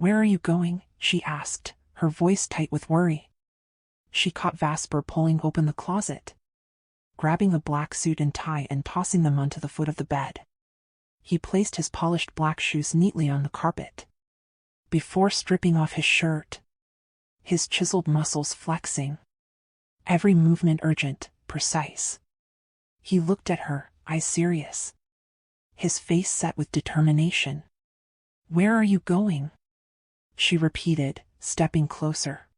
"Where are you going?" she asked, her voice tight with worry. She caught Vasper pulling open the closet, grabbing a black suit and tie and tossing them onto the foot of the bed. He placed his polished black shoes neatly on the carpet, before stripping off his shirt, his chiseled muscles flexing, every movement urgent, precise. He looked at her, eyes serious, his face set with determination. "Where are you going?" she repeated, stepping closer.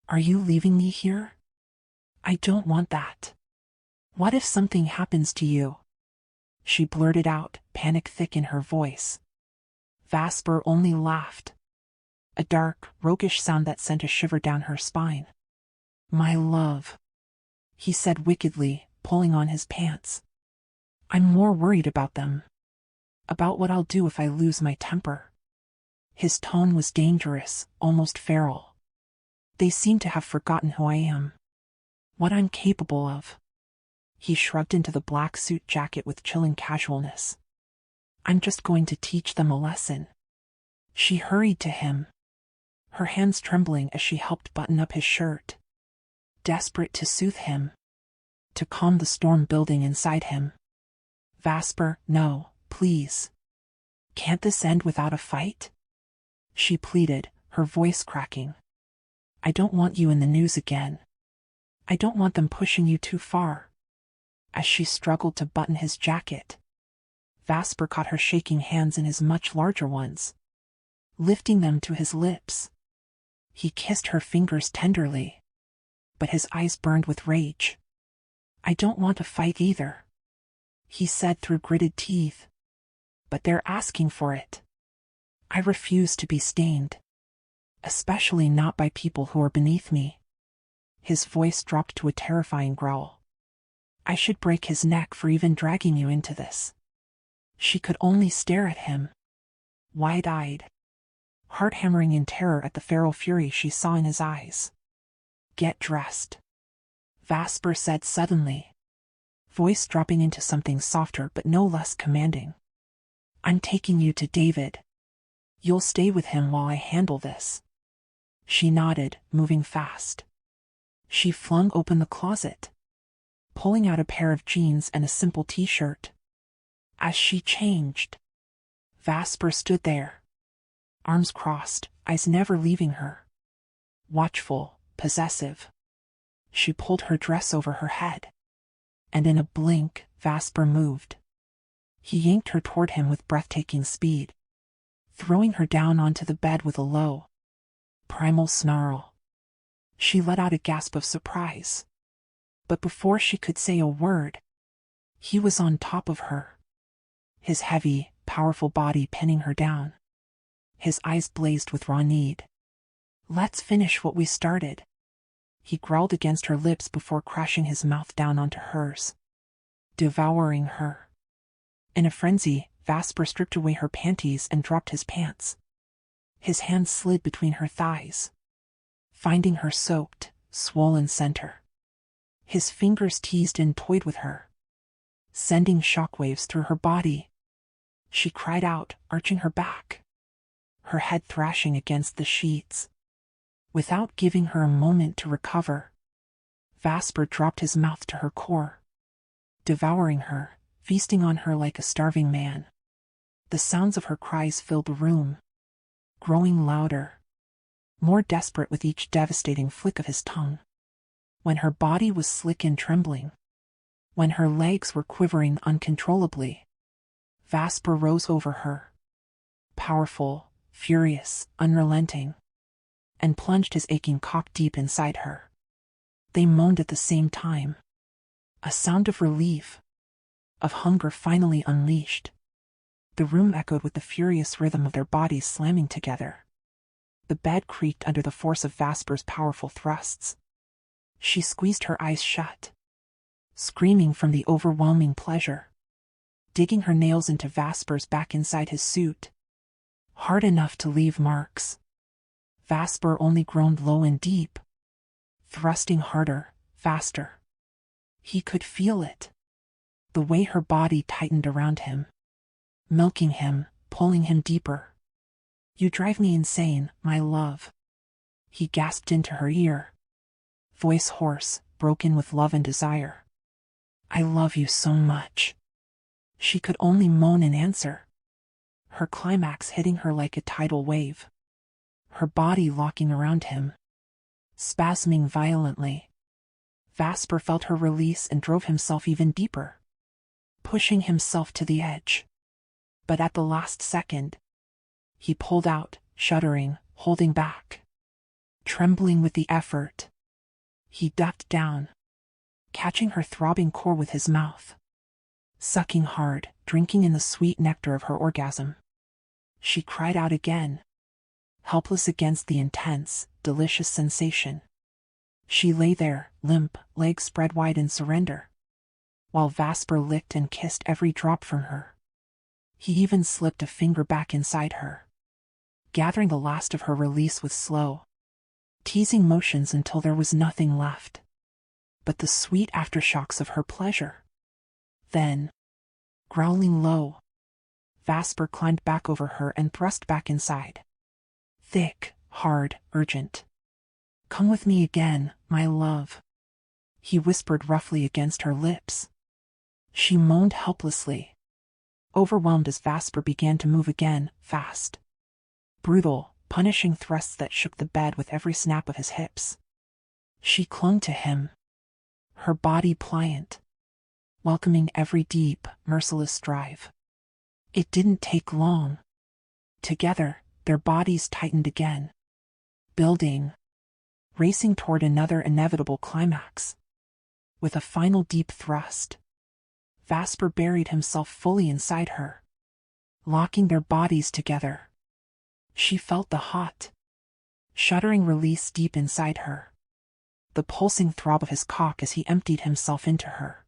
"Are you leaving me here? I don't want that. What if something happens to you?" she blurted out, panic thick in her voice. Vasper only laughed, a dark, roguish sound that sent a shiver down her spine. "My love," he said wickedly, pulling on his pants. "I'm more worried about them. About what I'll do if I lose my temper." His tone was dangerous, almost feral. "They seem to have forgotten who I am, what I'm capable of." He shrugged into the black suit jacket with chilling casualness. "I'm just going to teach them a lesson." She hurried to him, her hands trembling as she helped button up his shirt, desperate to soothe him, to calm the storm building inside him. "Vasper, no, please. Can't this end without a fight?" she pleaded, her voice cracking. "I don't want you in the news again. I don't want them pushing you too far." As she struggled to button his jacket, Vasper caught her shaking hands in his much larger ones, lifting them to his lips. He kissed her fingers tenderly, but his eyes burned with rage. "I don't want to fight either," he said through gritted teeth. "But they're asking for it. I refuse to be stained, especially not by people who are beneath me." His voice dropped to a terrifying growl. "I should break his neck for even dragging you into this." She could only stare at him, wide-eyed, heart-hammering in terror at the feral fury she saw in his eyes. "Get dressed," Vasper said suddenly, voice dropping into something softer but no less commanding. "I'm taking you to David. You'll stay with him while I handle this." She nodded, moving fast. She flung open the closet, pulling out a pair of jeans and a simple t-shirt. As she changed, Vasper stood there, arms crossed, eyes never leaving her. Watchful, possessive. She pulled her dress over her head, and in a blink, Vasper moved. He yanked her toward him with breathtaking speed, throwing her down onto the bed with a low, primal snarl. She let out a gasp of surprise, but before she could say a word, he was on top of her, his heavy, powerful body pinning her down. His eyes blazed with raw need. "Let's finish what we started," he growled against her lips before crashing his mouth down onto hers, devouring her. In a frenzy, Vasper stripped away her panties and dropped his pants. His hands slid between her thighs, finding her soaked, swollen center. His fingers teased and toyed with her, sending shockwaves through her body. She cried out, arching her back, her head thrashing against the sheets. Without giving her a moment to recover, Vasper dropped his mouth to her core, devouring her, feasting on her like a starving man. The sounds of her cries filled the room, growing louder, more desperate with each devastating flick of his tongue. When her body was slick and trembling, when her legs were quivering uncontrollably, Vasper rose over her, powerful, furious, unrelenting, and plunged his aching cock deep inside her. They moaned at the same time, a sound of relief, of hunger finally unleashed. The room echoed with the furious rhythm of their bodies slamming together. The bed creaked under the force of Vasper's powerful thrusts. She squeezed her eyes shut, screaming from the overwhelming pleasure, digging her nails into Vasper's back inside his suit, hard enough to leave marks. Vasper only groaned low and deep, thrusting harder, faster. He could feel it, the way her body tightened around him, milking him, pulling him deeper. You drive me insane, my love. He gasped into her ear. Voice hoarse, broken with love and desire. I love you so much. She could only moan in answer. Her climax hitting her like a tidal wave. Her body locking around him. Spasming violently. Vasper felt her release and drove himself even deeper. Pushing himself to the edge. But at the last second, he pulled out, shuddering, holding back. Trembling with the effort, he ducked down, catching her throbbing core with his mouth. Sucking hard, drinking in the sweet nectar of her orgasm. She cried out again, helpless against the intense, delicious sensation. She lay there, limp, legs spread wide in surrender, while Vasper licked and kissed every drop from her. He even slipped a finger back inside her, gathering the last of her release with slow, teasing motions until there was nothing left but the sweet aftershocks of her pleasure. Then, growling low, Vasper climbed back over her and thrust back inside. Thick, hard, urgent. Come with me again, my love. He whispered roughly against her lips. She moaned helplessly, overwhelmed as Vasper began to move again, fast. Brutal, punishing thrusts that shook the bed with every snap of his hips. She clung to him, her body pliant, welcoming every deep, merciless drive. It didn't take long. Together, their bodies tightened again, building, racing toward another inevitable climax. With a final deep thrust, Vasper buried himself fully inside her, locking their bodies together. She felt the hot, shuddering release deep inside her, the pulsing throb of his cock as he emptied himself into her.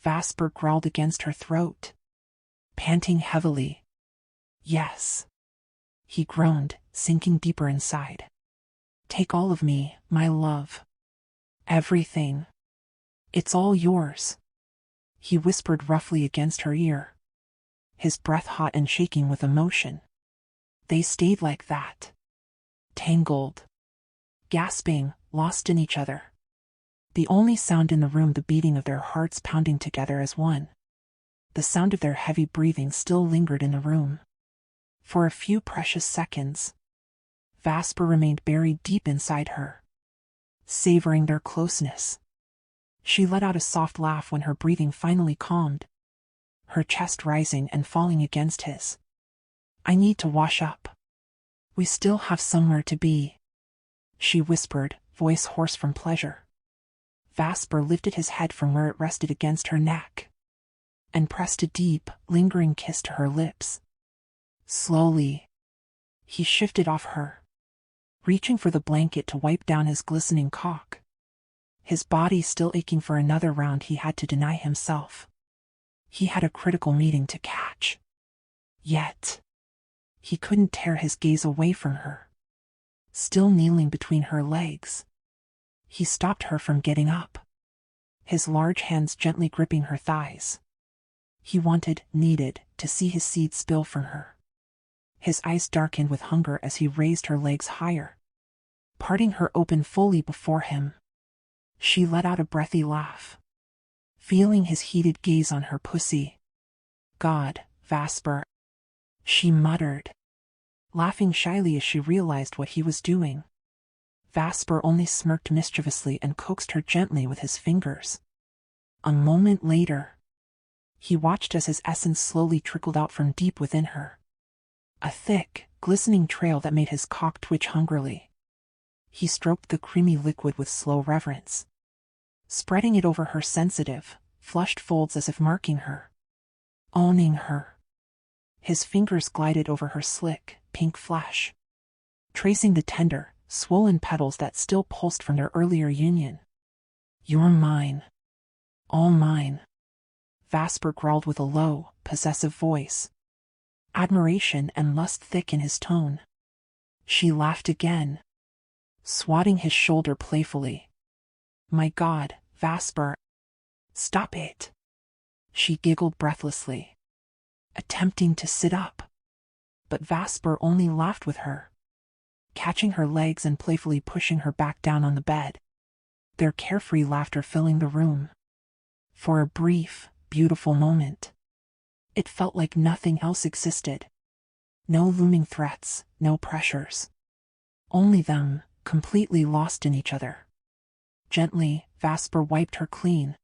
Vasper growled against her throat, panting heavily. Yes. He groaned, sinking deeper inside. Take all of me, my love. Everything. It's all yours. He whispered roughly against her ear, his breath hot and shaking with emotion. They stayed like that, tangled, gasping, lost in each other. The only sound in the room, the beating of their hearts pounding together as one. The sound of their heavy breathing still lingered in the room. For a few precious seconds, Vasper remained buried deep inside her, savoring their closeness. She let out a soft laugh when her breathing finally calmed, her chest rising and falling against his. I need to wash up. We still have somewhere to be, she whispered, voice hoarse from pleasure. Vasper lifted his head from where it rested against her neck and pressed a deep, lingering kiss to her lips. Slowly, he shifted off her, reaching for the blanket to wipe down his glistening cock. His body still aching for another round he had to deny himself. He had a critical meeting to catch. Yet, he couldn't tear his gaze away from her. Still kneeling between her legs, he stopped her from getting up, his large hands gently gripping her thighs. He wanted, needed, to see his seed spill from her. His eyes darkened with hunger as he raised her legs higher, parting her open fully before him. She let out a breathy laugh, feeling his heated gaze on her pussy. God, Vasper, she muttered, laughing shyly as she realized what he was doing. Vasper only smirked mischievously and coaxed her gently with his fingers. A moment later, he watched as his essence slowly trickled out from deep within her. A thick, glistening trail that made his cock twitch hungrily. He stroked the creamy liquid with slow reverence, spreading it over her sensitive, flushed folds as if marking her, owning her. His fingers glided over her slick, pink flesh, tracing the tender, swollen petals that still pulsed from their earlier union. You're mine. All mine. Vasper growled with a low, possessive voice, admiration and lust thick in his tone. She laughed again, swatting his shoulder playfully. My God, Vasper. Stop it. She giggled breathlessly, attempting to sit up. But Vasper only laughed with her, catching her legs and playfully pushing her back down on the bed, their carefree laughter filling the room. For a brief, beautiful moment, it felt like nothing else existed. No looming threats, no pressures. Only them, completely lost in each other. Gently, Vasper wiped her clean,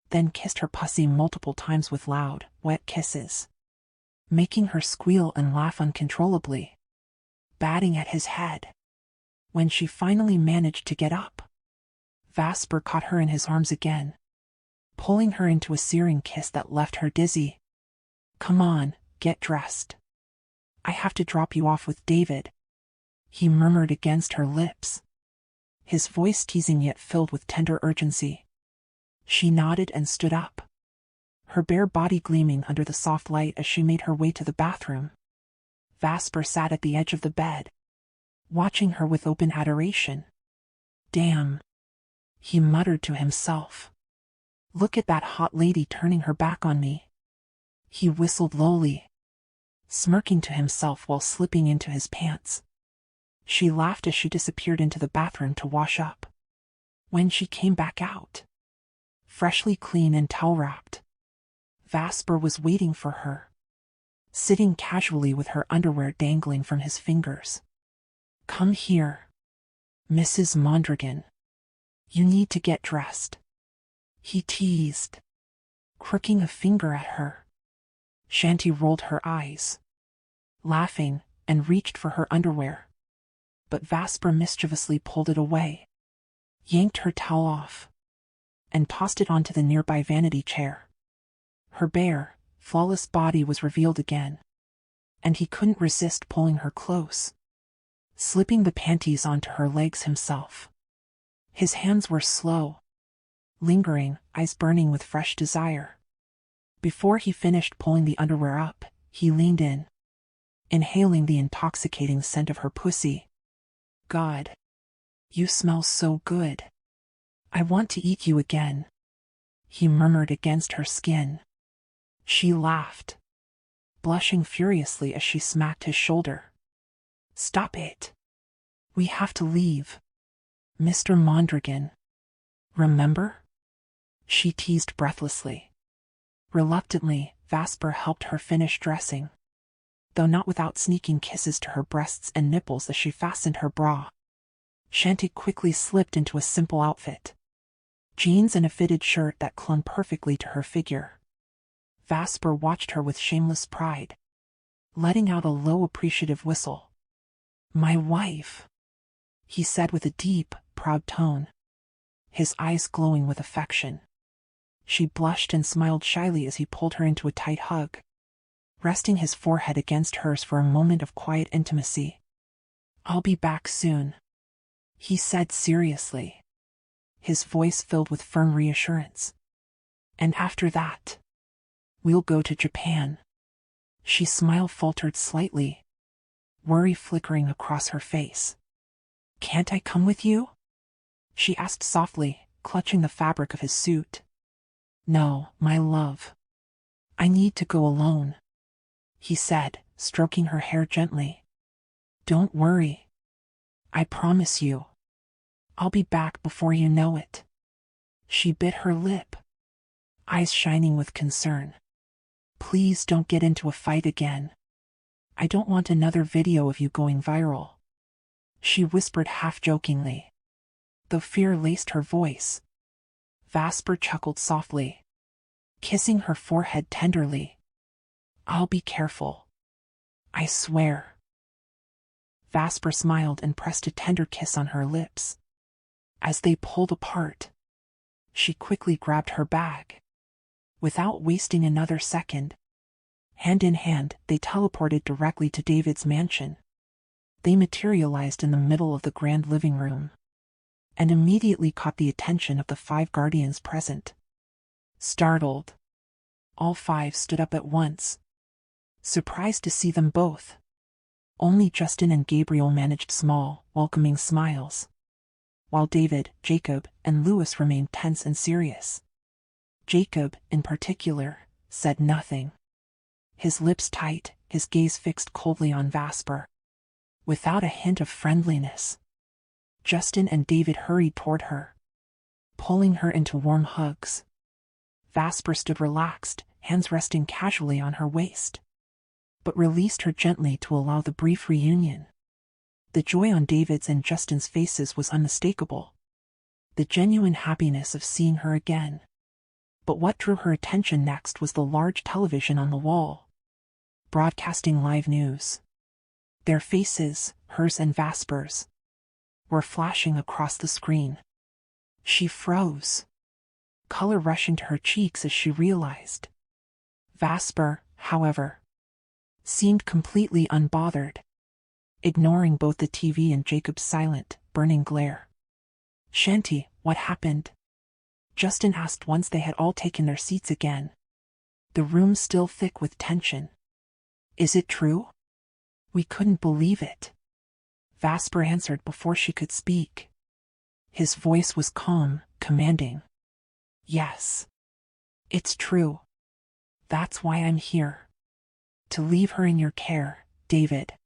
then kissed her pussy multiple times with loud, wet kisses, making her squeal and laugh uncontrollably, batting at his head. When she finally managed to get up, Vasper caught her in his arms again, pulling her into a searing kiss that left her dizzy. "Come on, get dressed. I have to drop you off with David," he murmured against her lips, his voice teasing yet filled with tender urgency. She nodded and stood up, her bare body gleaming under the soft light as she made her way to the bathroom. Vasper sat at the edge of the bed, watching her with open adoration. "Damn," he muttered to himself. "Look at that hot lady turning her back on me." He whistled lowly, smirking to himself while slipping into his pants. She laughed as she disappeared into the bathroom to wash up. When she came back out, freshly clean and towel-wrapped, Vasper was waiting for her, sitting casually with her underwear dangling from his fingers. "Come here, Mrs. Mondragon. You need to get dressed," he teased, crooking a finger at her. Shanti rolled her eyes, laughing, and reached for her underwear. But Vasper mischievously pulled it away, yanked her towel off, and tossed it onto the nearby vanity chair. Her bare, flawless body was revealed again, and he couldn't resist pulling her close, slipping the panties onto her legs himself. His hands were slow, lingering, eyes burning with fresh desire. Before he finished pulling the underwear up, he leaned in, inhaling the intoxicating scent of her pussy. "God, you smell so good. I want to eat you again," he murmured against her skin. She laughed, blushing furiously as she smacked his shoulder. "Stop it. We have to leave, Mr. Mondragon. Remember?" she teased breathlessly. Reluctantly, Vasper helped her finish dressing, though not without sneaking kisses to her breasts and nipples as she fastened her bra. Shanti quickly slipped into a simple outfit, jeans and a fitted shirt that clung perfectly to her figure. Vasper watched her with shameless pride, letting out a low appreciative whistle. "My wife," he said with a deep, proud tone, his eyes glowing with affection. She blushed and smiled shyly as he pulled her into a tight hug, resting his forehead against hers for a moment of quiet intimacy. "I'll be back soon," he said seriously, his voice filled with firm reassurance. "And after that, we'll go to Japan." She smile faltered slightly, worry flickering across her face. "Can't I come with you?" she asked softly, clutching the fabric of his suit. "No, my love. I need to go alone," he said, stroking her hair gently. "Don't worry. I promise you. I'll be back before you know it." She bit her lip, eyes shining with concern. "Please don't get into a fight again. I don't want another video of you going viral," she whispered half-jokingly, though fear laced her voice. Vasper chuckled softly, kissing her forehead tenderly. "I'll be careful. I swear." Vasper smiled and pressed a tender kiss on her lips. As they pulled apart, she quickly grabbed her bag. Without wasting another second, hand in hand, they teleported directly to David's mansion. They materialized in the middle of the grand living room, and immediately caught the attention of the 5 guardians present. Startled, all 5 stood up at once, surprised to see them both. Only Justin and Gabriel managed small, welcoming smiles, while David, Jacob, and Louis remained tense and serious. Jacob, in particular, said nothing, his lips tight, his gaze fixed coldly on Vasper. Without a hint of friendliness, Justin and David hurried toward her, pulling her into warm hugs. Vasper stood relaxed, hands resting casually on her waist, but released her gently to allow the brief reunion. The joy on David's and Justin's faces was unmistakable, the genuine happiness of seeing her again. But what drew her attention next was the large television on the wall, broadcasting live news. Their faces, hers and Vasper's, were flashing across the screen. She froze, color rushing to her cheeks as she realized. Vasper, however, seemed completely unbothered, ignoring both the TV and Jacob's silent, burning glare. "Shanti, what happened?" Justin asked once they had all taken their seats again, the room still thick with tension. "Is it true?" "We couldn't believe it," Vasper answered before she could speak. His voice was calm, commanding. "Yes, it's true. That's why I'm here. To leave her in your care, David.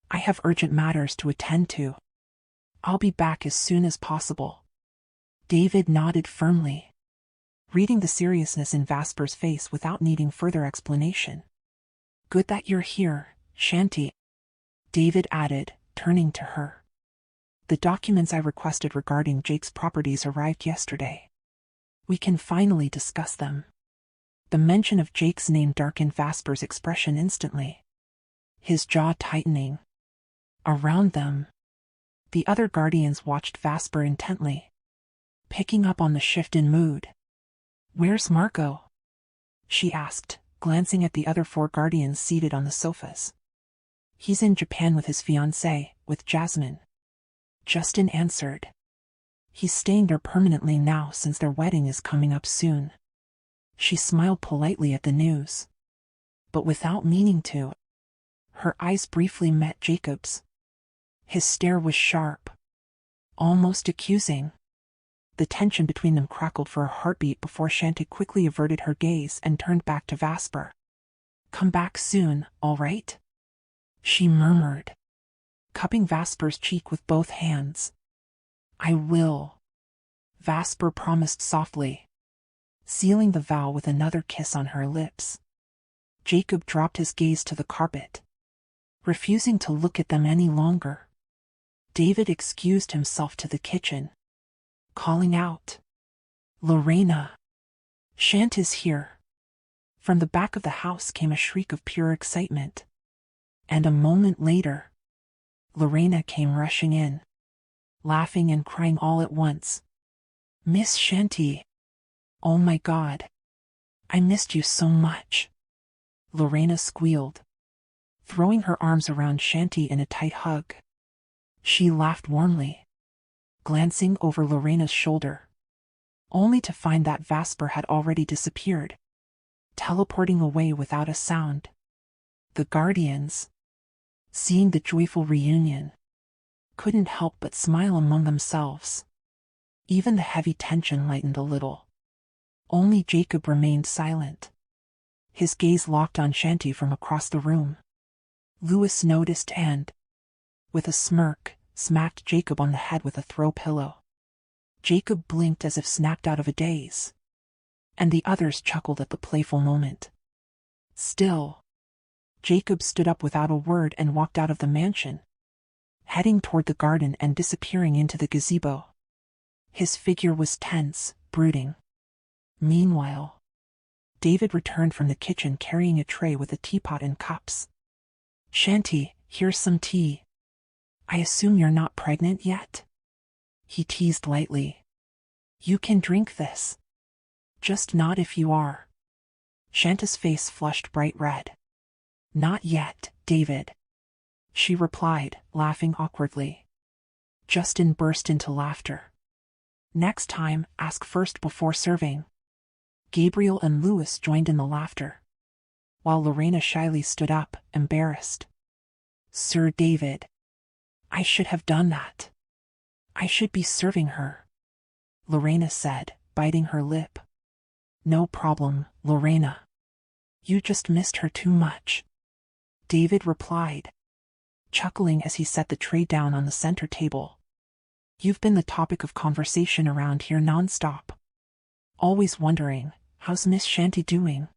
I have urgent matters to attend to. I'll be back as soon as possible." David nodded firmly, reading the seriousness in Vasper's face without needing further explanation. "Good that you're here, Shanti," David added, turning to her. "The documents I requested regarding Jake's properties arrived yesterday. We can finally discuss them." The mention of Jake's name darkened Vasper's expression instantly, his jaw tightening. Around them, the other guardians watched Vasper intently, picking up on the shift in mood. "Where's Marco?" she asked, glancing at the other 4 guardians seated on the sofas. "He's in Japan with his fiancée, with Jasmine," Justin answered. "He's staying there permanently now since their wedding is coming up soon." She smiled politely at the news, but without meaning to. Her eyes briefly met Jacob's. His stare was sharp, almost accusing. The tension between them crackled for a heartbeat before Shanti quickly averted her gaze and turned back to Vasper. "Come back soon, all right?" she murmured, cupping Vasper's cheek with both hands. "I will," Vasper promised softly, sealing the vow with another kiss on her lips. Jacob dropped his gaze to the carpet, refusing to look at them any longer. David excused himself to the kitchen, calling out, "Lorena, Shanti's here." From the back of the house came a shriek of pure excitement, and a moment later, Lorena came rushing in, laughing and crying all at once. "Miss Shanti! Oh my God! I missed you so much!" Lorena squealed, throwing her arms around Shanti in a tight hug. She laughed warmly, glancing over Lorena's shoulder, only to find that Vasper had already disappeared, teleporting away without a sound. The guardians, seeing the joyful reunion, couldn't help but smile among themselves. Even the heavy tension lightened a little. Only Jacob remained silent, his gaze locked on Shanti from across the room. Louis noticed and, with a smirk, smacked Jacob on the head with a throw pillow. Jacob blinked as if snapped out of a daze, and the others chuckled at the playful moment. Still, Jacob stood up without a word and walked out of the mansion, heading toward the garden and disappearing into the gazebo. His figure was tense, brooding. Meanwhile, David returned from the kitchen carrying a tray with a teapot and cups. "Shanti, here's some tea. I assume you're not pregnant yet?" he teased lightly. "You can drink this. Just not if you are." Shanta's face flushed bright red. "Not yet, David," she replied, laughing awkwardly. Justin burst into laughter. "Next time, ask first before serving." Gabriel and Louis joined in the laughter, while Lorena shyly stood up, embarrassed. "Sir David, I should have done that. I should be serving her," Lorena said, biting her lip. "No problem, Lorena. You just missed her too much." David replied, chuckling as he set the tray down on the center table. You've been the topic of conversation around here nonstop. Always wondering, how's Miss Shanty doing?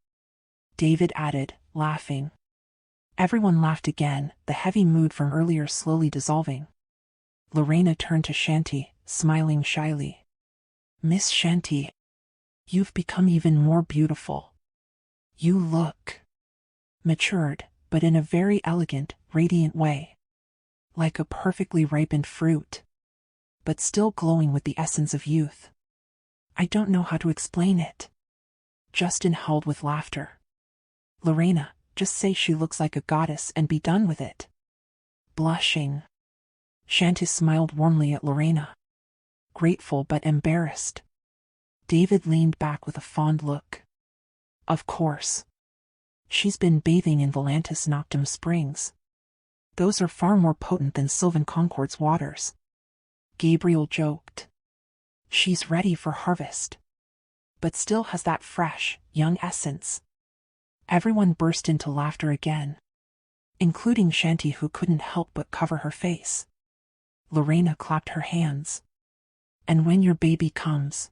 David added, laughing. Everyone laughed again, the heavy mood from earlier slowly dissolving. Lorena turned to Shanty, smiling shyly. Miss Shanty, you've become even more beautiful. You look matured, but in a very elegant, radiant way. Like a perfectly ripened fruit, but still glowing with the essence of youth. I don't know how to explain it. Justin howled with laughter. Lorena, just say she looks like a goddess and be done with it. Blushing, Shanty smiled warmly at Lorena. Grateful but embarrassed. David leaned back with a fond look. Of course. She's been bathing in Volantis Noctum Springs. Those are far more potent than Sylvan Concord's waters. Gabriel joked. She's ready for harvest, but still has that fresh, young essence. Everyone burst into laughter again, including Shanty, who couldn't help but cover her face. Lorena clapped her hands. And when your baby comes,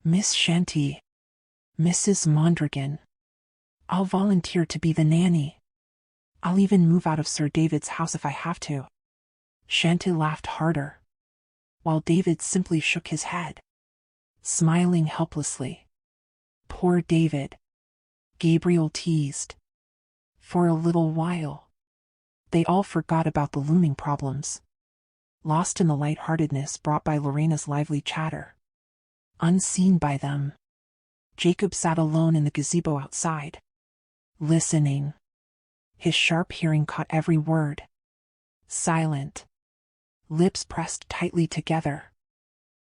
Miss Shanty, Mrs. Mondragon, I'll volunteer to be the nanny. I'll even move out of Sir David's house if I have to. Shanty laughed harder, while David simply shook his head, smiling helplessly. Poor David, Gabriel teased. For a little while, they all forgot about the looming problems, lost in the lightheartedness brought by Lorena's lively chatter. Unseen by them, Jacob sat alone in the gazebo outside, listening. His sharp hearing caught every word. Silent, lips pressed tightly together.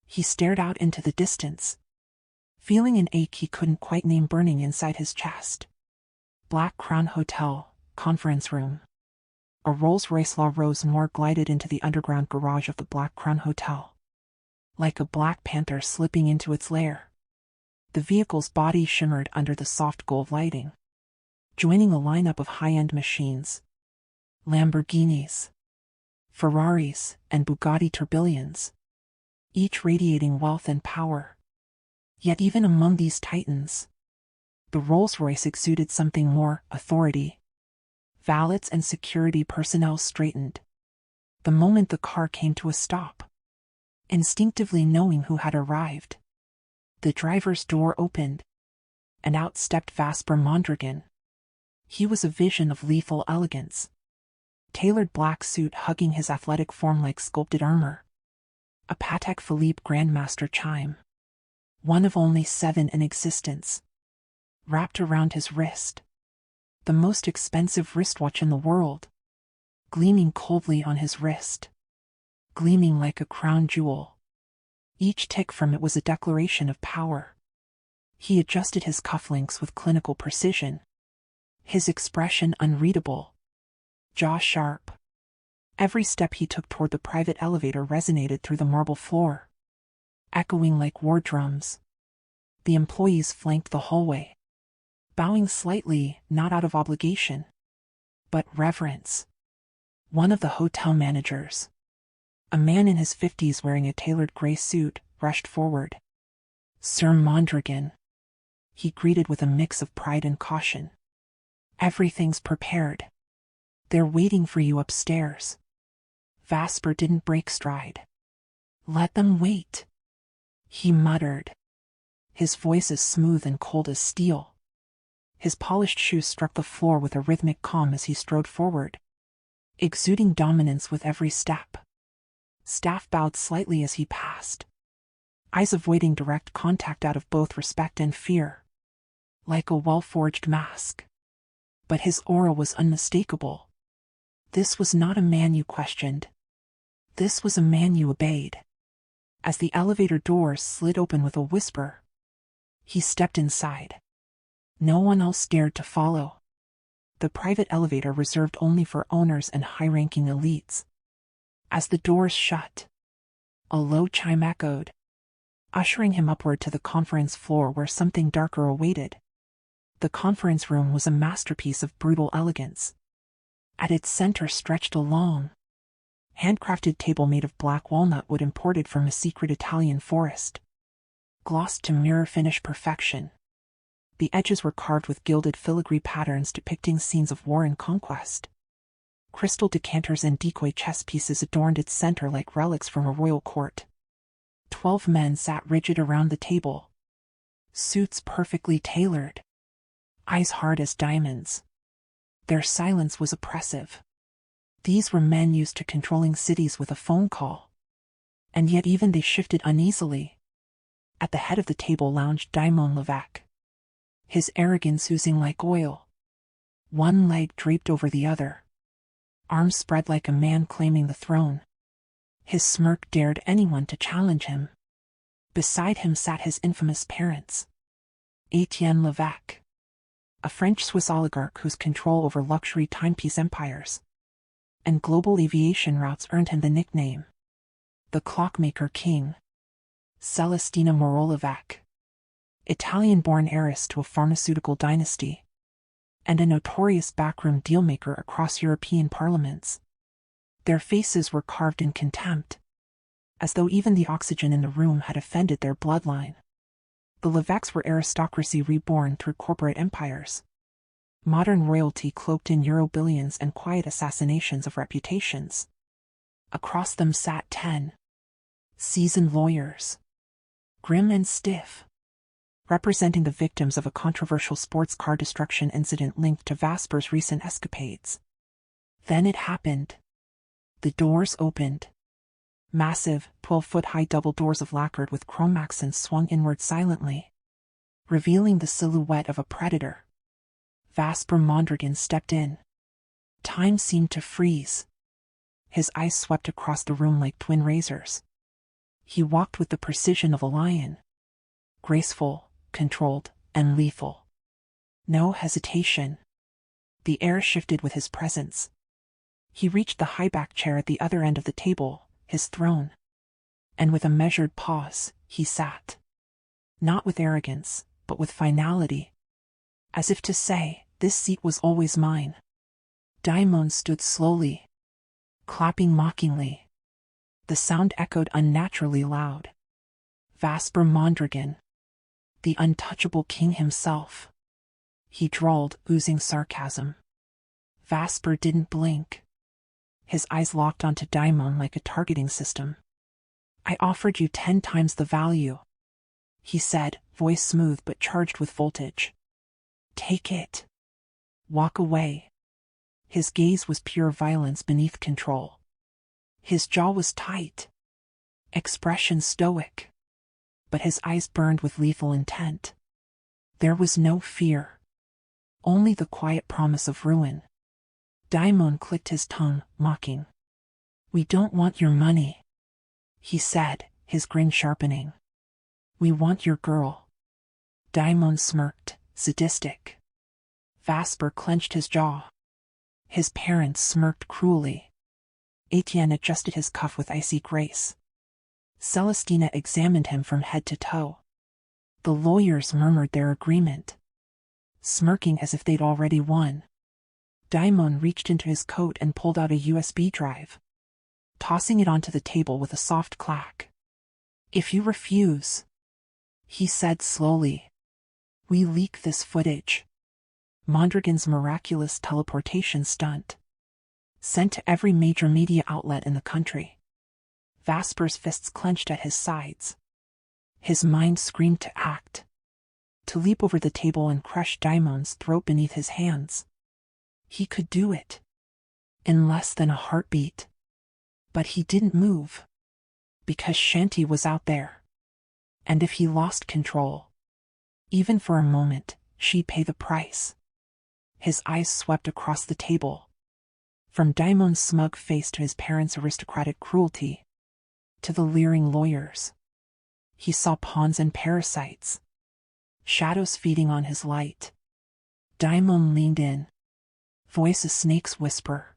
He stared out into the distance, feeling an ache he couldn't quite name burning inside his chest. Black Crown Hotel, conference room. A Rolls-Royce La Rose Noir glided into the underground garage of the Black Crown Hotel, like a black panther slipping into its lair. The vehicle's body shimmered under the soft gold lighting, joining a lineup of high-end machines. Lamborghinis, Ferraris, and Bugatti tourbillons, each radiating wealth and power. Yet even among these titans, the Rolls-Royce exuded something more: authority. Valets and security personnel straightened the moment the car came to a stop, instinctively knowing who had arrived. The driver's door opened, and out stepped Vasper Mondragon. He was a vision of lethal elegance. Tailored black suit hugging his athletic form like sculpted armor. A Patek Philippe Grandmaster chime, one of only 7 in existence, wrapped around his wrist. The most expensive wristwatch in the world, gleaming coldly on his wrist, gleaming like a crown jewel. Each tick from it was a declaration of power. He adjusted his cufflinks with clinical precision, his expression unreadable, jaw sharp. Every step he took toward the private elevator resonated through the marble floor, echoing like war drums. The employees flanked the hallway, bowing slightly, not out of obligation, but reverence. One of the hotel managers, a man in his 50s wearing a tailored gray suit, rushed forward. Sir Mondragon, he greeted with a mix of pride and caution. Everything's prepared. They're waiting for you upstairs. Vasper didn't break stride. Let them wait, he muttered, his voice as smooth and cold as steel. His polished shoes struck the floor with a rhythmic calm as he strode forward, exuding dominance with every step. Staff bowed slightly as he passed, eyes avoiding direct contact out of both respect and fear, like a well-forged mask. But his aura was unmistakable. This was not a man you questioned. This was a man you obeyed. As the elevator doors slid open with a whisper, he stepped inside. No one else dared to follow. The private elevator reserved only for owners and high-ranking elites. As the doors shut, a low chime echoed, ushering him upward to the conference floor where something darker awaited. The conference room was a masterpiece of brutal elegance. At its center stretched a long, handcrafted table made of black walnut wood imported from a secret Italian forest, glossed to mirror finish perfection. The edges were carved with gilded filigree patterns depicting scenes of war and conquest. Crystal decanters and decoy chess pieces adorned its center like relics from a royal court. 12 men sat rigid around the table, suits perfectly tailored, eyes hard as diamonds. Their silence was oppressive. These were men used to controlling cities with a phone call. And yet even they shifted uneasily. At the head of the table lounged Daimon Levaque, his arrogance oozing like oil. One leg draped over the other, arms spread like a man claiming the throne. His smirk dared anyone to challenge him. Beside him sat his infamous parents. Etienne Levaque, a French-Swiss oligarch whose control over luxury timepiece empires and global aviation routes earned him the nickname the Clockmaker King. Celestina Moreau Levaque, Italian-born heiress to a pharmaceutical dynasty and a notorious backroom dealmaker across European parliaments. Their faces were carved in contempt, as though even the oxygen in the room had offended their bloodline. The Levaques were aristocracy reborn through corporate empires, modern royalty cloaked in euro billions and quiet assassinations of reputations. Across them sat 10 seasoned lawyers, grim and stiff, representing the victims of a controversial sports car destruction incident linked to Vasper's recent escapades. Then it happened. The doors opened. Massive, 12-foot-high double doors of lacquered with chrome accents swung inward silently, revealing the silhouette of a predator. Vasper Mondragon stepped in. Time seemed to freeze. His eyes swept across the room like twin razors. He walked with the precision of a lion, graceful, controlled, and lethal. No hesitation. The air shifted with his presence. He reached the high-backed chair at the other end of the table, his throne. And with a measured pause, he sat. Not with arrogance, but with finality. As if to say, this seat was always mine. Daimon stood slowly, clapping mockingly. The sound echoed unnaturally loud. Vasper Mondragon, the untouchable king himself. He drawled, oozing sarcasm. Vasper didn't blink. His eyes locked onto Daimon like a targeting system. I offered you 10 times the value, he said, voice smooth but charged with voltage. Take it. Walk away. His gaze was pure violence beneath control. His jaw was tight, expression stoic, but his eyes burned with lethal intent. There was no fear, only the quiet promise of ruin. Daimon clicked his tongue, mocking. We don't want your money, he said, his grin sharpening. We want your girl. Daimon smirked, sadistic. Vasper clenched his jaw. His parents smirked cruelly. Etienne adjusted his cuff with icy grace. Celestina examined him from head to toe. The lawyers murmured their agreement, smirking as if they'd already won. Daimon reached into his coat and pulled out a USB drive, tossing it onto the table with a soft clack. If you refuse, he said slowly, we leak this footage. Mondragon's miraculous teleportation stunt, sent to every major media outlet in the country. Vasper's fists clenched at his sides. His mind screamed to act, to leap over the table and crush Daimon's throat beneath his hands. He could do it, in less than a heartbeat. But he didn't move, because Shanti was out there. And if he lost control, even for a moment, she'd pay the price. His eyes swept across the table, from Daimon's smug face to his parents' aristocratic cruelty, to the leering lawyers. He saw pawns and parasites, shadows feeding on his light. Daimon leaned in, voice a snake's whisper.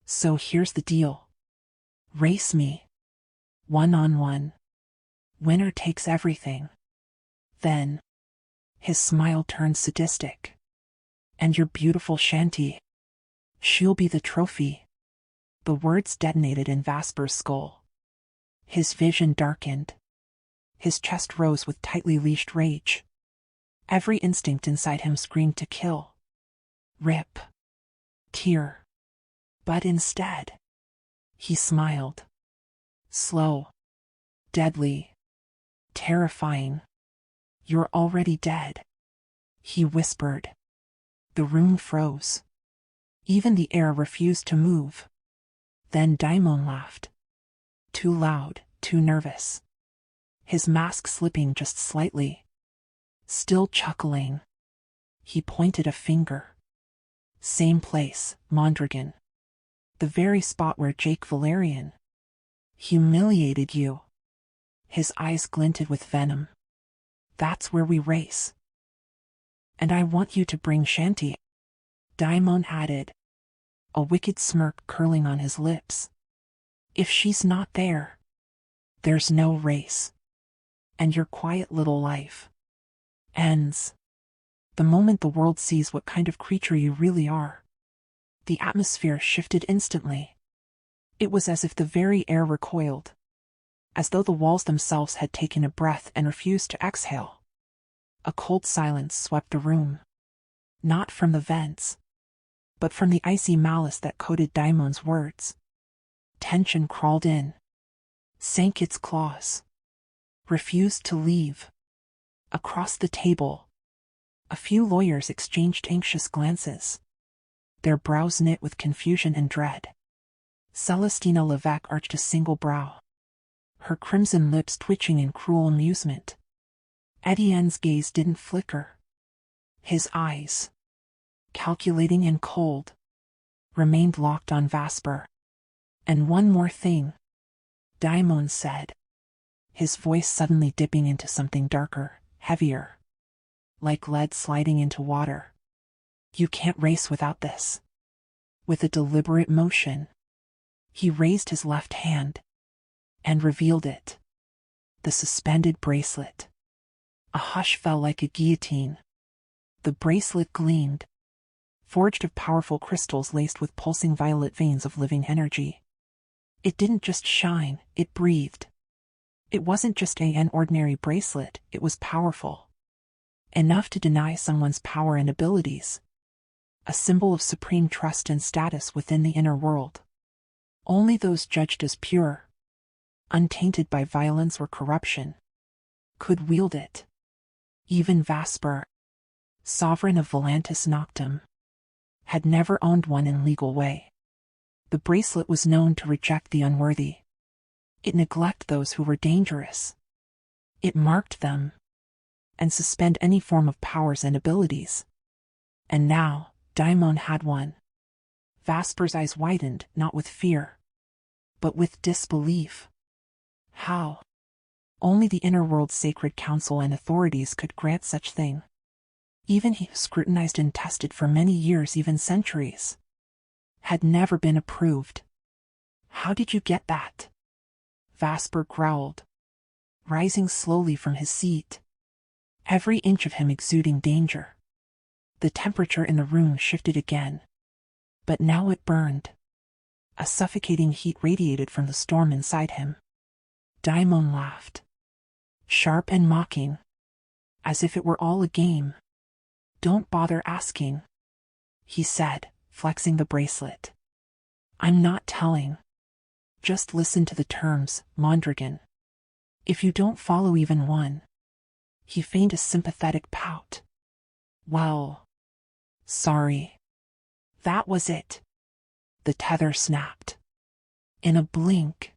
So here's the deal. Race me. 1-on-1. Winner takes everything. Then, his smile turned sadistic. And your beautiful Shanti, She'll be the trophy. The words detonated in Vasper's skull. His vision darkened. His chest rose with tightly leashed rage. Every instinct inside him screamed to kill. Rip. Tear. But instead, he smiled. Slow. Deadly. Terrifying. You're already dead, he whispered. The room froze. Even the air refused to move. Then Daimon laughed. Too loud, too nervous. His mask slipping just slightly. Still chuckling. He pointed a finger. Same place, Mondragon. The very spot where Jake Valerian humiliated you. His eyes glinted with venom. That's where we race. And I want you to bring Shanti, Daimon added, a wicked smirk curling on his lips. If she's not there, there's no race. And your quiet little life ends. The moment the world sees what kind of creature you really are. The atmosphere shifted instantly. It was as if the very air recoiled. As though the walls themselves had taken a breath and refused to exhale. A cold silence swept the room. Not from the vents, but from the icy malice that coated Daimon's words. Tension crawled in, sank its claws, refused to leave. Across the table, a few lawyers exchanged anxious glances, their brows knit with confusion and dread. Celestina Levesque arched a single brow, her crimson lips twitching in cruel amusement. Etienne's gaze didn't flicker. His eyes, calculating and cold, remained locked on Vasper. And one more thing, Daimon said, his voice suddenly dipping into something darker, heavier, like lead sliding into water. You can't race without this. With a deliberate motion, he raised his left hand and revealed it. The suspended bracelet. A hush fell like a guillotine. The bracelet gleamed, forged of powerful crystals laced with pulsing violet veins of living energy. It didn't just shine, it breathed. It wasn't just an ordinary bracelet, it was powerful. Enough to deny someone's power and abilities. A symbol of supreme trust and status within the inner world. Only those judged as pure, untainted by violence or corruption, could wield it. Even Vasper, sovereign of Volantis Noctum, had never owned one in legal way. The bracelet was known to reject the unworthy. It neglected those who were dangerous. It marked them, and suspend any form of powers and abilities. And now, Daimon had one. Vasper's eyes widened, not with fear, but with disbelief. How? Only the inner world's sacred council and authorities could grant such thing. Even he, scrutinized and tested for many years, even centuries, had never been approved. How did you get that? Vasper growled, rising slowly from his seat, every inch of him exuding danger. The temperature in the room shifted again, but now it burned. A suffocating heat radiated from the storm inside him. Daimon laughed, sharp and mocking, as if it were all a game. Don't bother asking, he said, flexing the bracelet. I'm not telling. Just listen to the terms, Mondragon. If you don't follow even one. He feigned a sympathetic pout. Well, sorry. That was it. The tether snapped. In a blink,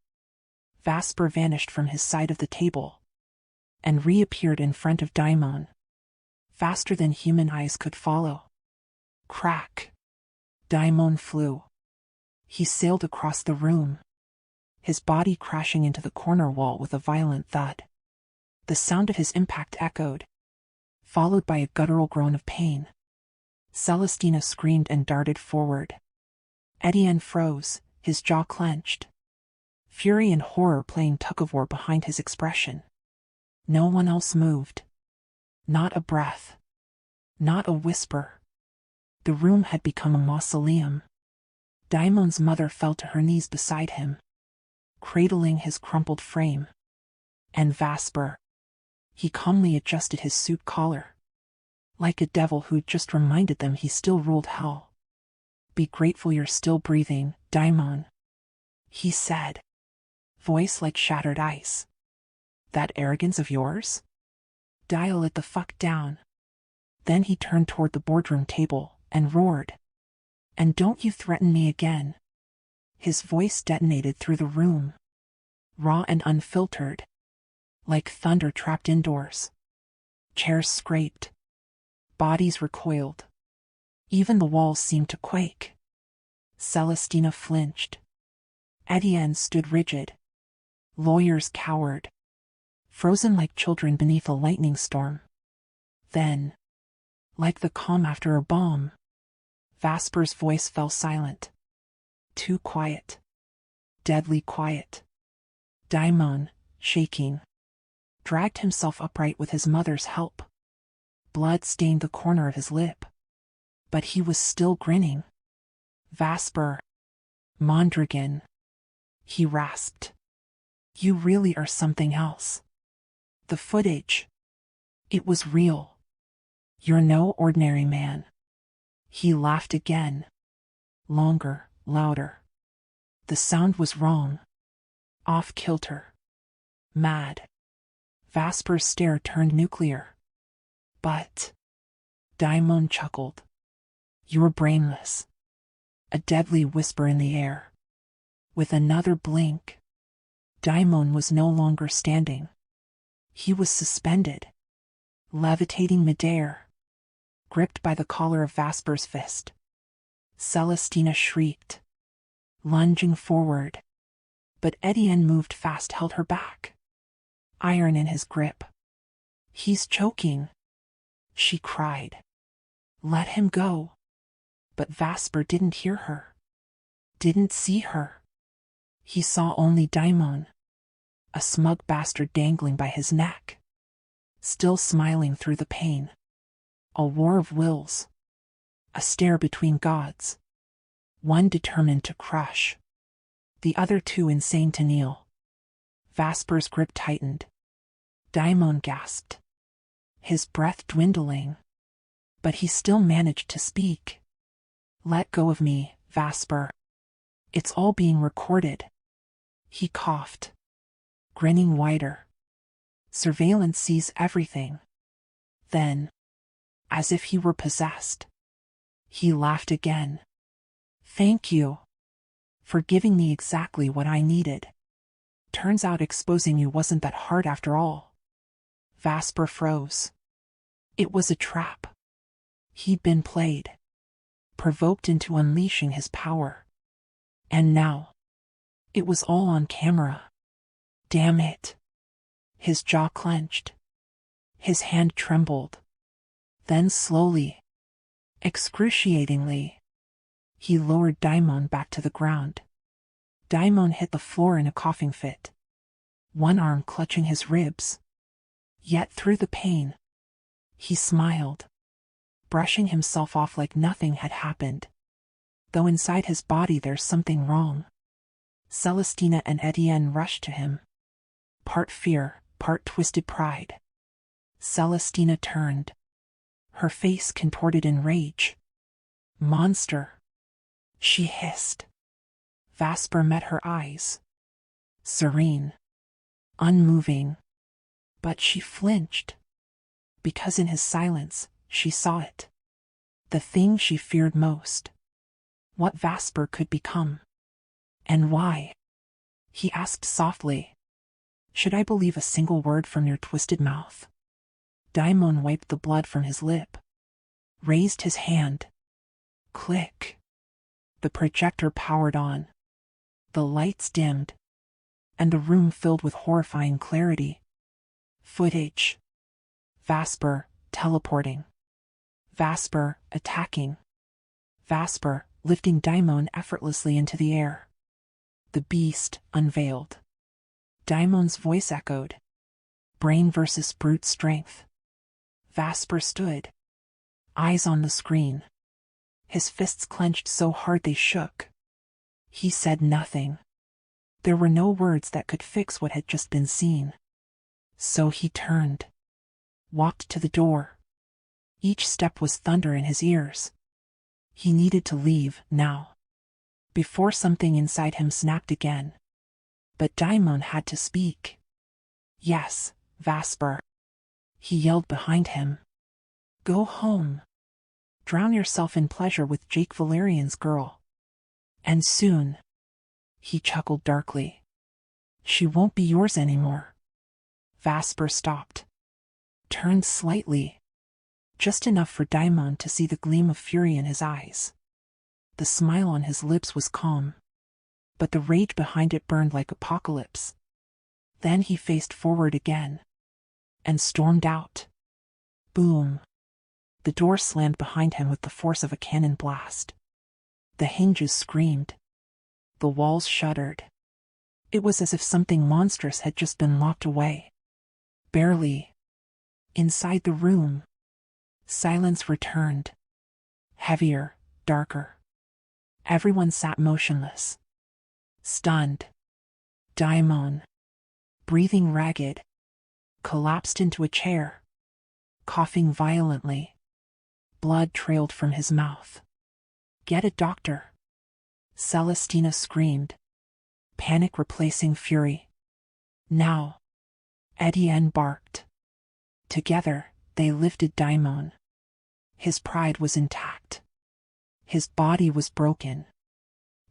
Vasper vanished from his side of the table and reappeared in front of Daimon, faster than human eyes could follow. Crack. Daimon flew. He sailed across the room, his body crashing into the corner wall with a violent thud. The sound of his impact echoed, followed by a guttural groan of pain. Celestina screamed and darted forward. Etienne froze, his jaw clenched, fury and horror playing tug-of-war behind his expression. No one else moved. Not a breath. Not a whisper. The room had become a mausoleum. Daimon's mother fell to her knees beside him, cradling his crumpled frame. And Vasper. He calmly adjusted his suit collar, like a devil who'd just reminded them he still ruled hell. Be grateful you're still breathing, Daimon, he said, voice like shattered ice. That arrogance of yours? Dial it the fuck down. Then he turned toward the boardroom table and roared. And don't you threaten me again. His voice detonated through the room, raw and unfiltered, like thunder trapped indoors. Chairs scraped. Bodies recoiled. Even the walls seemed to quake. Celestina flinched. Etienne stood rigid. Lawyers cowered, frozen like children beneath a lightning storm. Then, like the calm after a bomb, Vasper's voice fell silent. Too quiet. Deadly quiet. Daimon, shaking, dragged himself upright with his mother's help. Blood stained the corner of his lip, but he was still grinning. Vasper. Mondragon. He rasped. You really are something else. The footage. It was real. You're no ordinary man. He laughed again. Longer, louder. The sound was wrong. Off kilter. Mad. Vasper's stare turned nuclear. But. Daimon chuckled. You're brainless. A deadly whisper in the air. With another blink, Daimon was no longer standing. He was suspended, levitating midair, gripped by the collar of Vasper's fist. Celestina shrieked, lunging forward. But Etienne moved fast, held her back. Iron in his grip. He's choking, she cried. Let him go. But Vasper didn't hear her. Didn't see her. He saw only Daimon, a smug bastard dangling by his neck, still smiling through the pain. A war of wills. A stare between gods. One determined to crush, the other too insane to kneel. Vasper's grip tightened. Daimon gasped, his breath dwindling. But he still managed to speak. Let go of me, Vasper. It's all being recorded. He coughed, grinning wider. Surveillance sees everything. Then, as if he were possessed, he laughed again. Thank you for giving me exactly what I needed. Turns out exposing you wasn't that hard after all. Vasper froze. It was a trap. He'd been played, provoked into unleashing his power. And now, it was all on camera. Damn it. His jaw clenched. His hand trembled. Then slowly, excruciatingly, he lowered Daimon back to the ground. Daimon hit the floor in a coughing fit, one arm clutching his ribs. Yet through the pain, he smiled, brushing himself off like nothing had happened. Though inside his body there's something wrong. Celestina and Etienne rushed to him. Part fear, part twisted pride. Celestina turned, her face contorted in rage. Monster, she hissed. Vasper met her eyes. Serene, unmoving. But she flinched, because in his silence, she saw it. The thing she feared most. What Vasper could become. And why? He asked softly. Should I believe a single word from your twisted mouth? Daimon wiped the blood from his lip, raised his hand. Click. The projector powered on. The lights dimmed, and the room filled with horrifying clarity. Footage. Vasper, teleporting. Vasper, attacking. Vasper, lifting Daimon effortlessly into the air. The beast, unveiled. Daimon's voice echoed. Brain versus brute strength. Vasper stood, eyes on the screen. His fists clenched so hard they shook. He said nothing. There were no words that could fix what had just been seen. So he turned, walked to the door. Each step was thunder in his ears. He needed to leave, now, before something inside him snapped again. But Daimon had to speak. Yes, Vasper. He yelled behind him. Go home. Drown yourself in pleasure with Jake Valerian's girl. And soon. He chuckled darkly. She won't be yours anymore. Vasper stopped. Turned slightly. Just enough for Daimon to see the gleam of fury in his eyes. The smile on his lips was calm, but the rage behind it burned like apocalypse. Then he faced forward again and stormed out. Boom. The door slammed behind him with the force of a cannon blast. The hinges screamed. The walls shuddered. It was as if something monstrous had just been locked away. Barely. Inside the room, silence returned. Heavier, darker. Everyone sat motionless. Stunned. Daimon, breathing ragged, collapsed into a chair, coughing violently. Blood trailed from his mouth. Get a doctor. Celestina screamed, panic replacing fury. Now. Etienne barked. Together, they lifted Daimon. His pride was intact. His body was broken.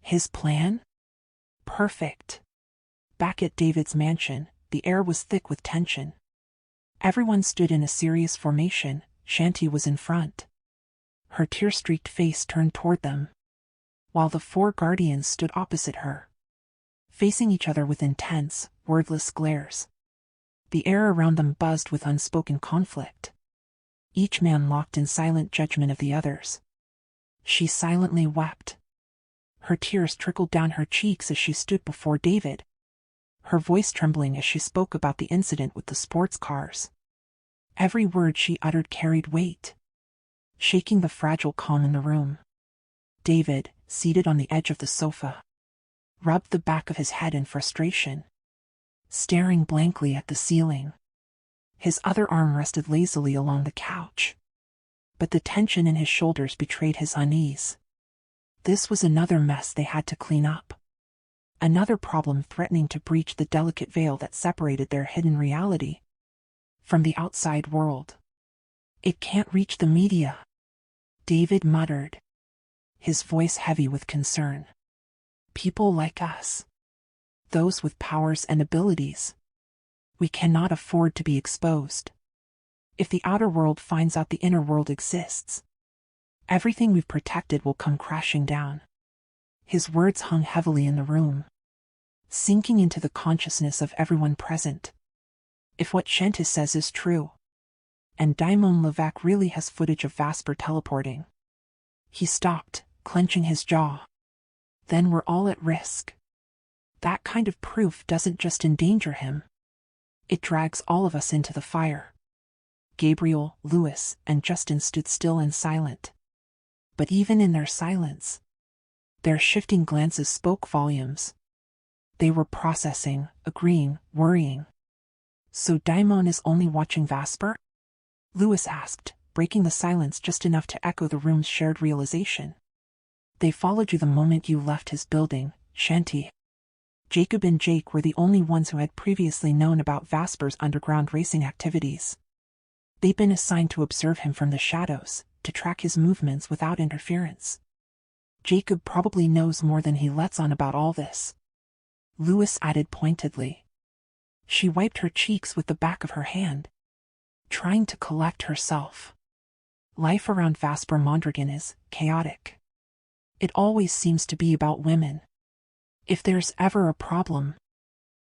His plan? Perfect. Back at David's mansion, the air was thick with tension. Everyone stood in a serious formation. Shanti was in front, her tear-streaked face turned toward them, while the 4 guardians stood opposite her, facing each other with intense, wordless glares. The air around them buzzed with unspoken conflict. Each man locked in silent judgment of the others. She silently wept. Her tears trickled down her cheeks as she stood before David, her voice trembling as she spoke about the incident with the sports cars. Every word she uttered carried weight, shaking the fragile calm in the room. David, seated on the edge of the sofa, rubbed the back of his head in frustration, staring blankly at the ceiling. His other arm rested lazily along the couch, but the tension in his shoulders betrayed his unease. This was another mess they had to clean up. Another problem threatening to breach the delicate veil that separated their hidden reality from the outside world. It can't reach the media, David muttered, his voice heavy with concern. People like us, those with powers and abilities, we cannot afford to be exposed. If the outer world finds out the inner world exists, everything we've protected will come crashing down. His words hung heavily in the room, sinking into the consciousness of everyone present. If what Shanti says is true, and Daimon Levac really has footage of Vasper teleporting. He stopped, clenching his jaw. Then we're all at risk. That kind of proof doesn't just endanger him. It drags all of us into the fire. Gabriel, Louis, and Justin stood still and silent. But even in their silence, their shifting glances spoke volumes. They were processing, agreeing, worrying. So Daimon is only watching Vasper? Louis asked, breaking the silence just enough to echo the room's shared realization. They followed you the moment you left his building, Shanti. Jacob and Jake were the only ones who had previously known about Vasper's underground racing activities. They'd been assigned to observe him from the shadows, to track his movements without interference. Jacob probably knows more than he lets on about all this, Louis added pointedly. She wiped her cheeks with the back of her hand, trying to collect herself. Life around Vasper Mondragon is chaotic. It always seems to be about women. If there's ever a problem,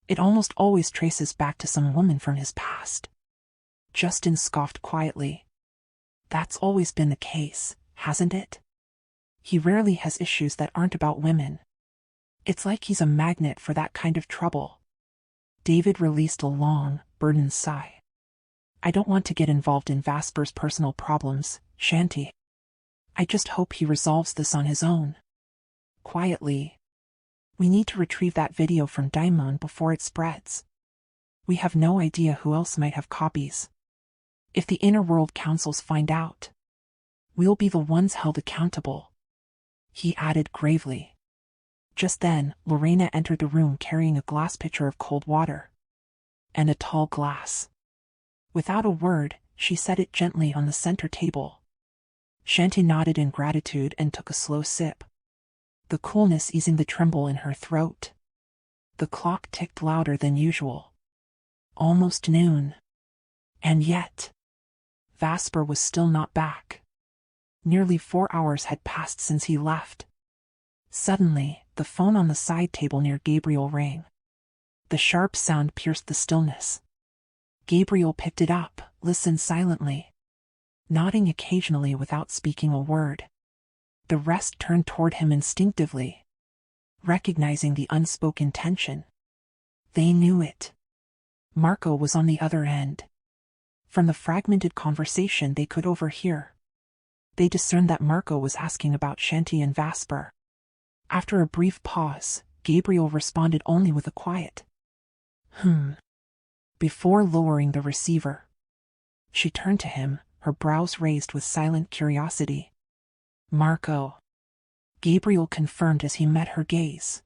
it almost always traces back to some woman from his past. Justin scoffed quietly. That's always been the case, hasn't it? He rarely has issues that aren't about women. It's like he's a magnet for that kind of trouble. David released a long, burdened sigh. I don't want to get involved in Vasper's personal problems, Shanti. I just hope he resolves this on his own. Quietly, We need to retrieve that video from Daimon before it spreads. We have no idea who else might have copies. If the Inner World Councils find out, we'll be the ones held accountable," he added gravely. Just then, Lorena entered the room carrying a glass pitcher of cold water and a tall glass. Without a word, she set it gently on the center table. Shanti nodded in gratitude and took a slow sip, the coolness easing the tremble in her throat. The clock ticked louder than usual. Almost noon. And yet, Vasper was still not back. Nearly 4 hours had passed since he left. Suddenly, the phone on the side table near Gabriel rang. The sharp sound pierced the stillness. Gabriel picked it up, listened silently, nodding occasionally without speaking a word. The rest turned toward him instinctively, recognizing the unspoken tension. They knew it. Marco was on the other end. From the fragmented conversation they could overhear, they discerned that Marco was asking about Shanti and Vasper. After a brief pause, Gabriel responded only with a quiet, before lowering the receiver. She turned to him, her brows raised with silent curiosity. "Marco," Gabriel confirmed as he met her gaze.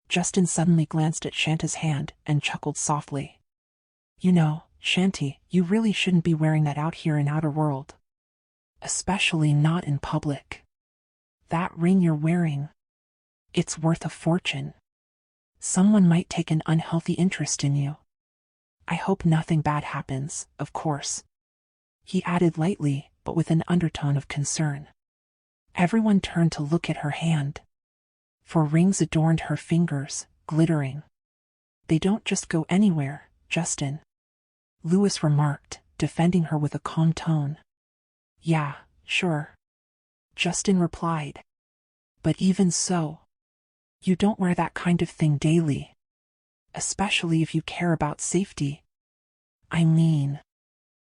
Justin suddenly glanced at Shanta's hand and chuckled softly. "You know, Shanti, you really shouldn't be wearing that out here in Outer World. Especially not in public. That ring you're wearing, it's worth a fortune. Someone might take an unhealthy interest in you. I hope nothing bad happens, of course," he added lightly, but with an undertone of concern. Everyone turned to look at her hand. 4 rings adorned her fingers, glittering. "They don't just go anywhere, Justin," Lewis remarked, defending her with a calm tone. "Yeah, sure," Justin replied. "But even so, you don't wear that kind of thing daily. Especially if you care about safety. I mean,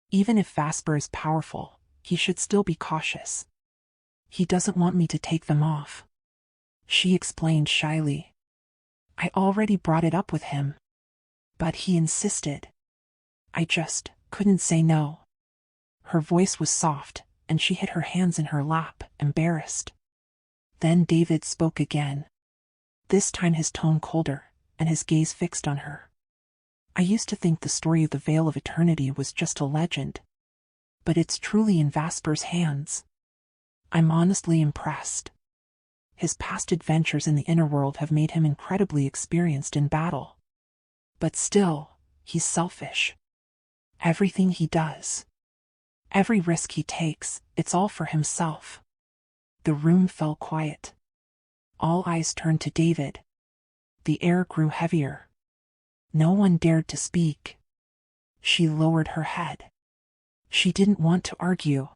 even if Vasper is powerful, he should still be cautious. He doesn't want me to take them off," she explained shyly. "I already brought it up with him, but he insisted. I just couldn't say no." Her voice was soft, and she hid her hands in her lap, embarrassed. Then David spoke again. This time his tone colder, and his gaze fixed on her. "I used to think the story of the Veil of Eternity was just a legend, but it's truly in Vasper's hands. I'm honestly impressed. His past adventures in the inner world have made him incredibly experienced in battle. But still, he's selfish. Everything he does, every risk he takes, it's all for himself." The room fell quiet. All eyes turned to David. The air grew heavier. No one dared to speak. She lowered her head. She didn't want to argue,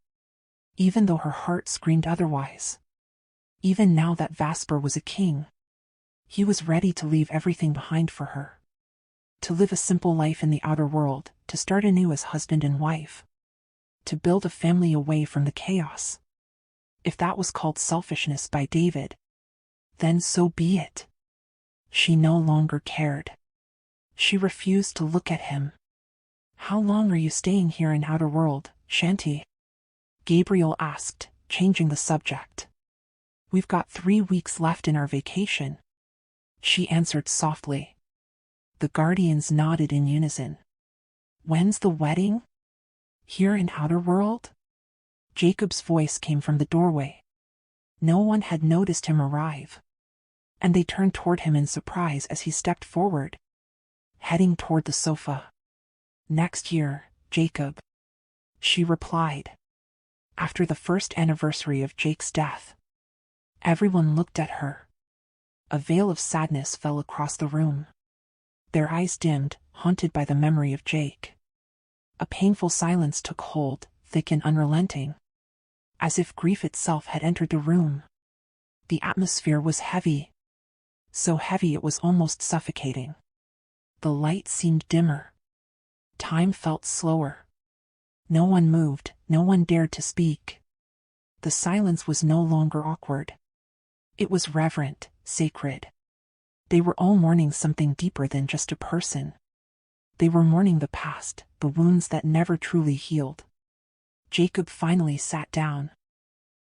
even though her heart screamed otherwise. Even now that Vasper was a king, he was ready to leave everything behind for her. To live a simple life in the outer world, to start anew as husband and wife. To build a family away from the chaos. If that was called selfishness by David, then so be it. She no longer cared. She refused to look at him. "How long are you staying here in Outer World, Shanti?" Gabriel asked, changing the subject. "We've got 3 weeks left in our vacation," she answered softly. The guardians nodded in unison. "When's the wedding?" "Here in Outer World?" Jacob's voice came from the doorway. No one had noticed him arrive, and they turned toward him in surprise as he stepped forward, heading toward the sofa. "Next year, Jacob," she replied. After the first anniversary of Jake's death, everyone looked at her. A veil of sadness fell across the room. Their eyes dimmed, haunted by the memory of Jake. A painful silence took hold, thick and unrelenting, as if grief itself had entered the room. The atmosphere was heavy, so heavy it was almost suffocating. The light seemed dimmer. Time felt slower. No one moved, no one dared to speak. The silence was no longer awkward. It was reverent, sacred. They were all mourning something deeper than just a person. They were mourning the past, the wounds that never truly healed. Jacob finally sat down.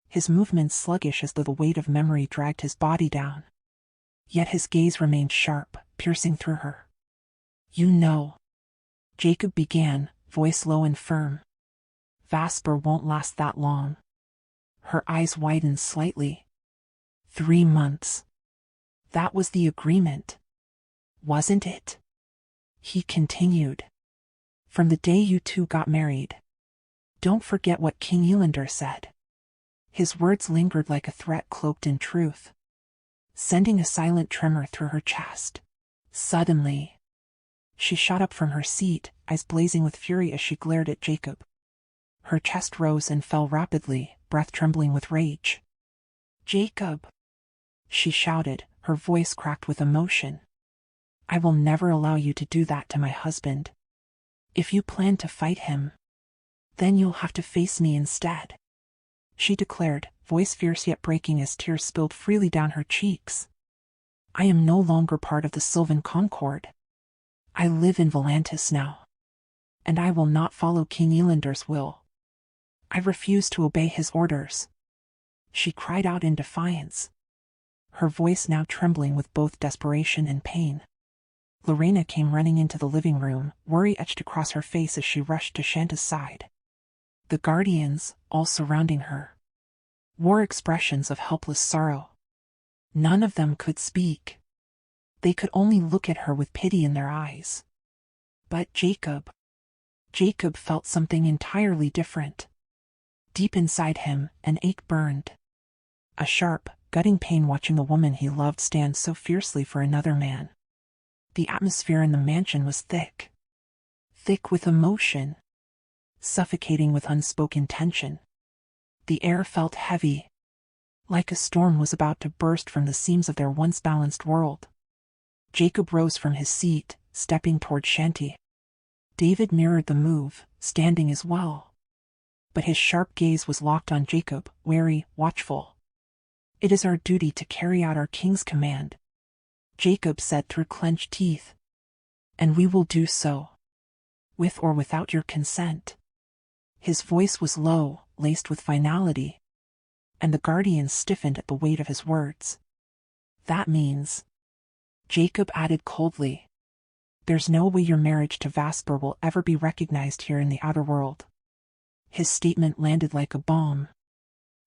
His movements sluggish as though the weight of memory dragged his body down. Yet his gaze remained sharp, piercing through her. "You know," Jacob began, voice low and firm. "Vasper won't last that long." Her eyes widened slightly. 3 months. That was the agreement, wasn't it? He continued. "From the day you two got married. Don't forget what King Elander said." His words lingered like a threat cloaked in truth, sending a silent tremor through her chest. Suddenly, she shot up from her seat, eyes blazing with fury as she glared at Jacob. Her chest rose and fell rapidly, breath trembling with rage. "Jacob," she shouted, her voice cracked with emotion. "I will never allow you to do that to my husband. If you plan to fight him, then you'll have to face me instead," she declared, voice fierce yet breaking as tears spilled freely down her cheeks. "I am no longer part of the Sylvan Concord. I live in Volantis now. And I will not follow King Elander's will. I refuse to obey his orders," she cried out in defiance, her voice now trembling with both desperation and pain. Lorena came running into the living room, worry etched across her face as she rushed to Shanta's side. The guardians, all surrounding her, wore expressions of helpless sorrow. None of them could speak. They could only look at her with pity in their eyes. But Jacob felt something entirely different. Deep inside him, an ache burned. A sharp, gutting pain watching the woman he loved stand so fiercely for another man. The atmosphere in the mansion was thick. Thick with emotion. Suffocating with unspoken tension. The air felt heavy, like a storm was about to burst from the seams of their once balanced world. Jacob rose from his seat, stepping toward Shanti. David mirrored the move, standing as well. But his sharp gaze was locked on Jacob, wary, watchful. "It is our duty to carry out our king's command," Jacob said through clenched teeth. "And we will do so. With or without your consent." His voice was low, laced with finality, and the guardians stiffened at the weight of his words. "That means," Jacob added coldly, "there's no way your marriage to Vasper will ever be recognized here in the outer world." His statement landed like a bomb.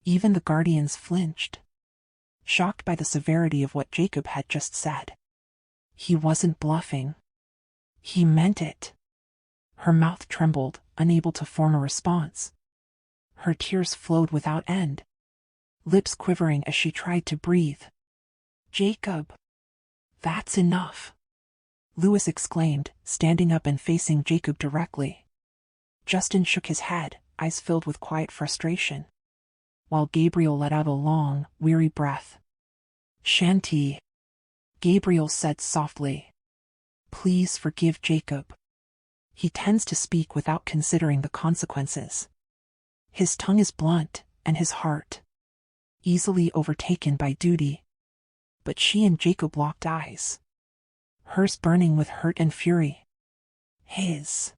Even the guardians flinched, shocked by the severity of what Jacob had just said. He wasn't bluffing. He meant it. Her mouth trembled, unable to form a response. Her tears flowed without end, lips quivering as she tried to breathe. "Jacob, that's enough," Lewis exclaimed, standing up and facing Jacob directly. Justin shook his head, eyes filled with quiet frustration, while Gabriel let out a long, weary breath. "Shanti," Gabriel said softly, "please forgive Jacob. He tends to speak without considering the consequences. His tongue is blunt, and his heart easily overtaken by duty." But she and Jacob locked eyes, hers burning with hurt and fury, his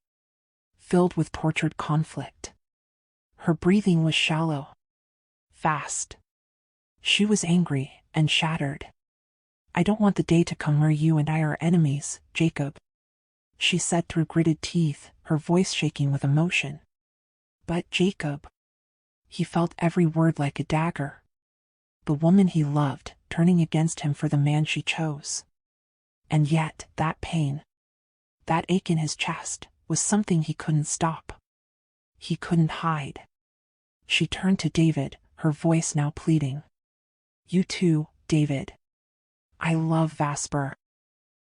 filled with tortured conflict. Her breathing was shallow, fast. She was angry and shattered. "I don't want the day to come where you and I are enemies, Jacob," she said through gritted teeth, her voice shaking with emotion. But Jacob, he felt every word like a dagger. The woman he loved, turning against him for the man she chose. And yet, that pain, that ache in his chest, was something he couldn't stop. He couldn't hide. She turned to David, her voice now pleading. "You too, David. I love Vasper.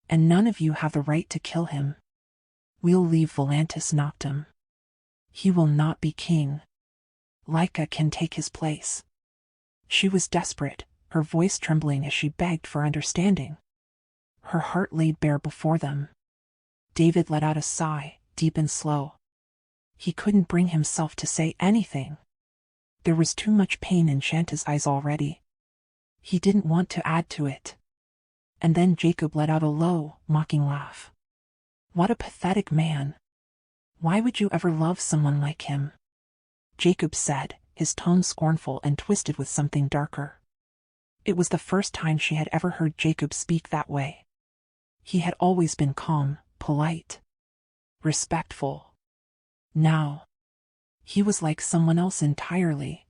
And none of you have the right to kill him. We'll leave Volantis Noctum. He will not be king. Lyca can take his place." She was desperate, her voice trembling as she begged for understanding. Her heart laid bare before them. David let out a sigh, deep and slow. He couldn't bring himself to say anything. There was too much pain in Shanta's eyes already. He didn't want to add to it. And then Jacob let out a low, mocking laugh. What a pathetic man. Why would you ever love someone like him? Jacob said, his tone scornful and twisted with something darker. It was the first time she had ever heard Jacob speak that way. He had always been calm, polite, respectful. Now, he was like someone else entirely.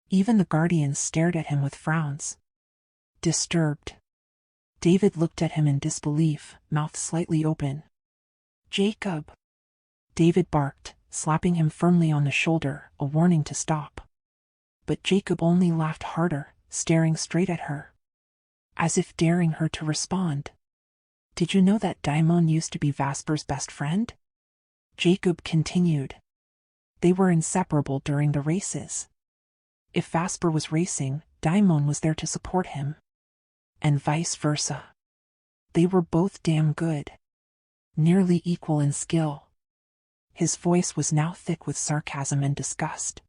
Even the guardians stared at him with frowns. Disturbed. David looked at him in disbelief, mouth slightly open. Jacob! David barked, slapping him firmly on the shoulder, a warning to stop. But Jacob only laughed harder, staring straight at her, as if daring her to respond. Did you know that Daimon used to be Vasper's best friend? Jacob continued. They were inseparable during the races. If Vasper was racing, Daimon was there to support him. And vice versa. They were both damn good. Nearly equal in skill. His voice was now thick with sarcasm and disgust.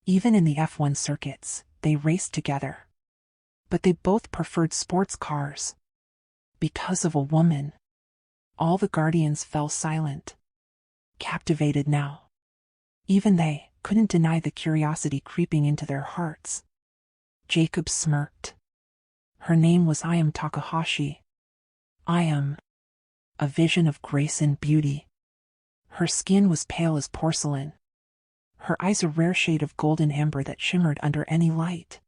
Even in the F1 circuits, they raced together. But they both preferred sports cars. Because of a woman. All the guardians fell silent. Captivated now. Even they couldn't deny the curiosity creeping into their hearts. Jacob smirked. Her name was Ayame Takahashi. Ayame. A vision of grace and beauty. Her skin was pale as porcelain. Her eyes a rare shade of golden amber that shimmered under any light.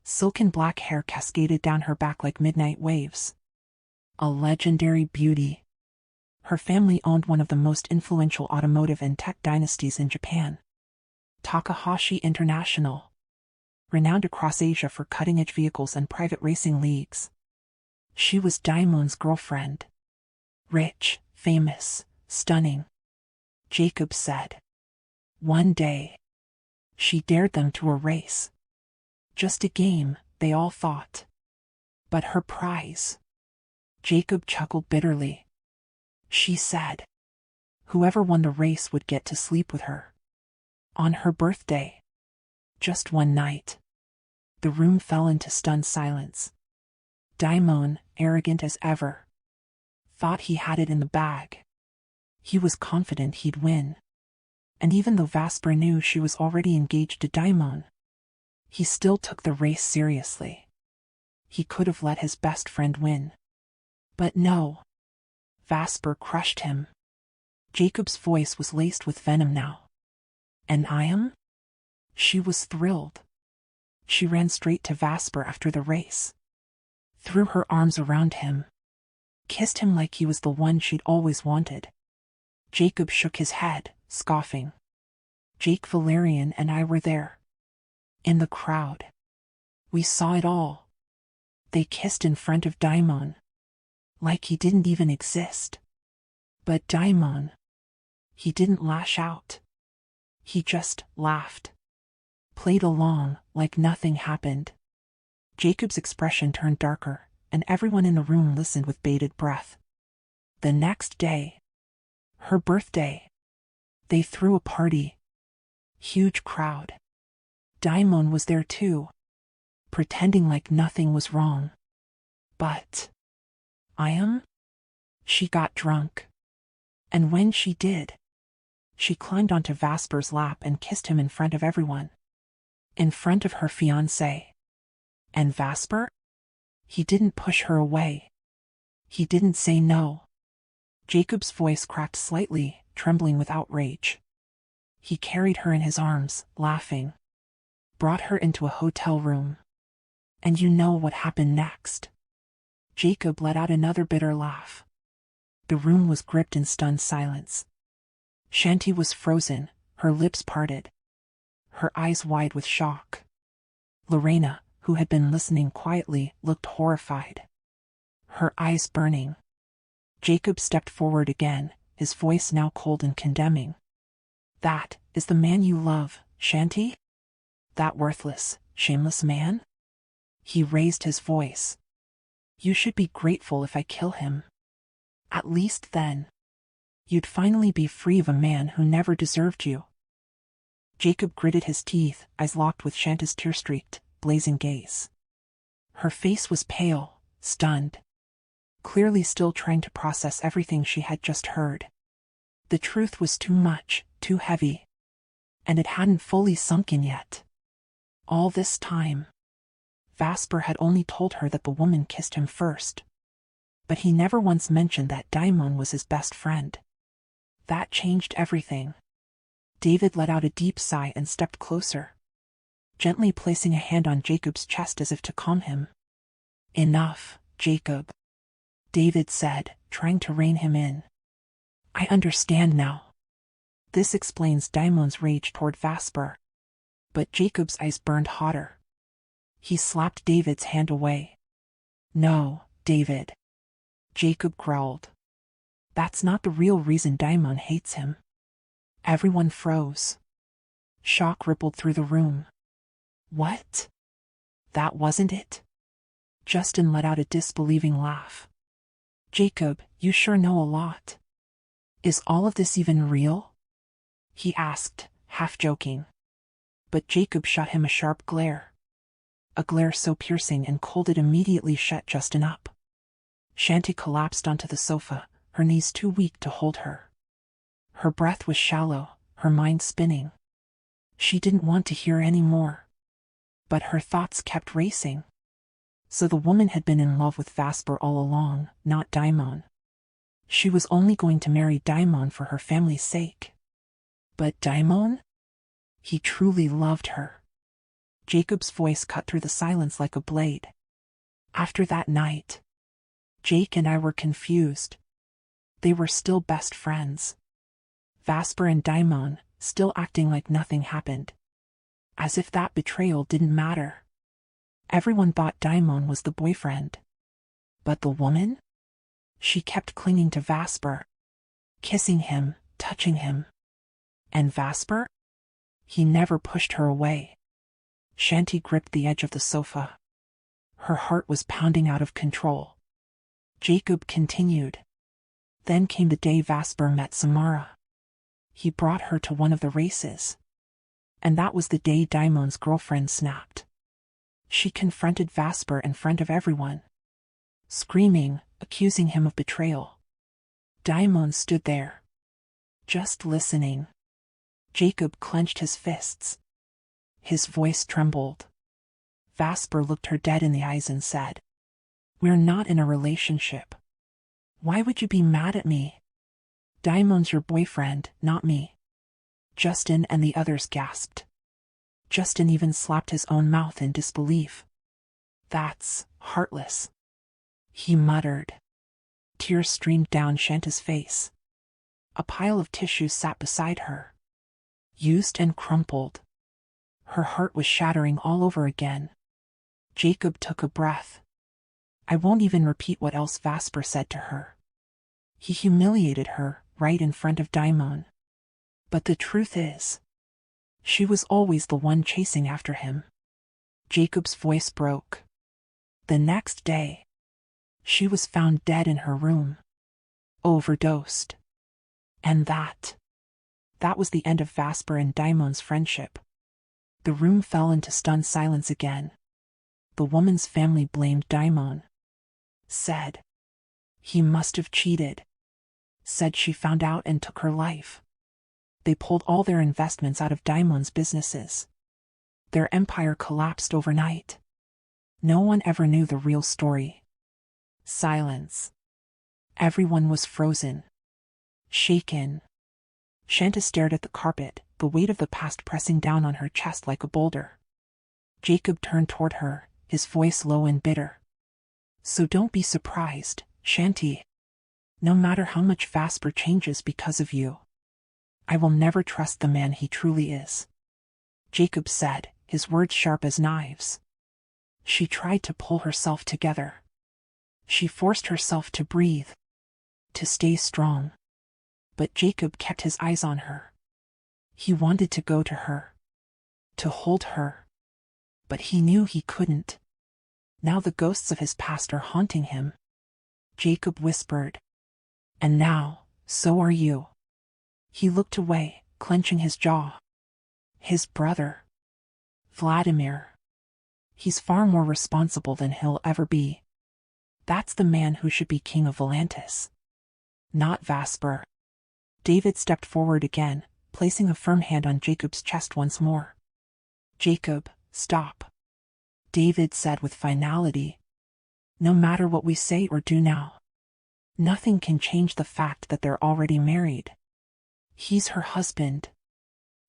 Silken black hair cascaded down her back like midnight waves. A legendary beauty. Her family owned one of the most influential automotive and tech dynasties in Japan. Takahashi International. Renowned across Asia for cutting-edge vehicles and private racing leagues. She was Daimon's girlfriend. Rich, famous, stunning. Jacob said. One day, she dared them to a race. Just a game, they all thought. But her prize. Jacob chuckled bitterly. She said. Whoever won the race would get to sleep with her. On her birthday. Just one night. The room fell into stunned silence. Daimon, arrogant as ever, thought he had it in the bag. He was confident he'd win. And even though Vasper knew she was already engaged to Daimon, he still took the race seriously. He could have let his best friend win. But no. Vasper crushed him. Jacob's voice was laced with venom now. And Ayame? She was thrilled. She ran straight to Vasper after the race. Threw her arms around him. Kissed him like he was the one she'd always wanted. Jacob shook his head, scoffing. Jake Valerian and I were there. In the crowd. We saw it all. They kissed in front of Daimon. Like he didn't even exist. But Daimon. He didn't lash out. He just laughed. Played along, like nothing happened. Jacob's expression turned darker, and everyone in the room listened with bated breath. The next day. Her birthday. They threw a party. Huge crowd. Daimon was there too. Pretending like nothing was wrong. But Ayame? She got drunk. And when she did, she climbed onto Vasper's lap and kissed him in front of everyone. In front of her fiancé. And Vasper? He didn't push her away. He didn't say no. Jacob's voice cracked slightly, trembling with outrage. He carried her in his arms, laughing. Brought her into a hotel room. And you know what happened next. Jacob let out another bitter laugh. The room was gripped in stunned silence. Shanti was frozen, her lips parted. Her eyes wide with shock. Lorena, who had been listening quietly, looked horrified. Her eyes burning. Jacob stepped forward again, his voice now cold and condemning. That is the man you love, Shanti? That worthless, shameless man? He raised his voice. You should be grateful if I kill him. At least then, you'd finally be free of a man who never deserved you. Jacob gritted his teeth, eyes locked with Shanti's tear-streaked, blazing gaze. Her face was pale, stunned, clearly still trying to process everything she had just heard. The truth was too much, too heavy, and it hadn't fully sunk in yet. All this time, Vasper had only told her that the woman kissed him first, but he never once mentioned that Daimon was his best friend. That changed everything. David let out a deep sigh and stepped closer, gently placing a hand on Jacob's chest as if to calm him. "Enough, Jacob," David said, trying to rein him in. "I understand now." This explains Daimon's rage toward Vasper. But Jacob's eyes burned hotter. He slapped David's hand away. "No, David," Jacob growled. "That's not the real reason Daimon hates him." Everyone froze. Shock rippled through the room. "What? That wasn't it?" Justin let out a disbelieving laugh. "Jacob, you sure know a lot. Is all of this even real?" he asked, half joking. But Jacob shot him a sharp glare. A glare so piercing and cold it immediately shut Justin up. Shanti collapsed onto the sofa, her knees too weak to hold her. Her breath was shallow, her mind spinning. She didn't want to hear any more. But her thoughts kept racing. So the woman had been in love with Vasper all along, not Daimon. She was only going to marry Daimon for her family's sake. But Daimon? He truly loved her. Jacob's voice cut through the silence like a blade. "After that night, Jake and I were confused. They were still best friends. Vasper and Daimon, still acting like nothing happened. As if that betrayal didn't matter. Everyone thought Daimon was the boyfriend. But the woman? She kept clinging to Vasper, kissing him, touching him. And Vasper? He never pushed her away." Shanti gripped the edge of the sofa. Her heart was pounding out of control. Jacob continued. "Then came the day Vasper met Samara. He brought her to one of the races. And that was the day Daimon's girlfriend snapped. She confronted Vasper in front of everyone, screaming, accusing him of betrayal. Daimon stood there, just listening." Jacob clenched his fists. His voice trembled. Vasper looked her dead in the eyes and said, "We're not in a relationship. Why would you be mad at me? Daimon's your boyfriend, not me." Justin and the others gasped. Justin even slapped his own mouth in disbelief. "That's heartless," he muttered. Tears streamed down Shanta's face. A pile of tissues sat beside her, used and crumpled. Her heart was shattering all over again. Jacob took a breath. I won't even repeat what else Vasper said to her. He humiliated her right in front of Daimon. But the truth is, she was always the one chasing after him. Jacob's voice broke. The next day, she was found dead in her room, overdosed. And that was the end of Vasper and Daimon's friendship. The room fell into stunned silence again. The woman's family blamed Daimon. Said he must have cheated. Said she found out and took her life. They pulled all their investments out of Daimon's businesses. Their empire collapsed overnight. No one ever knew the real story. Silence. Everyone was frozen, shaken. Shanta stared at the carpet, the weight of the past pressing down on her chest like a boulder. Jacob turned toward her, his voice low and bitter. "So don't be surprised, Shanti. No matter how much Vasper changes because of you, I will never trust the man he truly is," Jacob said, his words sharp as knives. She tried to pull herself together. She forced herself to breathe, to stay strong. But Jacob kept his eyes on her. He wanted to go to her, to hold her. But he knew he couldn't. Now the ghosts of his past are haunting him. Jacob whispered, "And now, so are you." He looked away, clenching his jaw. His brother, Vladimir. He's far more responsible than he'll ever be. That's the man who should be king of Volantis. Not Vasper. David stepped forward again, placing a firm hand on Jacob's chest once more. Jacob, stop. David said with finality. No matter what we say or do now, nothing can change the fact that they're already married. He's her husband.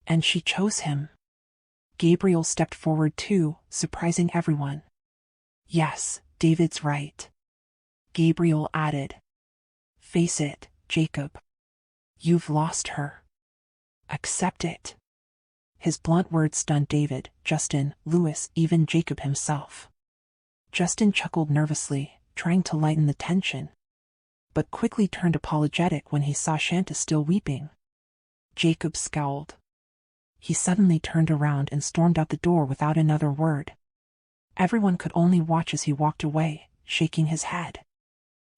And she chose him. Gabriel stepped forward too, surprising everyone. Yes, David's right. Gabriel added. Face it, Jacob. You've lost her. Accept it. His blunt words stunned David, Justin, Lewis, even Jacob himself. Justin chuckled nervously, trying to lighten the tension, but quickly turned apologetic when he saw Shanta still weeping. Jacob scowled. He suddenly turned around and stormed out the door without another word. Everyone could only watch as he walked away, shaking his head.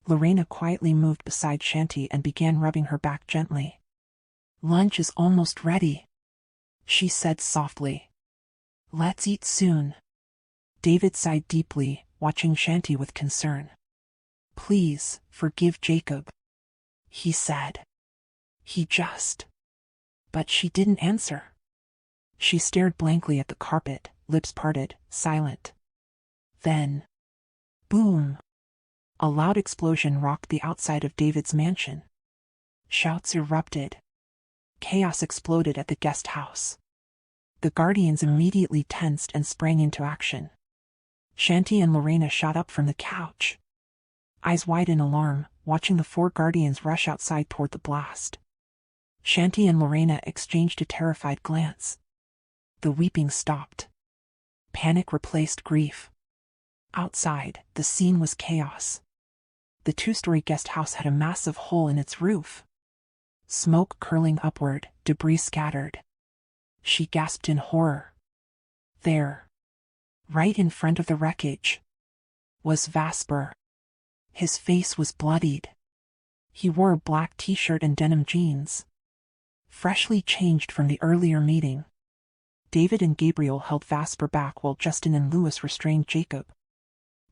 Lorena quietly moved beside Shanti and began rubbing her back gently. Lunch is almost ready, she said softly. Let's eat soon. David sighed deeply, watching Shanti with concern. Please, forgive Jacob, he said. He just... But she didn't answer. She stared blankly at the carpet, lips parted, silent. Then, boom! A loud explosion rocked the outside of David's mansion. Shouts erupted. Chaos exploded at the guest house. The Guardians immediately tensed and sprang into action. Shanti and Lorena shot up from the couch, eyes wide in alarm, watching the 4 Guardians rush outside toward the blast. Shanti and Lorena exchanged a terrified glance. The weeping stopped. Panic replaced grief. Outside, the scene was chaos. The 2-story guest house had a massive hole in its roof. Smoke curling upward, debris scattered. She gasped in horror. There, right in front of the wreckage, was Vasper. His face was bloodied. He wore a black t-shirt and denim jeans, freshly changed from the earlier meeting. David and Gabriel held Vasper back while Justin and Lewis restrained Jacob.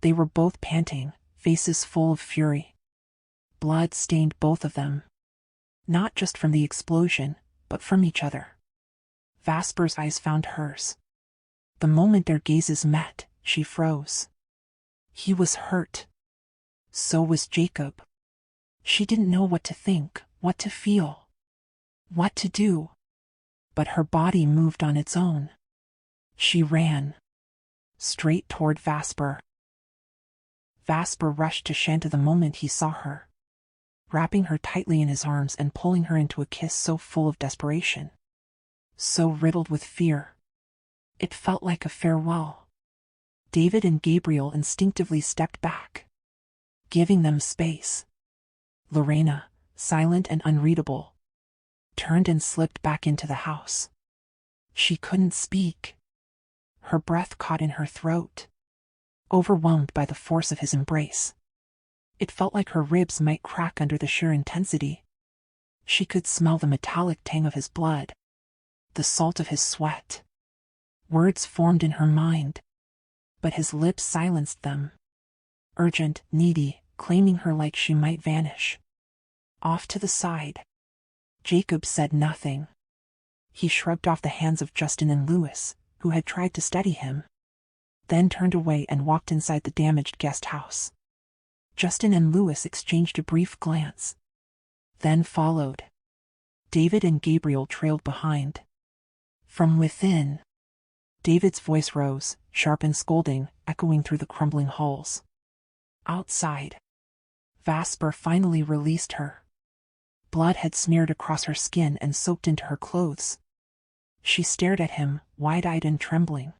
They were both panting, faces full of fury. Blood stained both of them, not just from the explosion, but from each other. Vasper's eyes found hers. The moment their gazes met, she froze. He was hurt. So was Jacob. She didn't know what to think, what to feel, what to do. But her body moved on its own. She ran straight toward Vasper. Vasper rushed to Shanta the moment he saw her, wrapping her tightly in his arms and pulling her into a kiss so full of desperation, so riddled with fear. It felt like a farewell. David and Gabriel instinctively stepped back, giving them space. Lorena, silent and unreadable, turned and slipped back into the house. She couldn't speak. Her breath caught in her throat, overwhelmed by the force of his embrace. It felt like her ribs might crack under the sheer intensity. She could smell the metallic tang of his blood, the salt of his sweat. Words formed in her mind, but his lips silenced them. Urgent, needy, claiming her like she might vanish. Off to the side. Jacob said nothing. He shrugged off the hands of Justin and Lewis, who had tried to steady him, then turned away and walked inside the damaged guest house. Justin and Lewis exchanged a brief glance, then followed. David and Gabriel trailed behind. From within, David's voice rose, sharp and scolding, echoing through the crumbling halls. Outside, Vasper finally released her. Blood had smeared across her skin and soaked into her clothes. She stared at him, wide-eyed and trembling.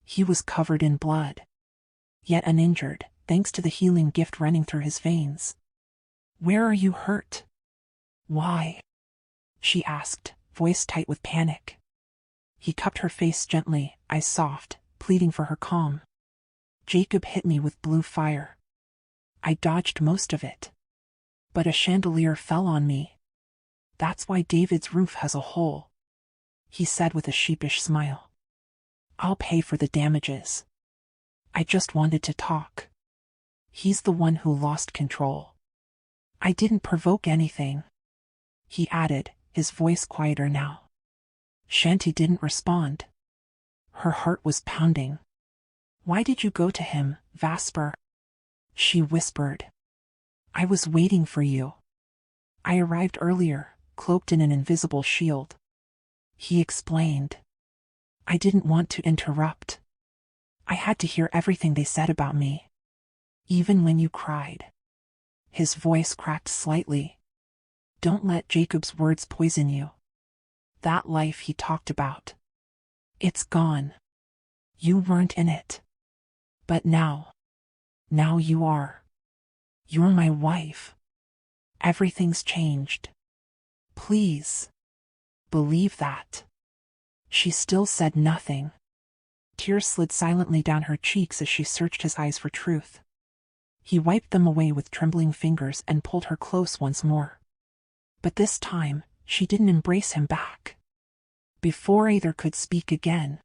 He was covered in blood, yet uninjured, thanks to the healing gift running through his veins. Where are you hurt? Why? She asked, voice tight with panic. He cupped her face gently, eyes soft, pleading for her calm. Jacob hit me with blue fire. I dodged most of it, but a chandelier fell on me. That's why David's roof has a hole, he said with a sheepish smile. I'll pay for the damages. I just wanted to talk. He's the one who lost control. I didn't provoke anything, he added, his voice quieter now. Shanti didn't respond. Her heart was pounding. Why did you go to him, Vasper? She whispered. I was waiting for you. I arrived earlier, cloaked in an invisible shield. He explained. I didn't want to interrupt. I had to hear everything they said about me. Even when you cried. His voice cracked slightly. Don't let Jacob's words poison you. That life he talked about. It's gone. You weren't in it. But now you are. You're my wife. Everything's changed. Please. Believe that. She still said nothing. Tears slid silently down her cheeks as she searched his eyes for truth. He wiped them away with trembling fingers and pulled her close once more. But this time, she didn't embrace him back. Before either could speak again,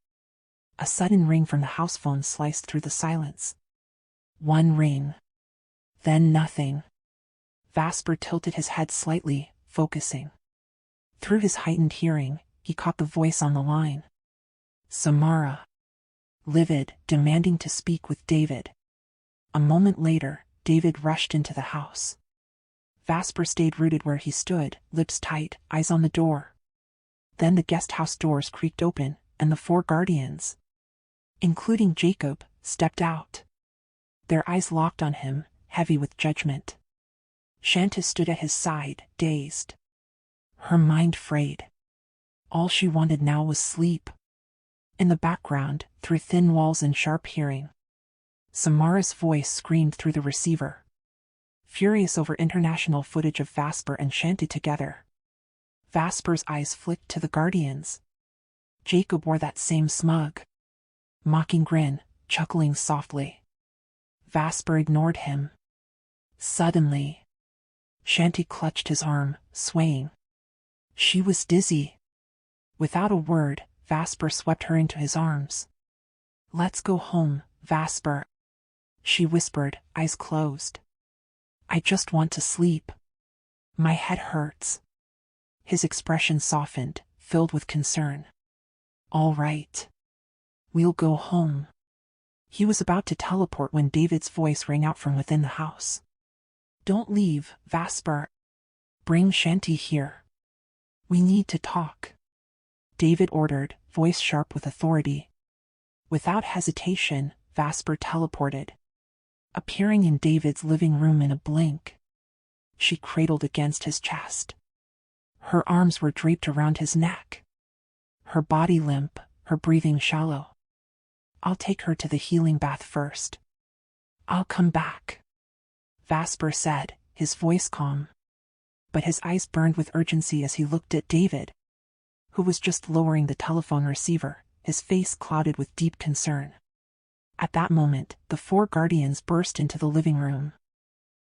a sudden ring from the house phone sliced through the silence. One ring. Then nothing. Vasper tilted his head slightly, focusing. Through his heightened hearing, he caught the voice on the line. Samara. Livid, demanding to speak with David. A moment later, David rushed into the house. Vasper stayed rooted where he stood, lips tight, eyes on the door. Then the guest house doors creaked open, and the 4 guardians, including Jacob, stepped out. Their eyes locked on him, heavy with judgment. Shanti stood at his side, dazed. Her mind frayed. All she wanted now was sleep. In the background, through thin walls and sharp hearing, Samara's voice screamed through the receiver. Furious over international footage of Vasper and Shanti together. Vasper's eyes flicked to the guardians. Jacob wore that same smug, mocking grin, chuckling softly. Vasper ignored him. Suddenly, Shanti clutched his arm, swaying. She was dizzy. Without a word, Vasper swept her into his arms. Let's go home, Vasper, she whispered, eyes closed. I just want to sleep. My head hurts. His expression softened, filled with concern. All right. We'll go home. He was about to teleport when David's voice rang out from within the house. Don't leave, Vasper. Bring Shanti here. We need to talk. David ordered, voice sharp with authority. Without hesitation, Vasper teleported, appearing in David's living room in a blink. She cradled against his chest. Her arms were draped around his neck. Her body limp, her breathing shallow. I'll take her to the healing bath first. I'll come back, Vasper said, his voice calm. But his eyes burned with urgency as he looked at David, who was just lowering the telephone receiver, his face clouded with deep concern. At that moment, the 4 guardians burst into the living room.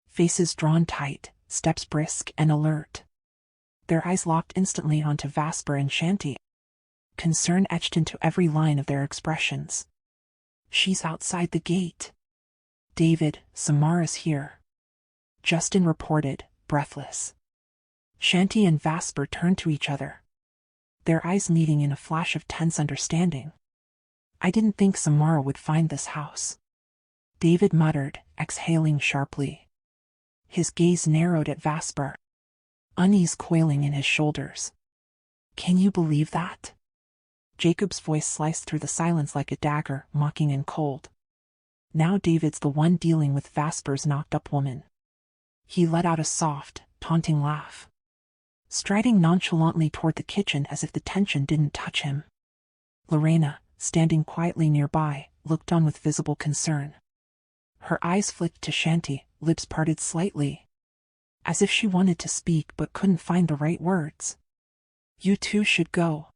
Faces drawn tight, steps brisk and alert. Their eyes locked instantly onto Vasper and Shanti. Concern etched into every line of their expressions. She's outside the gate. David, Samara's here. Justin reported, breathless. Shanti and Vasper turned to each other, their eyes meeting in a flash of tense understanding. I didn't think Samara would find this house, David muttered, exhaling sharply. His gaze narrowed at Vasper, unease coiling in his shoulders. Can you believe that? Jacob's voice sliced through the silence like a dagger, mocking and cold. Now David's the one dealing with Vasper's knocked-up woman. He let out a soft, taunting laugh, striding nonchalantly toward the kitchen as if the tension didn't touch him. Lorena, standing quietly nearby, looked on with visible concern. Her eyes flicked to Shanti, lips parted slightly, as if she wanted to speak but couldn't find the right words. You two should go,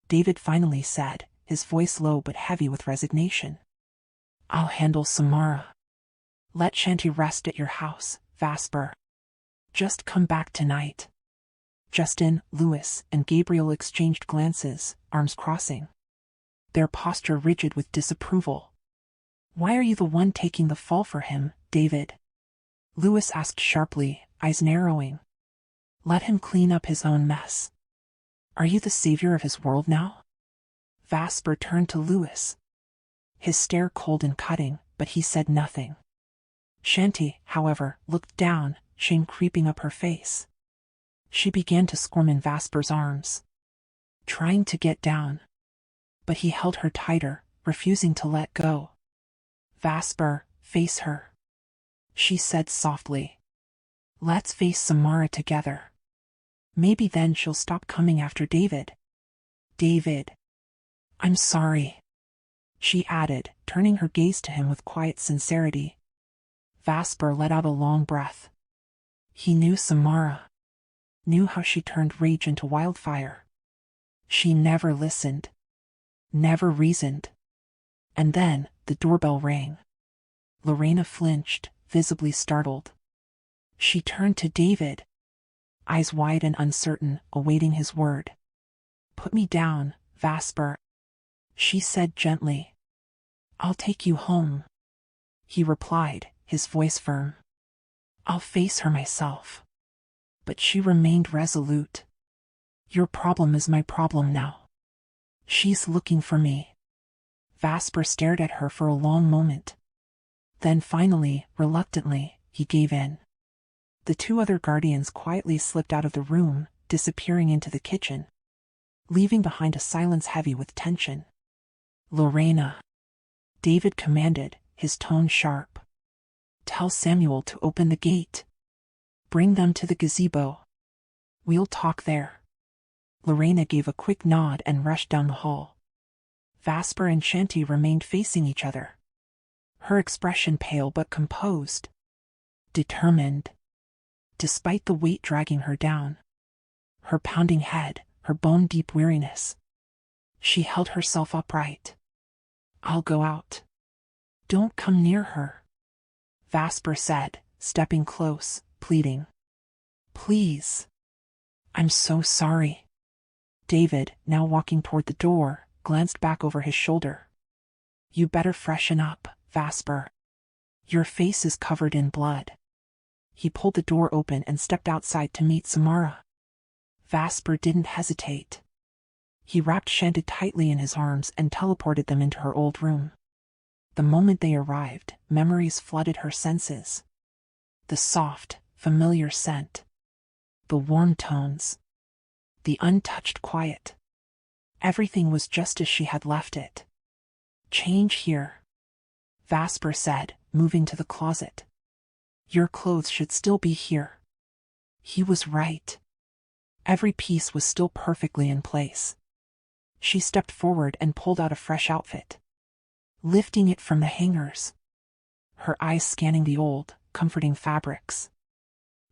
David finally said, his voice low but heavy with resignation. I'll handle Samara. Let Shanti rest at your house, Vasper. Just come back tonight. Justin, Louis, and Gabriel exchanged glances, arms crossing, their posture rigid with disapproval. Why are you the one taking the fall for him, David?" Louis asked sharply, eyes narrowing. "Let him clean up his own mess. Are you the savior of his world now?" Vasper turned to Louis, his stare cold and cutting, but he said nothing. Shanti, however, looked down, shame creeping up her face. She began to squirm in Vasper's arms, trying to get down. But he held her tighter, refusing to let go. "Vasper, face her," she said softly. "Let's face Samara together. Maybe then she'll stop coming after David." "David. I'm sorry," she added, turning her gaze to him with quiet sincerity. Vasper let out a long breath. He knew Samara, knew how she turned rage into wildfire. She never listened, never reasoned. And then, the doorbell rang. Lorena flinched, visibly startled. She turned to David, eyes wide and uncertain, awaiting his word. "Put me down, Vasper," she said gently. "I'll take you home," he replied, his voice firm. "I'll face her myself." But she remained resolute. "Your problem is my problem now. She's looking for me." Vasper stared at her for a long moment. Then finally, reluctantly, he gave in. The two other guardians quietly slipped out of the room, disappearing into the kitchen, leaving behind a silence heavy with tension. "Lorena," David commanded, his tone sharp. "Tell Samuel to open the gate. Bring them to the gazebo. We'll talk there." Lorena gave a quick nod and rushed down the hall. Vasper and Shanti remained facing each other, her expression pale but composed, determined. Despite the weight dragging her down, her pounding head, her bone-deep weariness, she held herself upright. "I'll go out. Don't come near her," Vasper said, stepping close, pleading. "Please. I'm so sorry." David, now walking toward the door, glanced back over his shoulder. "You better freshen up, Vasper. Your face is covered in blood." He pulled the door open and stepped outside to meet Samara. Vasper didn't hesitate. He wrapped Shanti tightly in his arms and teleported them into her old room. The moment they arrived, memories flooded her senses. The soft, familiar scent, the warm tones, the untouched quiet. Everything was just as she had left it. "Change here," Vasper said, moving to the closet. "Your clothes should still be here." He was right. Every piece was still perfectly in place. She stepped forward and pulled out a fresh outfit, lifting it from the hangers, her eyes scanning the old, comforting fabrics.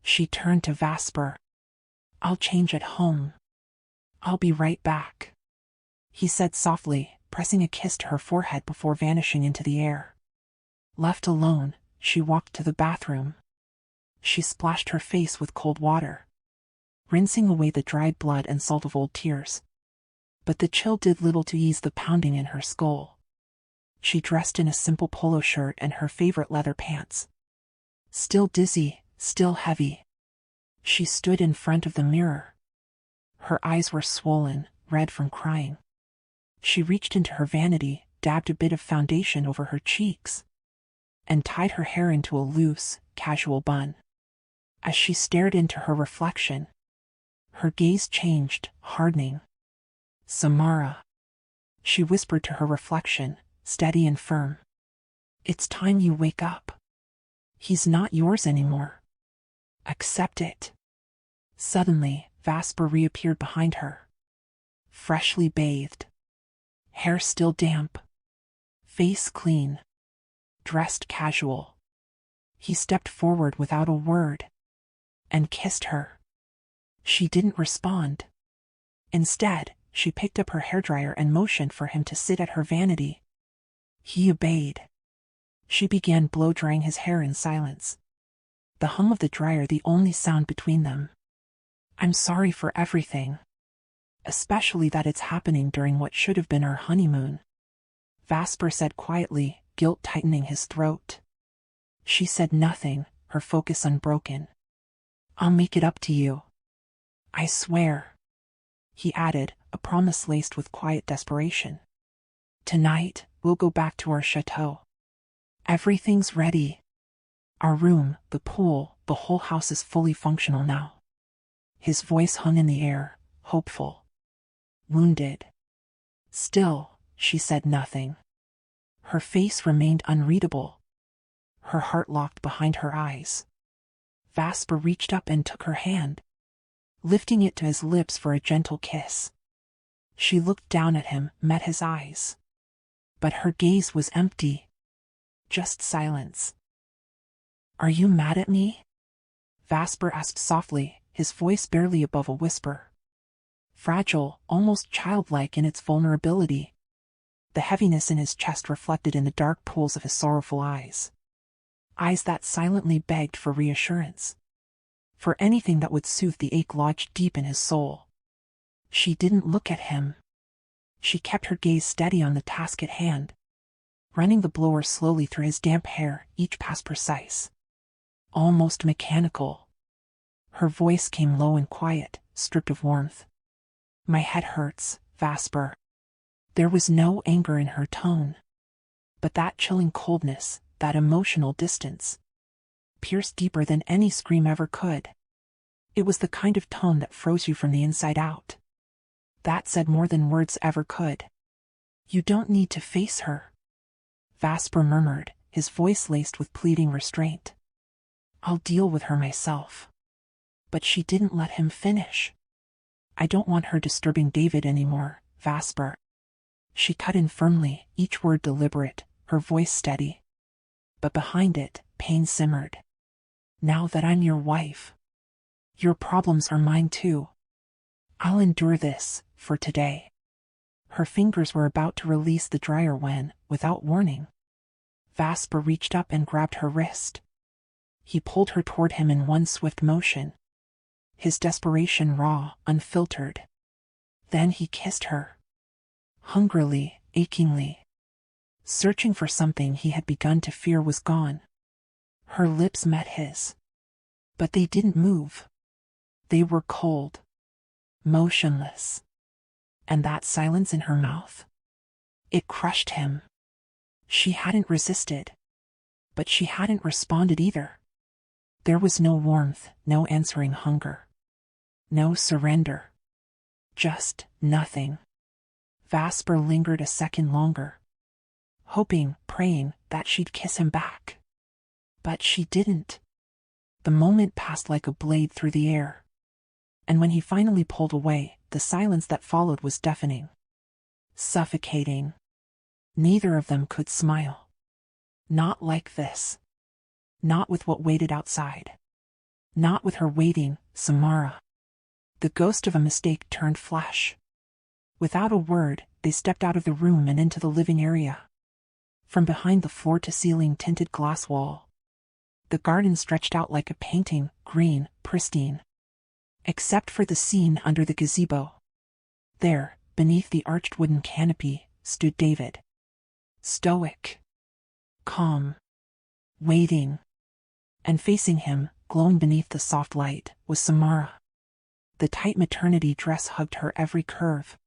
She turned to Vasper. "I'll change at home. I'll be right back," he said softly, pressing a kiss to her forehead before vanishing into the air. Left alone, she walked to the bathroom. She splashed her face with cold water, rinsing away the dried blood and salt of old tears. But the chill did little to ease the pounding in her skull. She dressed in a simple polo shirt and her favorite leather pants. Still dizzy, still heavy, she stood in front of the mirror. Her eyes were swollen, red from crying. She reached into her vanity, dabbed a bit of foundation over her cheeks, and tied her hair into a loose, casual bun. As she stared into her reflection, her gaze changed, hardening. "Samara," she whispered to her reflection, steady and firm. "It's time you wake up. He's not yours anymore. Accept it." Suddenly, Vasper reappeared behind her, freshly bathed, hair still damp, face clean, dressed casual. He stepped forward without a word and kissed her. She didn't respond. Instead, she picked up her hairdryer and motioned for him to sit at her vanity. He obeyed. She began blow-drying his hair in silence, the hum of the dryer the only sound between them. "I'm sorry for everything, especially that it's happening during what should have been our honeymoon," Vasper said quietly, guilt tightening his throat. She said nothing, her focus unbroken. I'll make it up to you. I swear. He added, a promise laced with quiet desperation. Tonight, we'll go back to our chateau. Everything's ready. Our room, the pool, the whole house is fully functional now. His voice hung in the air, hopeful. Wounded. Still, she said nothing. Her face remained unreadable. Her heart locked behind her eyes. Vasper reached up and took her hand, lifting it to his lips for a gentle kiss. She looked down at him, met his eyes. But her gaze was empty. Just silence. Are you mad at me? Vasper asked softly, his voice barely above a whisper. Fragile, almost childlike in its vulnerability. The heaviness in his chest reflected in the dark pools of his sorrowful eyes. Eyes that silently begged for reassurance. For anything that would soothe the ache lodged deep in his soul. She didn't look at him. She kept her gaze steady on the task at hand, running the blower slowly through his damp hair, each pass precise. Almost mechanical. Her voice came low and quiet, stripped of warmth. My head hurts, Vasper. There was no anger in her tone. But that chilling coldness, that emotional distance, pierced deeper than any scream ever could. It was the kind of tone that froze you from the inside out. That said more than words ever could. You don't need to face her. Vasper murmured, his voice laced with pleading restraint. I'll deal with her myself. But she didn't let him finish. I don't want her disturbing David anymore, Vasper. She cut in firmly, each word deliberate, her voice steady. But behind it, pain simmered. Now that I'm your wife, your problems are mine too. I'll endure this, for today. Her fingers were about to release the dryer when, without warning, Vasper reached up and grabbed her wrist. He pulled her toward him in one swift motion. His desperation raw, unfiltered. Then he kissed her. Hungrily, achingly. Searching for something he had begun to fear was gone. Her lips met his. But they didn't move. They were cold. Motionless. And that silence in her mouth. It crushed him. She hadn't resisted. But she hadn't responded either. There was no warmth, no answering hunger. No surrender. Just nothing. Vasper lingered a second longer. Hoping, praying, that she'd kiss him back. But she didn't. The moment passed like a blade through the air. And when he finally pulled away, the silence that followed was deafening. Suffocating. Neither of them could smile. Not like this. Not with what waited outside. Not with her waiting, Samara. The ghost of a mistake turned flesh. Without a word, they stepped out of the room and into the living area. From behind the floor-to-ceiling tinted glass wall, the garden stretched out like a painting, green, pristine. Except for the scene under the gazebo. There, beneath the arched wooden canopy, stood David. Stoic. Calm. Waiting. And facing him, glowing beneath the soft light, was Samara. The tight maternity dress hugged her every curve,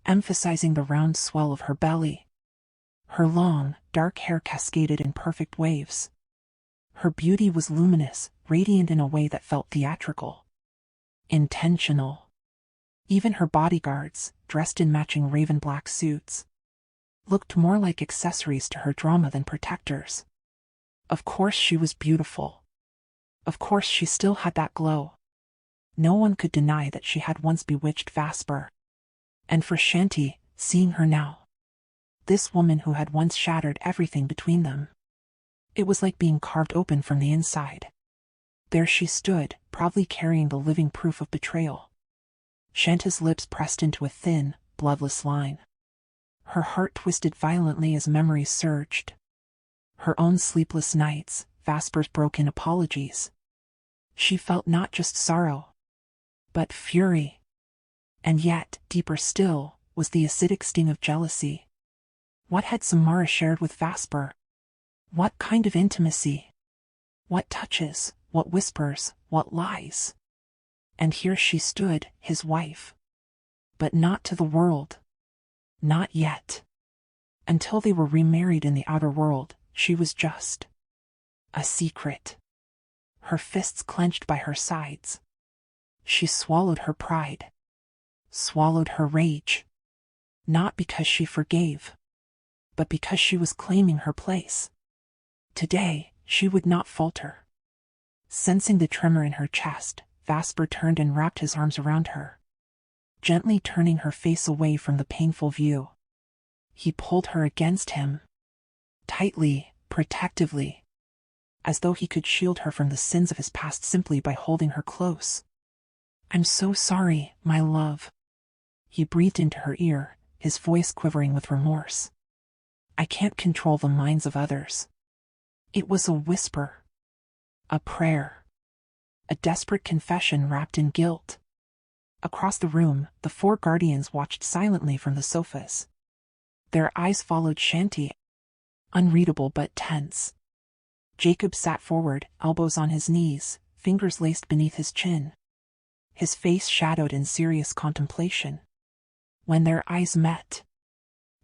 emphasizing the round swell of her belly. Her long, dark hair cascaded in perfect waves. Her beauty was luminous, radiant in a way that felt theatrical. Intentional. Even her bodyguards, dressed in matching raven black suits, looked more like accessories to her drama than protectors. Of course she was beautiful. Of course she still had that glow. No one could deny that she had once bewitched Vasper. And for Shanti, seeing her now, this woman who had once shattered everything between them, it was like being carved open from the inside. There she stood, proudly carrying the living proof of betrayal. Shanta's lips pressed into a thin, bloodless line. Her heart twisted violently as memories surged. Her own sleepless nights, Vasper's broken apologies. She felt not just sorrow, but fury. And yet, deeper still, was the acidic sting of jealousy. What had Samara shared with Vasper? What kind of intimacy? What touches, what whispers, what lies? And here she stood, his wife. But not to the world. Not yet. Until they were remarried in the outer world, she was just a secret. Her fists clenched by her sides. She swallowed her pride. Swallowed her rage. Not because she forgave, but because she was claiming her place. Today, she would not falter. Sensing the tremor in her chest, Vasper turned and wrapped his arms around her, gently turning her face away from the painful view. He pulled her against him, tightly, protectively, as though he could shield her from the sins of his past simply by holding her close. "I'm so sorry, my love," he breathed into her ear, his voice quivering with remorse. "I can't control the minds of others." It was a whisper, a prayer, a desperate confession wrapped in guilt. Across the room, the four guardians watched silently from the sofas. Their eyes followed Shanti, unreadable but tense. Jacob sat forward, elbows on his knees, fingers laced beneath his chin, his face shadowed in serious contemplation. When their eyes met,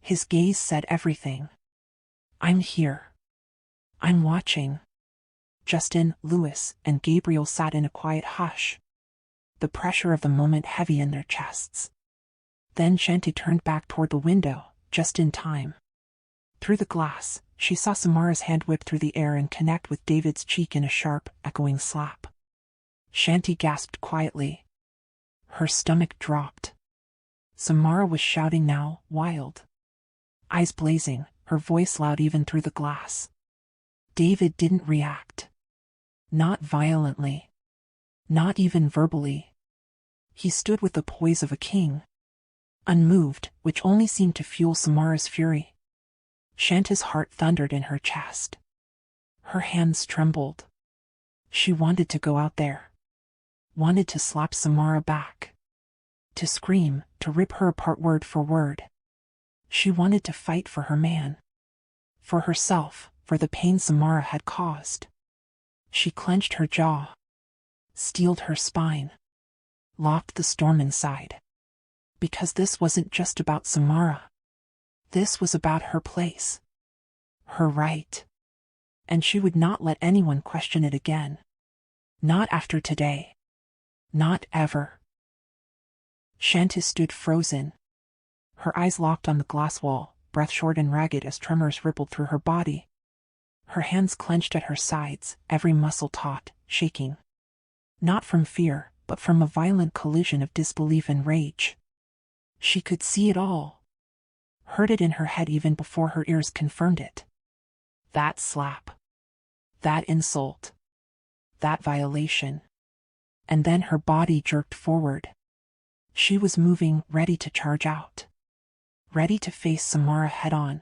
his gaze said everything. "I'm here. I'm watching." Justin, Louis, and Gabriel sat in a quiet hush, the pressure of the moment heavy in their chests. Then Shanti turned back toward the window, just in time. Through the glass, she saw Samara's hand whip through the air and connect with David's cheek in a sharp, echoing slap. Shanti gasped quietly. Her stomach dropped. Samara was shouting now, wild. Eyes blazing, her voice loud even through the glass. David didn't react. Not violently. Not even verbally. He stood with the poise of a king. Unmoved, which only seemed to fuel Samara's fury. Shanti's heart thundered in her chest. Her hands trembled. She wanted to go out there. Wanted to slap Samara back. To scream, to rip her apart word for word. She wanted to fight for her man. For herself, for the pain Samara had caused. She clenched her jaw. Steeled her spine. Locked the storm inside. Because this wasn't just about Samara. This was about her place. Her right. And she would not let anyone question it again. Not after today. Not ever. Shanti stood frozen. Her eyes locked on the glass wall, breath short and ragged as tremors rippled through her body. Her hands clenched at her sides, every muscle taut, shaking. Not from fear, but from a violent collision of disbelief and rage. She could see it all. Heard it in her head even before her ears confirmed it. That slap. That insult. That violation. And then her body jerked forward. She was moving, ready to charge out. Ready to face Samara head-on.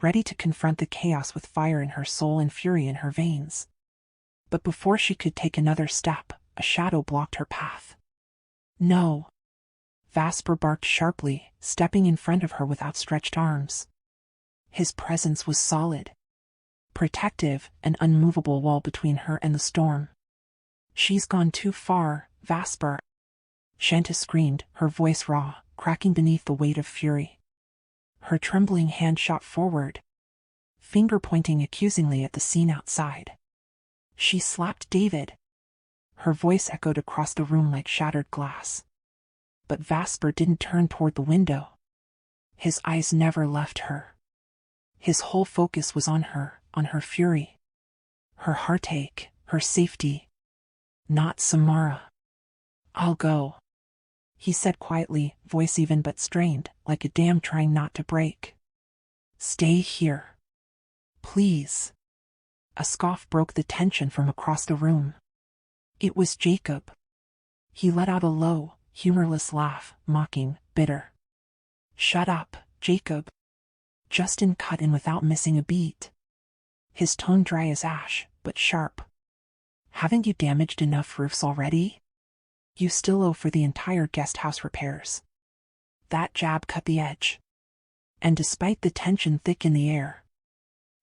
Ready to confront the chaos with fire in her soul and fury in her veins. But before she could take another step, a shadow blocked her path. "No!" Vasper barked sharply, stepping in front of her with outstretched arms. His presence was solid. Protective, an unmovable wall between her and the storm. "She's gone too far, Vasper," Shanti screamed, her voice raw, cracking beneath the weight of fury. Her trembling hand shot forward, finger pointing accusingly at the scene outside. "She slapped David." Her voice echoed across the room like shattered glass. But Vasper didn't turn toward the window. His eyes never left her. His whole focus was on her fury. Her heartache, her safety. Not Samara. "I'll go," he said quietly, voice even but strained, like a dam trying not to break. "Stay here. Please." A scoff broke the tension from across the room. It was Jacob. He let out a low, humorless laugh, mocking, bitter. "Shut up, Jacob." Justin cut in without missing a beat. His tone dry as ash, but sharp. "Haven't you damaged enough roofs already? You still owe for the entire guest house repairs." That jab cut the edge. And despite the tension thick in the air,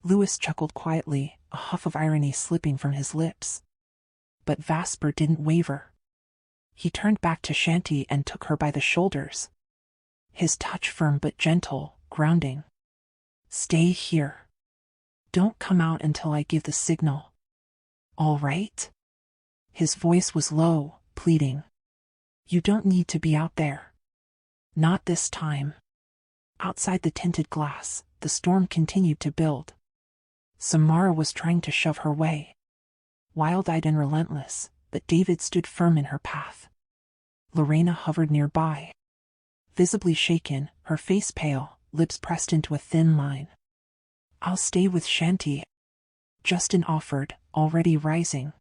Louis chuckled quietly, a huff of irony slipping from his lips. But Vasper didn't waver. He turned back to Shanti and took her by the shoulders. His touch firm but gentle, grounding. "Stay here. Don't come out until I give the signal. All right?" His voice was low, pleading. "You don't need to be out there. Not this time." Outside the tinted glass, the storm continued to build. Samara was trying to shove her way, wild-eyed and relentless, but David stood firm in her path. Lorena hovered nearby, visibly shaken, her face pale, lips pressed into a thin line. "I'll stay with Shanti," Justin offered, already rising.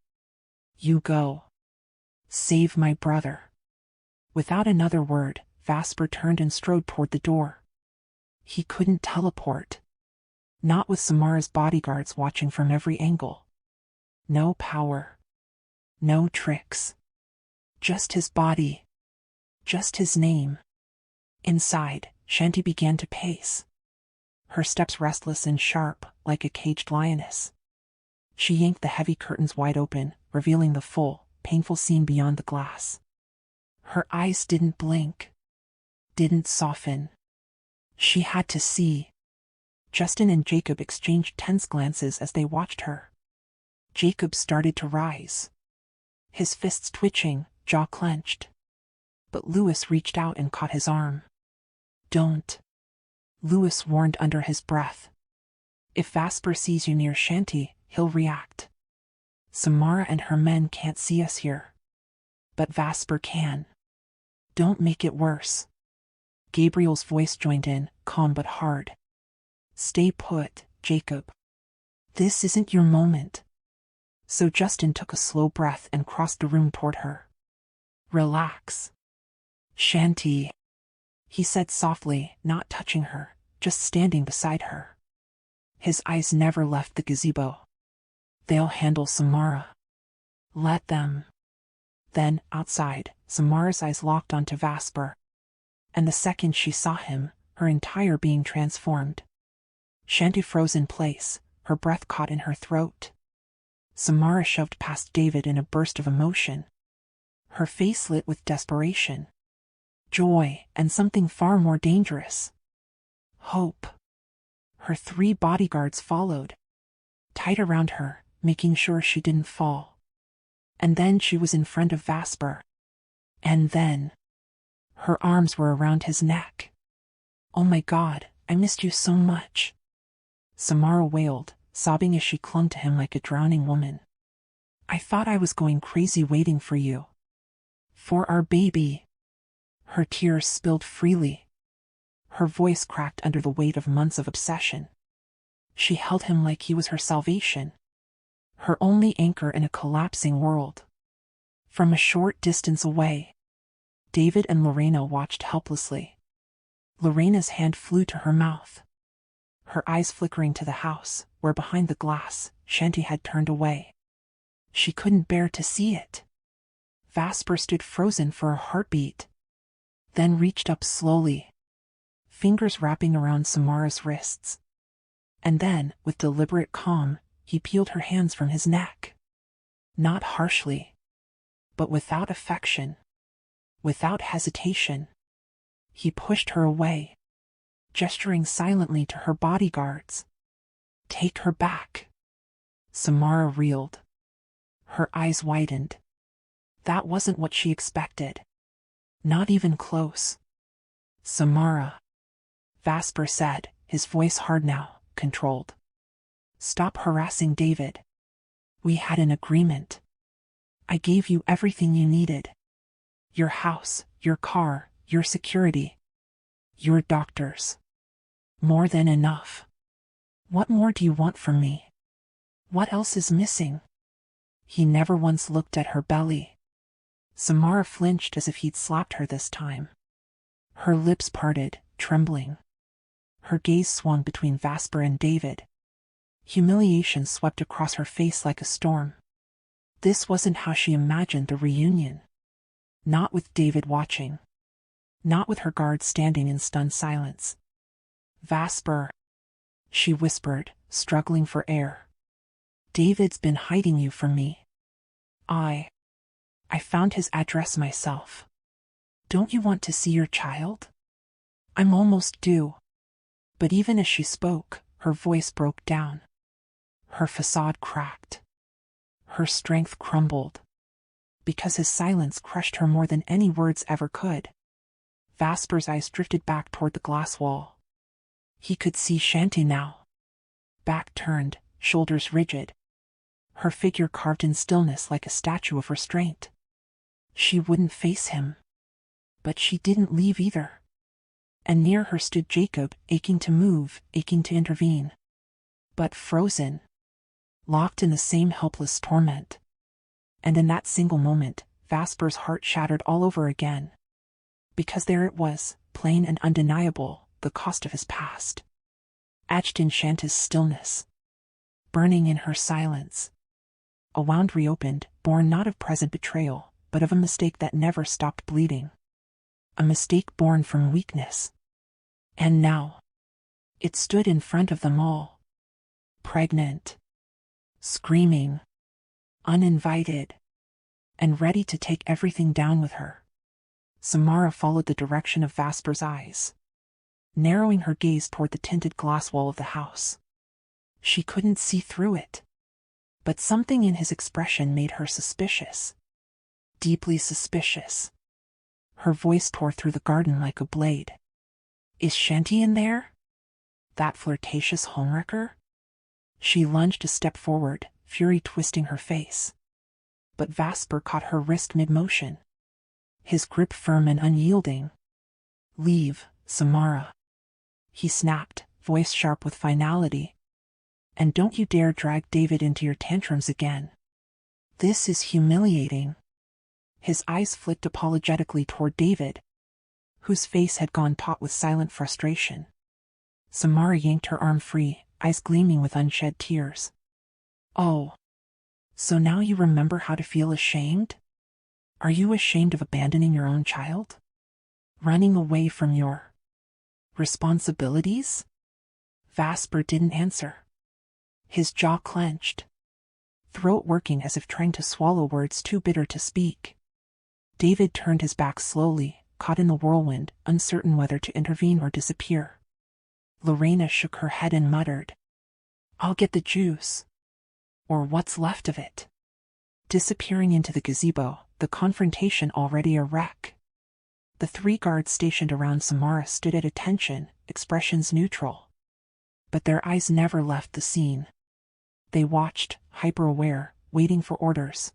"You go. Save my brother." Without another word, Vasper turned and strode toward the door. He couldn't teleport. Not with Samara's bodyguards watching from every angle. No power. No tricks. Just his body. Just his name. Inside, Shanti began to pace. Her steps restless and sharp, like a caged lioness. She yanked the heavy curtains wide open, revealing the full, painful scene beyond the glass. Her eyes didn't blink. Didn't soften. She had to see. Justin and Jacob exchanged tense glances as they watched her. Jacob started to rise. His fists twitching, jaw clenched. But Louis reached out and caught his arm. "Don't," Louis warned under his breath. "If Vasper sees you near Shanti, he'll react. Samara and her men can't see us here. But Vasper can. Don't make it worse." Gabriel's voice joined in, calm but hard. "Stay put, Jacob. This isn't your moment." So Justin took a slow breath and crossed the room toward her. "Relax. Shanti," he said softly, not touching her, just standing beside her. His eyes never left the gazebo. "They'll handle Samara. Let them." Then, outside, Samara's eyes locked onto Vasper. And the second she saw him, her entire being transformed. Shanti froze in place, her breath caught in her throat. Samara shoved past David in a burst of emotion. Her face lit with desperation, joy, and something far more dangerous. Hope. Her 3 bodyguards followed, tight around her, making sure she didn't fall. And then she was in front of Vasper. And then her arms were around his neck. "Oh my God, I missed you so much," Samara wailed, sobbing as she clung to him like a drowning woman. "I thought I was going crazy waiting for you. For our baby." Her tears spilled freely. Her voice cracked under the weight of months of obsession. She held him like he was her salvation, her only anchor in a collapsing world. From a short distance away, David and Lorena watched helplessly. Lorena's hand flew to her mouth, her eyes flickering to the house, where behind the glass, Shanti had turned away. She couldn't bear to see it. Vasper stood frozen for a heartbeat, then reached up slowly, fingers wrapping around Samara's wrists. And then, with deliberate calm, he peeled her hands from his neck. Not harshly, but without affection, without hesitation. He pushed her away, gesturing silently to her bodyguards. "Take her back." Samara reeled. Her eyes widened. That wasn't what she expected. Not even close. "Samara," Vasper said, his voice hard now, controlled. "Stop harassing David. We had an agreement. I gave you everything you needed. Your house, your car, your security. Your doctors. More than enough. What more do you want from me? What else is missing?" He never once looked at her belly. Samara flinched as if he'd slapped her this time. Her lips parted, trembling. Her gaze swung between Vasper and David. Humiliation swept across her face like a storm. This wasn't how she imagined the reunion. Not with David watching. Not with her guards standing in stunned silence. "Vasper," she whispered, struggling for air. David's been hiding you from me. I found his address myself. Don't you want to see your child? I'm almost due. But even as she spoke, her voice broke down. Her facade cracked. Her strength crumbled. Because his silence crushed her more than any words ever could. Vasper's eyes drifted back toward the glass wall. He could see Shanti now. Back turned, shoulders rigid. Her figure carved in stillness like a statue of restraint. She wouldn't face him. But she didn't leave either. And near her stood Jacob, aching to move, aching to intervene. But frozen. Locked in the same helpless torment. And in that single moment, Vasper's heart shattered all over again. Because there it was, plain and undeniable, the cost of his past. Etched in Shanti's stillness. Burning in her silence. A wound reopened, born not of present betrayal, but of a mistake that never stopped bleeding. A mistake born from weakness. And now, it stood in front of them all. Pregnant. Screaming. Uninvited. And ready to take everything down with her. Samara followed the direction of Vasper's eyes, narrowing her gaze toward the tinted glass wall of the house. She couldn't see through it. But something in his expression made her suspicious. Deeply suspicious. Her voice tore through the garden like a blade. Is Shanti in there? That flirtatious homewrecker? She lunged a step forward, fury twisting her face. But Vasper caught her wrist mid-motion. His grip firm and unyielding. Leave, Samara. He snapped, voice sharp with finality. And don't you dare drag David into your tantrums again. This is humiliating. His eyes flicked apologetically toward David, whose face had gone taut with silent frustration. Samara yanked her arm free, eyes gleaming with unshed tears. Oh. So now you remember how to feel ashamed? Are you ashamed of abandoning your own child? Running away from your responsibilities? Vasper didn't answer. His jaw clenched, throat working as if trying to swallow words too bitter to speak. David turned his back slowly, caught in the whirlwind, uncertain whether to intervene or disappear. Lorena shook her head and muttered, I'll get the juice. Or what's left of it. Disappearing into the gazebo, the confrontation already a wreck. The 3 guards stationed around Samara stood at attention, expressions neutral. But their eyes never left the scene. They watched, hyper-aware, waiting for orders.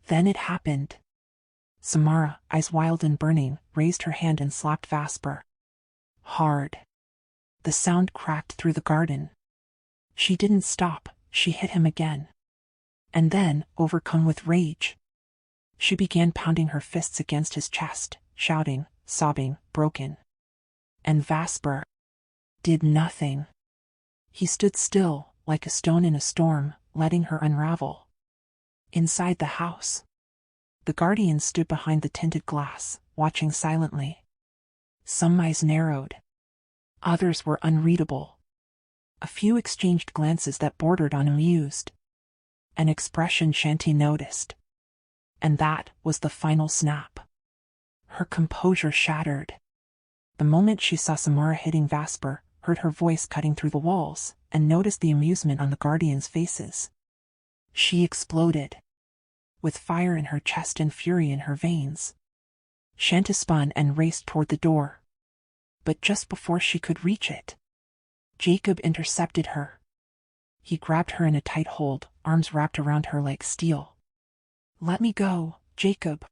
Then it happened. Samara, eyes wild and burning, raised her hand and slapped Vasper. Hard. The sound cracked through the garden. She didn't stop, she hit him again. And then, overcome with rage, she began pounding her fists against his chest, shouting, sobbing, broken. And Vasper did nothing. He stood still, like a stone in a storm, letting her unravel. Inside the house, the guardians stood behind the tinted glass, watching silently. Some eyes narrowed. Others were unreadable. A few exchanged glances that bordered on amused. An expression Shanti noticed. And that was the final snap. Her composure shattered. The moment she saw Samara hitting Vasper, heard her voice cutting through the walls, and noticed the amusement on the guardians' faces, she exploded. With fire in her chest and fury in her veins, Shanti spun and raced toward the door. But just before she could reach it, Jacob intercepted her. He grabbed her in a tight hold, arms wrapped around her like steel. Let me go, Jacob.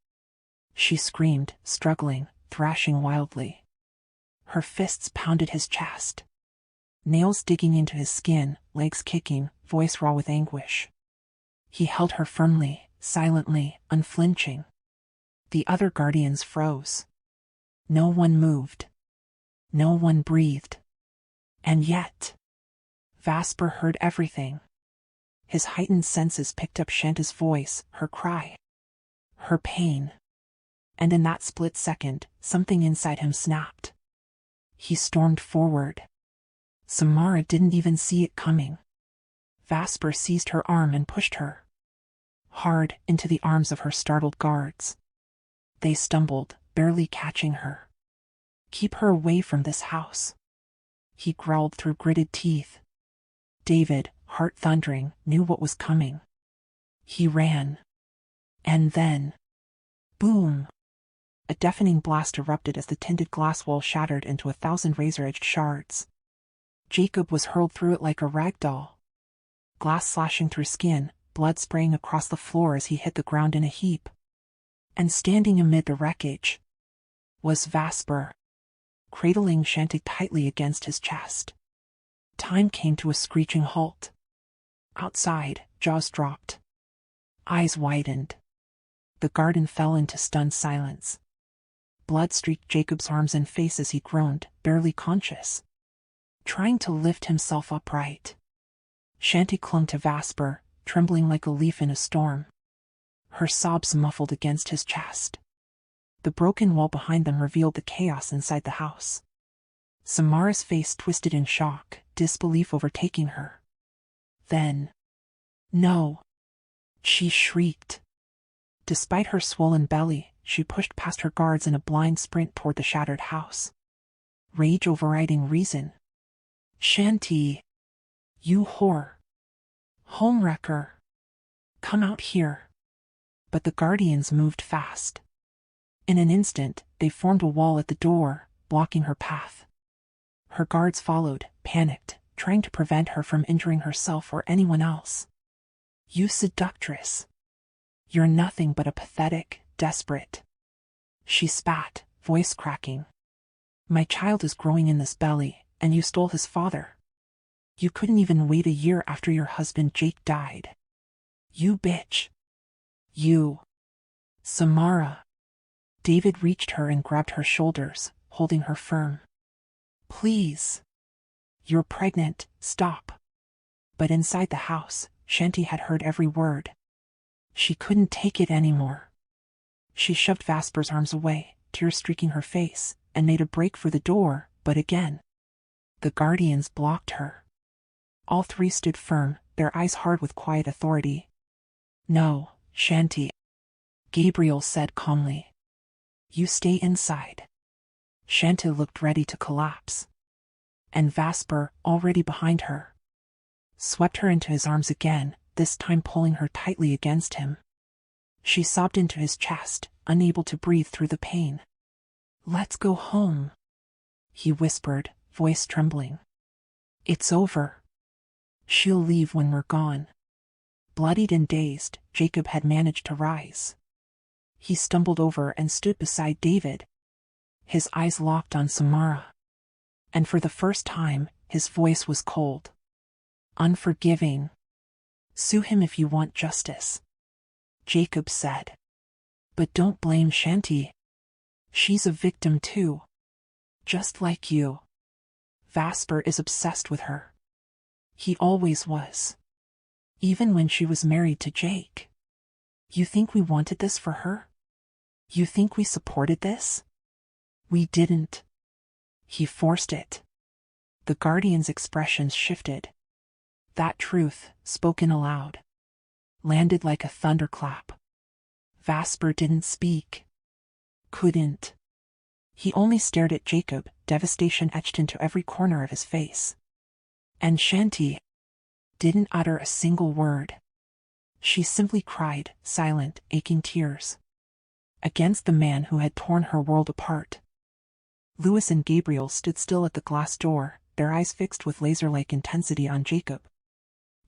She screamed, struggling, thrashing wildly. Her fists pounded his chest. Nails digging into his skin, legs kicking, voice raw with anguish. He held her firmly, silently, unflinching. The other guardians froze. No one moved. No one breathed. And yet, Vasper heard everything. His heightened senses picked up Shanti's voice, her cry, her pain. And in that split second, something inside him snapped. He stormed forward. Samara didn't even see it coming. Vasper seized her arm and pushed her hard into the arms of her startled guards. They stumbled, barely catching her. "Keep her away from this house," he growled through gritted teeth. David, heart thundering, knew what was coming. He ran. And then, boom! A deafening blast erupted as the tinted glass wall shattered into 1,000 razor-edged shards. Jacob was hurled through it like a rag doll. Glass slashing through skin, blood spraying across the floor as he hit the ground in a heap. And standing amid the wreckage was Vasper, cradling Shanti tightly against his chest. Time came to a screeching halt. Outside, jaws dropped. Eyes widened. The garden fell into stunned silence. Blood streaked Jacob's arms and face as he groaned, barely conscious, trying to lift himself upright. Shanti clung to Vasper, trembling like a leaf in a storm. Her sobs muffled against his chest. The broken wall behind them revealed the chaos inside the house. Samara's face twisted in shock, disbelief overtaking her. Then, "No!" she shrieked. Despite her swollen belly, she pushed past her guards in a blind sprint toward the shattered house. Rage overriding reason. "Shanti! You whore! Homewrecker! Come out here!" But the guardians moved fast. In an instant, they formed a wall at the door, blocking her path. Her guards followed, panicked, trying to prevent her from injuring herself or anyone else. "You seductress! You're nothing but a pathetic, desperate..." She spat, voice cracking. "My child is growing in this belly, and you stole his father. You couldn't even wait a year after your husband Jake died. You bitch. You." "Samara." David reached her and grabbed her shoulders, holding her firm. "Please. You're pregnant, stop." But inside the house, Shanti had heard every word. She couldn't take it anymore. She shoved Vasper's arms away, tears streaking her face, and made a break for the door, but again, the guardians blocked her. All three stood firm, their eyes hard with quiet authority. "No, Shanti," Gabriel said calmly. "You stay inside." Shanti looked ready to collapse. And Vasper, already behind her, swept her into his arms again, this time pulling her tightly against him. She sobbed into his chest, unable to breathe through the pain. "Let's go home," he whispered, voice trembling. "It's over. She'll leave when we're gone." Bloodied and dazed, Jacob had managed to rise. He stumbled over and stood beside David, his eyes locked on Samara. And for the first time, his voice was cold, unforgiving. "Sue him if you want justice," Jacob said. "But don't blame Shanti. She's a victim too. Just like you. Vasper is obsessed with her. He always was. Even when she was married to Jake. You think we wanted this for her? You think we supported this? We didn't. He forced it." The guardian's expressions shifted. That truth, spoken aloud, landed like a thunderclap. Vasper didn't speak. Couldn't. He only stared at Jacob, devastation etched into every corner of his face. And Shanti didn't utter a single word. She simply cried, silent, aching tears, against the man who had torn her world apart. Louis and Gabriel stood still at the glass door, their eyes fixed with laser-like intensity on Jacob.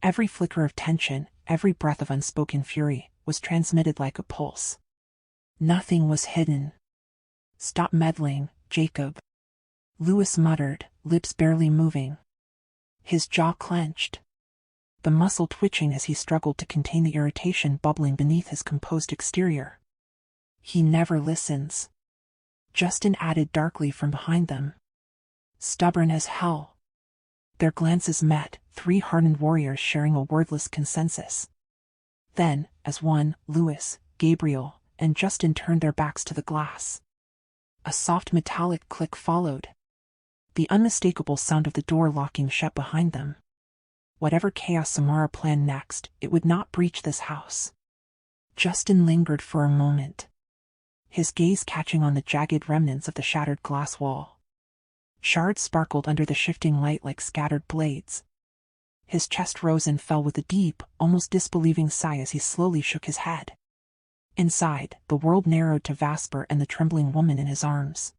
Every flicker of tension, every breath of unspoken fury, was transmitted like a pulse. Nothing was hidden. "Stop meddling, Jacob," Louis muttered, lips barely moving. His jaw clenched, the muscle twitching as he struggled to contain the irritation bubbling beneath his composed exterior. "He never listens," Justin added darkly from behind them. "Stubborn as hell." Their glances met, three hardened warriors sharing a wordless consensus. Then, as one, Louis, Gabriel, and Justin turned their backs to the glass, a soft metallic click followed, the unmistakable sound of the door locking shut behind them. whatever chaos Samara planned next, it would not breach this house. Justin lingered for a moment, his gaze catching on the jagged remnants of the shattered glass wall. Shards sparkled under the shifting light like scattered blades. His chest rose and fell with a deep, almost disbelieving sigh as he slowly shook his head. Inside, the world narrowed to Vasper and the trembling woman in his arms.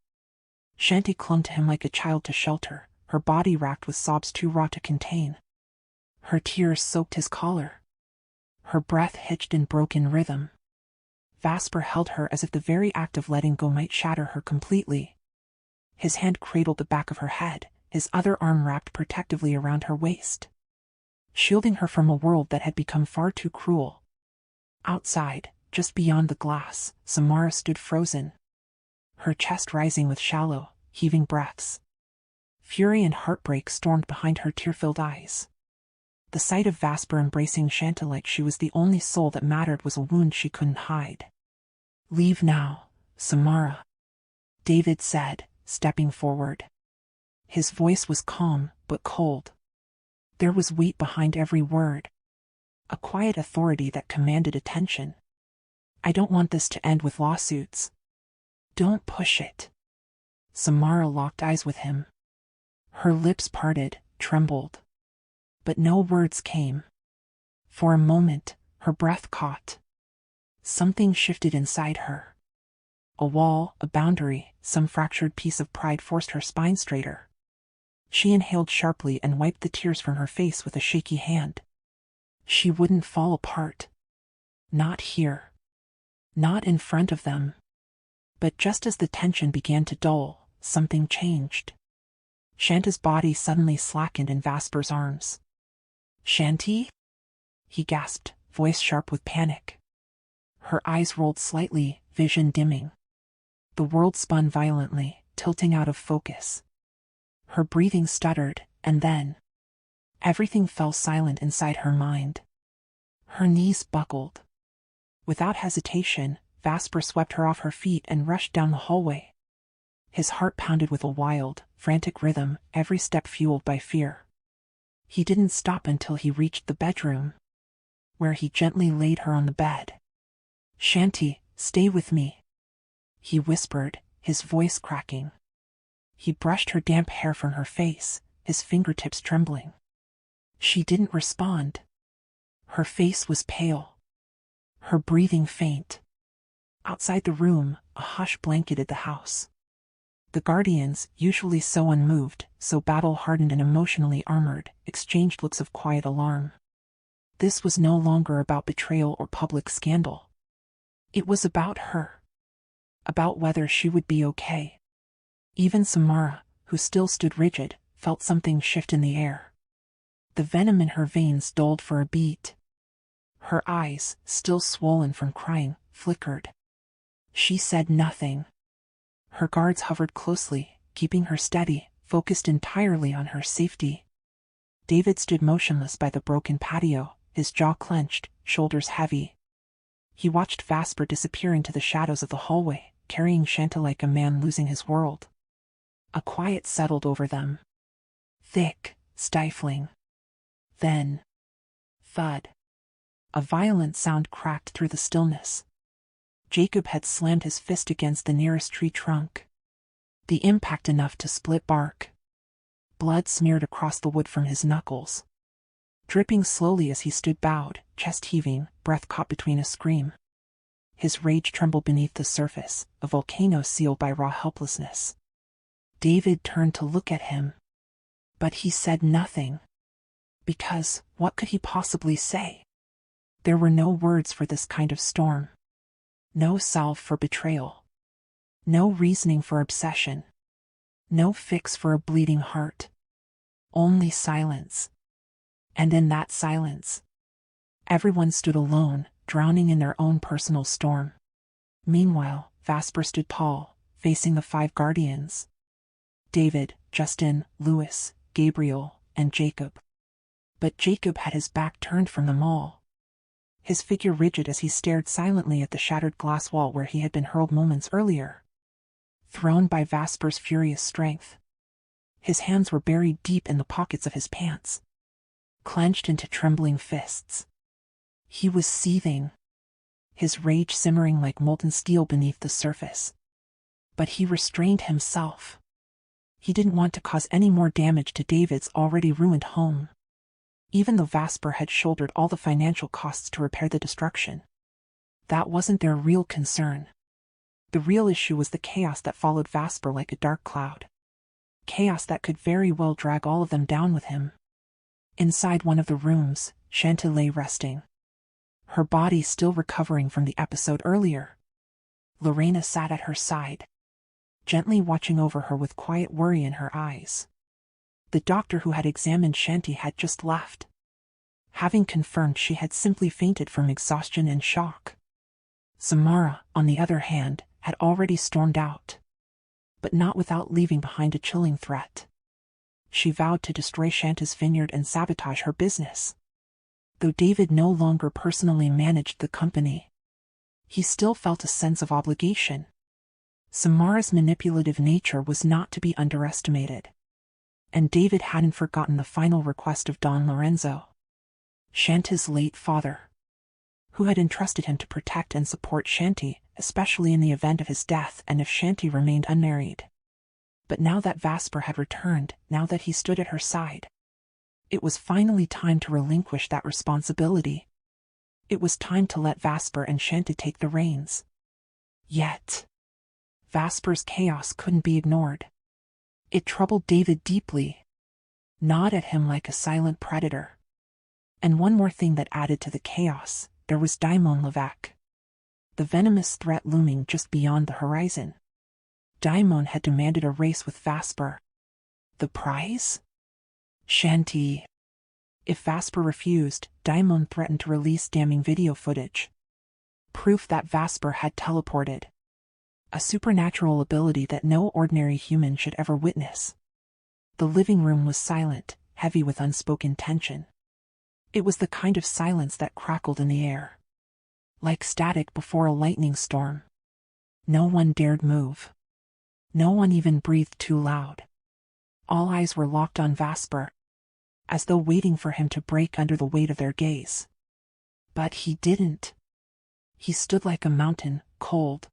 Shanti clung to him like a child to shelter, her body racked with sobs too raw to contain. Her tears soaked his collar. Her breath hitched in broken rhythm. Vasper held her as if the very act of letting go might shatter her completely. His hand cradled the back of her head, his other arm wrapped protectively around her waist, shielding her from a world that had become far too cruel. Outside, just beyond the glass, Samara stood frozen, her chest rising with shallow, heaving breaths. Fury and heartbreak stormed behind her tear-filled eyes. The sight of Vasper embracing Shanti like she was the only soul that mattered was a wound she couldn't hide. "Leave now, Samara," David said, stepping forward. His voice was calm, but cold. There was weight behind every word, a quiet authority that commanded attention. "I don't want this to end with lawsuits." "Don't push it." Samara locked eyes with him. Her lips parted, trembled. But no words came. For a moment, her breath caught. Something shifted inside her. A wall, a boundary, some fractured piece of pride forced her spine straighter. She inhaled sharply and wiped the tears from her face with a shaky hand. She wouldn't fall apart. Not here. Not in front of them. But just as the tension began to dull, something changed. Shanti's body suddenly slackened in Vasper's arms. "Shanti?" he gasped, voice sharp with panic. Her eyes rolled slightly, vision dimming. The world spun violently, tilting out of focus. Her breathing stuttered, and then everything fell silent inside her mind. Her knees buckled. Without hesitation, Vasper swept her off her feet and rushed down the hallway. His heart pounded with a wild, frantic rhythm, every step fueled by fear. He didn't stop until he reached the bedroom, where he gently laid her on the bed. "Shanti, stay with me," he whispered, his voice cracking. He brushed her damp hair from her face, his fingertips trembling. She didn't respond. Her face was pale, her breathing faint. Outside the room, a hush blanketed the house. The guardians, usually so unmoved, so battle-hardened and emotionally armored, exchanged looks of quiet alarm. This was no longer about betrayal or public scandal. It was about her. About whether she would be okay. Even Samara, who still stood rigid, felt something shift in the air. The venom in her veins dulled for a beat. Her eyes, still swollen from crying, flickered. She said nothing. Her guards hovered closely, keeping her steady, focused entirely on her safety. David stood motionless by the broken patio, his jaw clenched, shoulders heavy. He watched Vasper disappear into the shadows of the hallway, carrying Shanti like a man losing his world. A quiet settled over them. Thick, stifling. Then, thud. A violent sound cracked through the stillness. Jacob had slammed his fist against the nearest tree trunk. The impact enough to split bark. Blood smeared across the wood from his knuckles, dripping slowly as he stood bowed, chest heaving, breath caught between a scream. His rage trembled beneath the surface, a volcano sealed by raw helplessness. David turned to look at him. But he said nothing. Because, what could he possibly say? There were no words for this kind of storm. No salve for betrayal. No reasoning for obsession. No fix for a bleeding heart. Only silence. And in that silence, everyone stood alone, drowning in their own personal storm. Meanwhile, Vasper stood tall, facing the 5 guardians. David, Justin, Louis, Gabriel, and Jacob. But Jacob had his back turned from them all. His figure rigid as he stared silently at the shattered glass wall where he had been hurled moments earlier. Thrown by Vasper's furious strength. His hands were buried deep in the pockets of his pants. clenched into trembling fists. He was seething, his rage simmering like molten steel beneath the surface. But he restrained himself. He didn't want to cause any more damage to David's already ruined home. Even though Vasper had shouldered all the financial costs to repair the destruction, that wasn't their real concern. The real issue was the chaos that followed Vasper like a dark cloud. Chaos that could very well drag all of them down with him. Inside one of the rooms, Shanti lay resting, her body still recovering from the episode earlier. Lorena sat at her side, gently watching over her with quiet worry in her eyes. The doctor who had examined Shanti had just left, having confirmed she had simply fainted from exhaustion and shock. Samara, on the other hand, had already stormed out, but not without leaving behind a chilling threat. She vowed to destroy Shanti's vineyard and sabotage her business. Though David no longer personally managed the company, he still felt a sense of obligation. Samara's manipulative nature was not to be underestimated, and David hadn't forgotten the final request of Don Lorenzo, Shanti's late father, who had entrusted him to protect and support Shanti, especially in the event of his death and if Shanti remained unmarried. But now that Vasper had returned, now that he stood at her side, it was finally time to relinquish that responsibility. It was time to let Vasper and Shanti take the reins. Yet, Vasper's chaos couldn't be ignored. It troubled David deeply, gnawed at him like a silent predator. And one more thing that added to the chaos, there was Daimon Levesque, the venomous threat looming just beyond the horizon. Daimon had demanded a race with Vasper. The prize? Shanti. If Vasper refused, Daimon threatened to release damning video footage, proof that Vasper had teleported, a supernatural ability that no ordinary human should ever witness. The living room was silent, heavy with unspoken tension. It was the kind of silence that crackled in the air, like static before a lightning storm. No one dared move. No one even breathed too loud. All eyes were locked on Vasper, as though waiting for him to break under the weight of their gaze. But he didn't. He stood like a mountain, cold,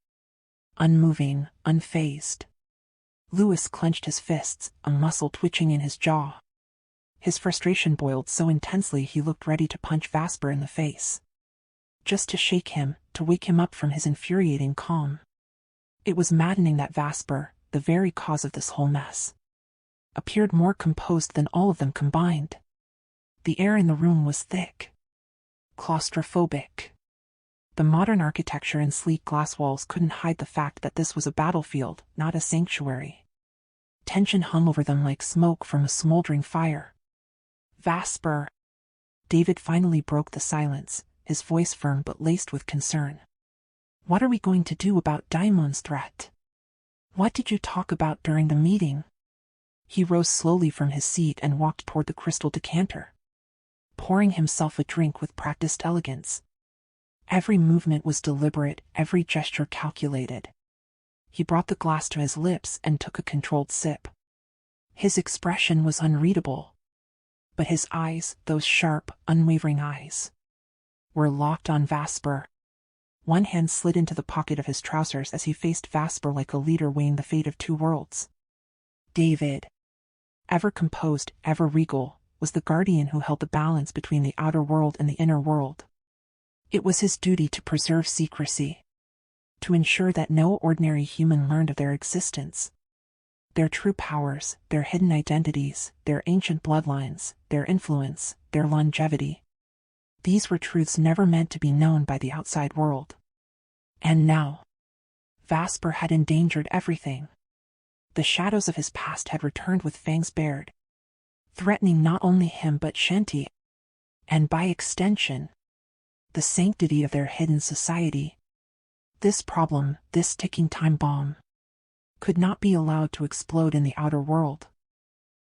unmoving, unfazed. Louis clenched his fists, a muscle twitching in his jaw. His frustration boiled so intensely he looked ready to punch Vasper in the face, just to shake him, to wake him up from his infuriating calm. It was maddening that Vasper, the very cause of this whole mess, appeared more composed than all of them combined. The air in the room was thick, claustrophobic. The modern architecture and sleek glass walls couldn't hide the fact that this was a battlefield, not a sanctuary. Tension hung over them like smoke from a smoldering fire. Vasper. David finally broke the silence, his voice firm but laced with concern. What are we going to do about Daimon's threat? What did you talk about during the meeting? He rose slowly from his seat and walked toward the crystal decanter, pouring himself a drink with practiced elegance. Every movement was deliberate, every gesture calculated. He brought the glass to his lips and took a controlled sip. His expression was unreadable, but his eyes, those sharp, unwavering eyes, were locked on Vasper. One hand slid into the pocket of his trousers as he faced Vasper like a leader weighing the fate of two worlds. David, ever composed, ever regal, was the guardian who held the balance between the outer world and the inner world. It was his duty to preserve secrecy, to ensure that no ordinary human learned of their existence, their true powers, their hidden identities, their ancient bloodlines, their influence, their longevity. These were truths never meant to be known by the outside world. And now, Vasper had endangered everything. The shadows of his past had returned with fangs bared, threatening not only him but Shanti, and by extension, the sanctity of their hidden society. This problem, this ticking time bomb, could not be allowed to explode in the outer world.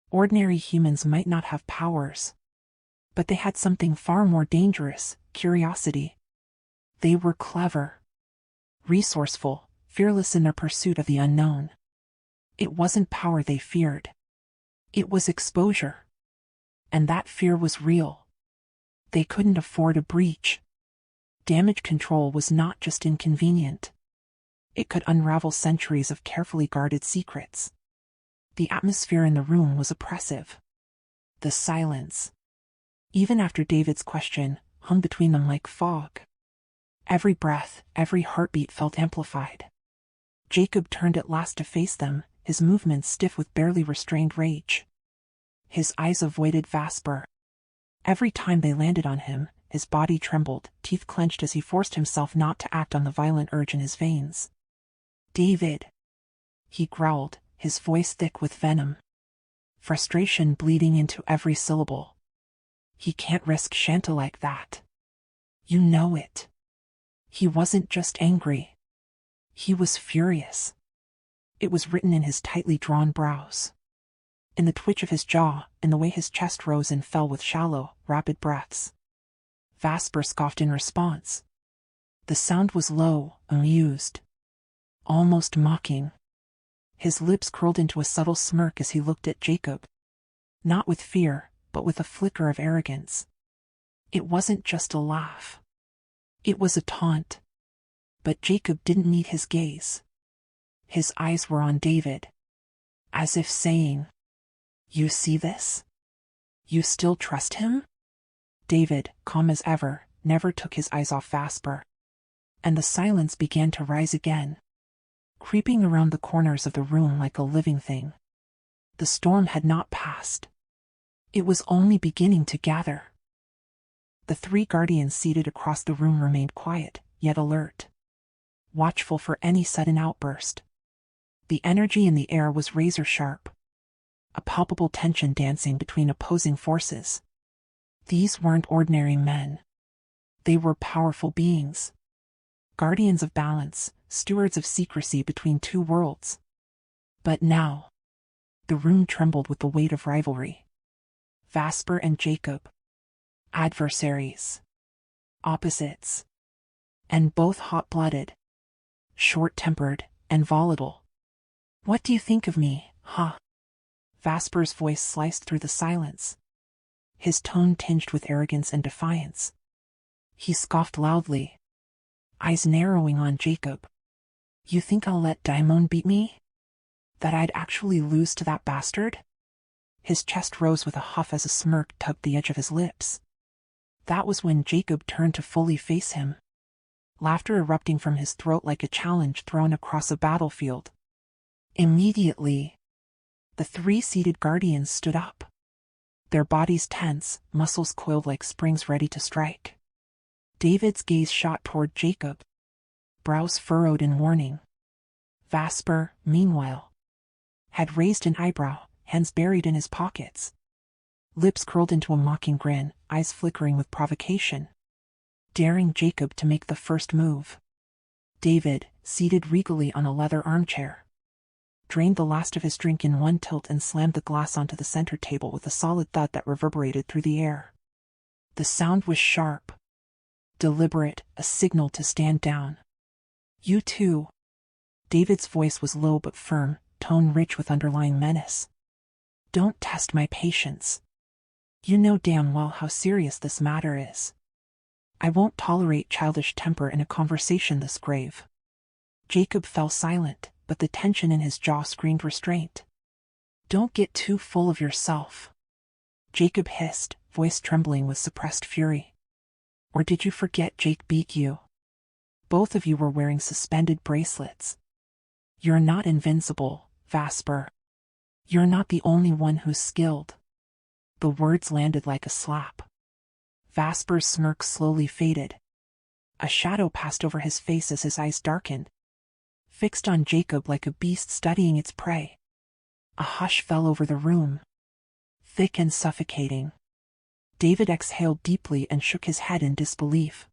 Ordinary humans might not have powers, but they had something far more dangerous: curiosity. They were clever, resourceful, fearless in their pursuit of the unknown. It wasn't power they feared. It was exposure. And that fear was real. They couldn't afford a breach. Damage control was not just inconvenient. It could unravel centuries of carefully guarded secrets. The atmosphere in the room was oppressive. The silence, even after David's question, hung between them like fog. Every breath, every heartbeat felt amplified. Jacob turned at last to face them, his movements stiff with barely restrained rage. His eyes avoided Vasper. Every time they landed on him, his body trembled, teeth clenched as he forced himself not to act on the violent urge in his veins. "David," he growled, his voice thick with venom. Frustration bleeding into every syllable. "He can't risk Shanta like that. You know it." He wasn't just angry. He was furious. It was written in his tightly drawn brows, in the twitch of his jaw, in the way his chest rose and fell with shallow, rapid breaths. Vasper scoffed in response. The sound was low, amused, almost mocking. His lips curled into a subtle smirk as he looked at Jacob. Not with fear, but with a flicker of arrogance. It wasn't just a laugh. It was a taunt. But Jacob didn't need his gaze. His eyes were on David, as if saying, "You see this? You still trust him?" David, calm as ever, never took his eyes off Vasper. And the silence began to rise again, creeping around the corners of the room like a living thing. The storm had not passed. It was only beginning to gather. The three guardians seated across the room remained quiet, yet alert, watchful for any sudden outburst. The energy in the air was razor-sharp, a palpable tension dancing between opposing forces. These weren't ordinary men. They were powerful beings. Guardians of balance, stewards of secrecy between two worlds. But now, the room trembled with the weight of rivalry. Vasper and Jacob. Adversaries. Opposites. And both hot-blooded, short-tempered, and volatile. "What do you think of me, huh?" Vasper's voice sliced through the silence, his tone tinged with arrogance and defiance. He scoffed loudly, eyes narrowing on Jacob. "You think I'll let Daimon beat me? That I'd actually lose to that bastard?" His chest rose with a huff as a smirk tugged the edge of his lips. That was when Jacob turned to fully face him, laughter erupting from his throat like a challenge thrown across a battlefield. Immediately, the three seated guardians stood up, their bodies tense, muscles coiled like springs ready to strike. David's gaze shot toward Jacob, brows furrowed in warning. Vasper, meanwhile, had raised an eyebrow, hands buried in his pockets, lips curled into a mocking grin, eyes flickering with provocation, daring Jacob to make the first move. David, seated regally on a leather armchair, drained the last of his drink in one tilt and slammed the glass onto the center table with a solid thud that reverberated through the air. The sound was sharp, deliberate, a signal to stand down. "You too." David's voice was low but firm, tone rich with underlying menace. "Don't test my patience. You know damn well how serious this matter is. I won't tolerate childish temper in a conversation this grave." Jacob fell silent, but the tension in his jaw screamed restraint. "Don't get too full of yourself," Jacob hissed, voice trembling with suppressed fury. "Or did you forget Jake beat you? Both of you were wearing suspended bracelets. You're not invincible, Vasper. You're not the only one who's skilled." The words landed like a slap. Vasper's smirk slowly faded. A shadow passed over his face as his eyes darkened, fixed on Jacob like a beast studying its prey. A hush fell over the room, thick and suffocating. David exhaled deeply and shook his head in disbelief.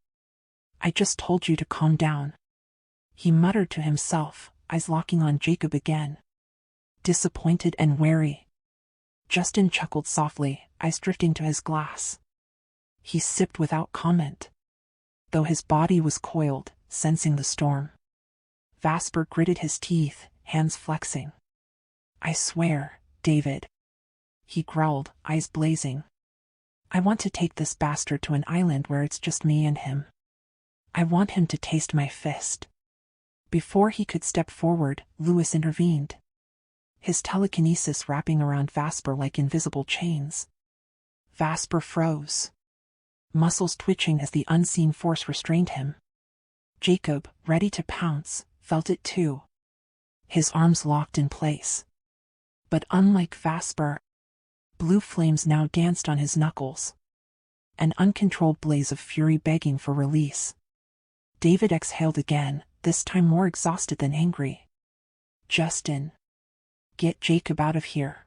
"I just told you to calm down," he muttered to himself, eyes locking on Jacob again, disappointed and wary. Justin chuckled softly, eyes drifting to his glass. He sipped without comment, though his body was coiled, sensing the storm. Vasper gritted his teeth, hands flexing. "I swear, David," he growled, eyes blazing, I want to take this bastard to an island where it's just me and him. I want him to taste my fist. Before he could step forward, Louis intervened, his telekinesis wrapping around Vasper like invisible chains. Vasper froze, muscles twitching as the unseen force restrained him. Jacob, ready to pounce, felt it too. His arms locked in place. But unlike Vasper, blue flames now danced on his knuckles, an uncontrolled blaze of fury begging for release. David exhaled again, this time more exhausted than angry. Justin. Get Jacob out of here.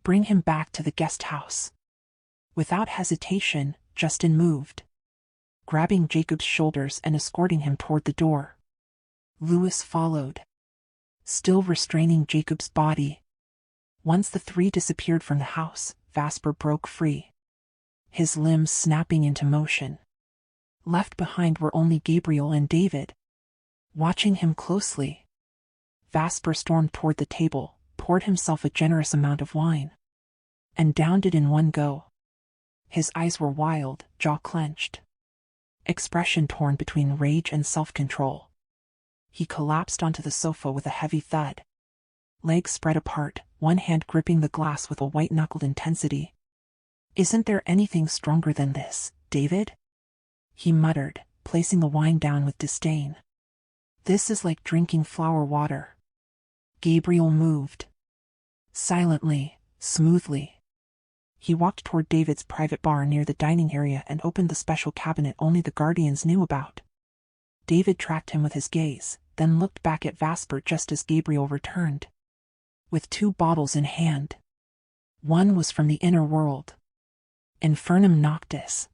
Bring him back to the guest house. Without hesitation, Justin moved, grabbing Jacob's shoulders and escorting him toward the door. Louis followed, still restraining Jacob's body. Once the three disappeared from the house, Vasper broke free, his limbs snapping into motion. Left behind were only Gabriel and David, watching him closely. Vasper stormed toward the table, poured himself a generous amount of wine, and downed it in one go. His eyes were wild, jaw clenched, expression torn between rage and self-control. He collapsed onto the sofa with a heavy thud, legs spread apart, one hand gripping the glass with a white-knuckled intensity. "Isn't there anything stronger than this, David?" he muttered, placing the wine down with disdain. "This is like drinking flower water." Gabriel moved, silently, smoothly. He walked toward David's private bar near the dining area and opened the special cabinet only the Guardians knew about. David tracked him with his gaze, then looked back at Vasper just as Gabriel returned, with 2 bottles in hand. One was from the inner world, Infernum Noctis,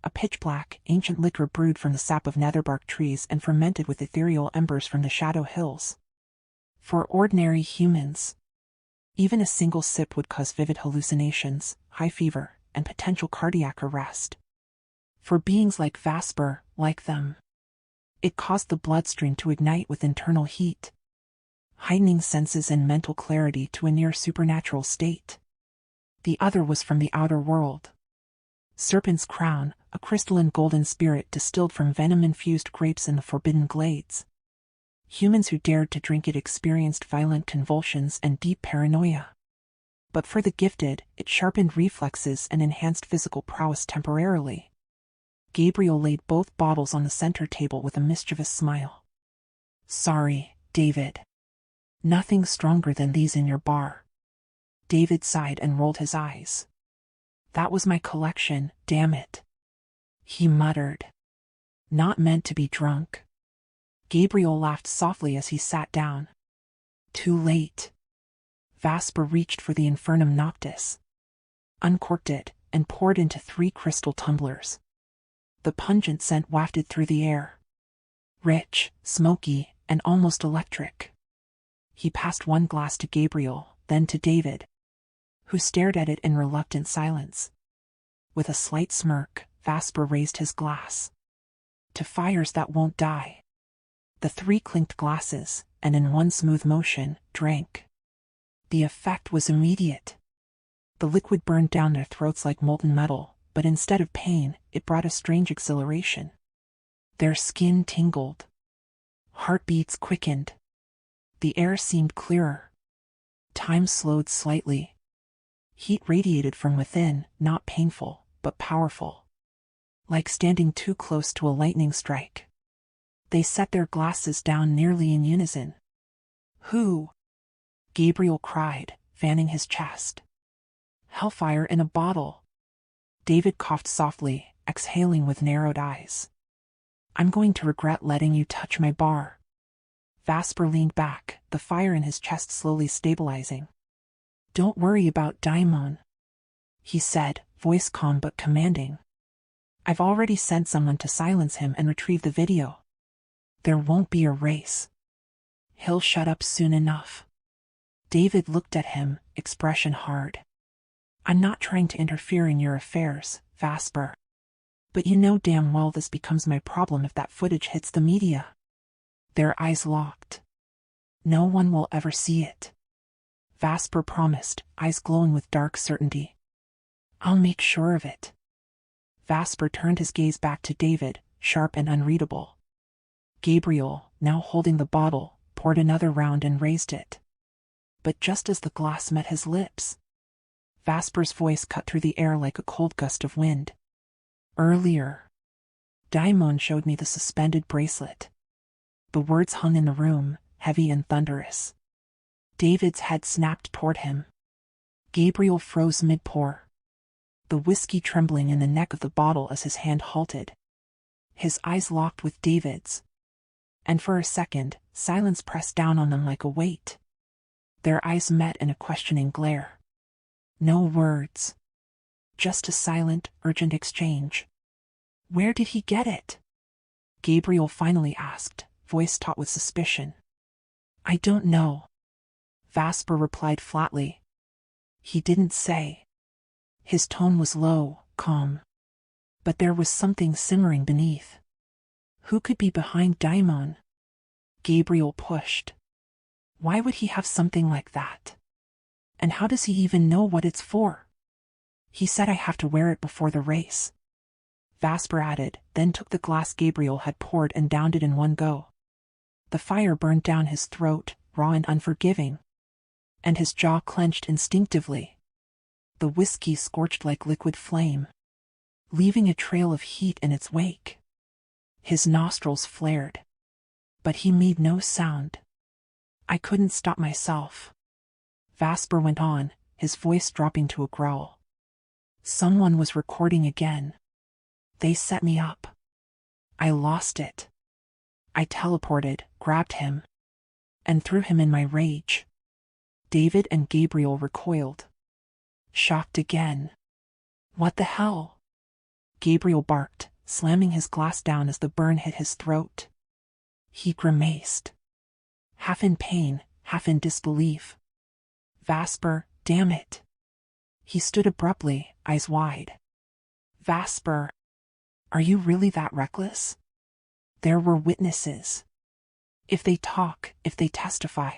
a pitch-black, ancient liquor brewed from the sap of netherbark trees and fermented with ethereal embers from the Shadow Hills. For ordinary humans, even a single sip would cause vivid hallucinations, high fever, and potential cardiac arrest. For beings like Vasper, like them, it caused the bloodstream to ignite with internal heat, heightening senses and mental clarity to a near supernatural state. The other was from the outer world. Serpent's Crown, a crystalline golden spirit distilled from venom-infused grapes in the Forbidden Glades. Humans who dared to drink it experienced violent convulsions and deep paranoia. But for the gifted, it sharpened reflexes and enhanced physical prowess temporarily. Gabriel laid both bottles on the center table with a mischievous smile. "Sorry, David. Nothing stronger than these in your bar." David sighed and rolled his eyes. "That was my collection, damn it," he muttered. "Not meant to be drunk." Gabriel laughed softly as he sat down. Too late. Vasper reached for the Infernum Noctis, uncorked it, and poured into 3 crystal tumblers. The pungent scent wafted through the air, rich, smoky, and almost electric. He passed one glass to Gabriel, then to David, who stared at it in reluctant silence. With a slight smirk, Vasper raised his glass. "To fires that won't die." The 3 clinked glasses, and in one smooth motion, drank. The effect was immediate. The liquid burned down their throats like molten metal, but instead of pain, it brought a strange exhilaration. Their skin tingled. Heartbeats quickened. The air seemed clearer. Time slowed slightly. Heat radiated from within, not painful, but powerful. Like standing too close to a lightning strike. They set their glasses down nearly in unison. "Who?" Gabriel cried, fanning his chest. "Hellfire in a bottle." David coughed softly, exhaling with narrowed eyes. "I'm going to regret letting you touch my bar." Vasper leaned back, the fire in his chest slowly stabilizing. "Don't worry about Daimon," he said, voice calm but commanding. "I've already sent someone to silence him and retrieve the video. There won't be a race. He'll shut up soon enough." David looked at him, expression hard. "I'm not trying to interfere in your affairs, Vasper. But you know damn well this becomes my problem if that footage hits the media." Their eyes locked. "No one will ever see it," Vasper promised, eyes glowing with dark certainty. I'll make sure of it. Vasper turned his gaze back to David, sharp and unreadable. Gabriel, now holding the bottle, poured another round and raised it. But just as the glass met his lips, Vasper's voice cut through the air like a cold gust of wind. Earlier, Daimon showed me the suspended bracelet. The words hung in the room, heavy and thunderous. David's head snapped toward him. Gabriel froze mid-pour, the whiskey trembling in the neck of the bottle as his hand halted. His eyes locked with David's, and for a second, silence pressed down on them like a weight. Their eyes met in a questioning glare. No words. Just a silent, urgent exchange. Where did he get it? Gabriel finally asked, voice taut with suspicion. I don't know. Vasper replied flatly. He didn't say. His tone was low, calm. But there was something simmering beneath. Who could be behind Daimon? Gabriel pushed. Why would he have something like that? And how does he even know what it's for? He said I have to wear it before the race. Vasper added, then took the glass Gabriel had poured and downed it in one go. The fire burned down his throat, raw and unforgiving. And his jaw clenched instinctively. The whiskey scorched like liquid flame, leaving a trail of heat in its wake. His nostrils flared. But he made no sound. I couldn't stop myself. Vasper went on, his voice dropping to a growl. Someone was recording again. They set me up. I lost it. I teleported, grabbed him, and threw him in my rage. David and Gabriel recoiled. Shocked again. What the hell? Gabriel barked, slamming his glass down as the burn hit his throat. He grimaced. Half in pain, half in disbelief. Vasper, damn it. He stood abruptly, eyes wide. Vasper, are you really that reckless? There were witnesses. If they talk, if they testify,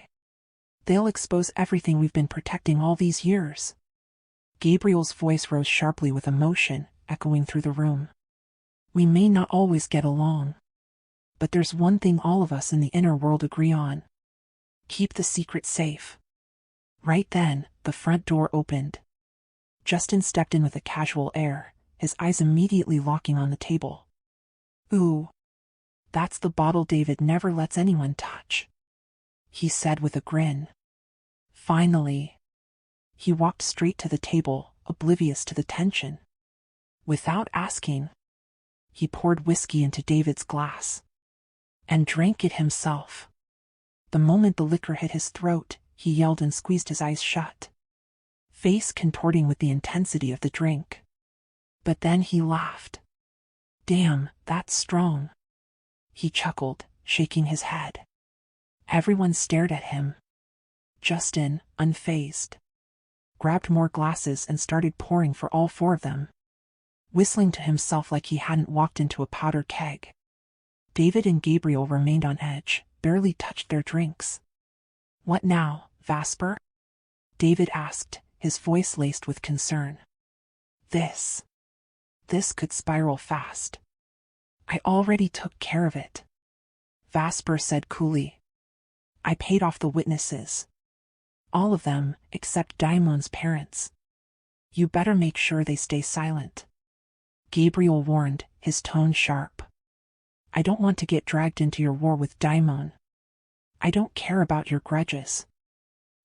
they'll expose everything we've been protecting all these years. Gabriel's voice rose sharply with emotion, echoing through the room. We may not always get along, but there's one thing all of us in the inner world agree on. Keep the secret safe. Right then, the front door opened. Justin stepped in with a casual air, his eyes immediately locking on the table. Ooh. That's the bottle David never lets anyone touch, he said with a grin. Finally. He walked straight to the table, oblivious to the tension. Without asking, he poured whiskey into David's glass and drank it himself. The moment the liquor hit his throat, he yelled and squeezed his eyes shut, face contorting with the intensity of the drink. But then he laughed. Damn, that's strong. He chuckled, shaking his head. Everyone stared at him. Justin, unfazed, grabbed more glasses and started pouring for all four of them, whistling to himself like he hadn't walked into a powder keg. David and Gabriel remained on edge, barely touched their drinks. What now, Vasper? David asked, his voice laced with concern. This could spiral fast. I already took care of it, Vasper said coolly. I paid off the witnesses. All of them, except Daimon's parents. You better make sure they stay silent. Gabriel warned, his tone sharp. I don't want to get dragged into your war with Daimon. I don't care about your grudges.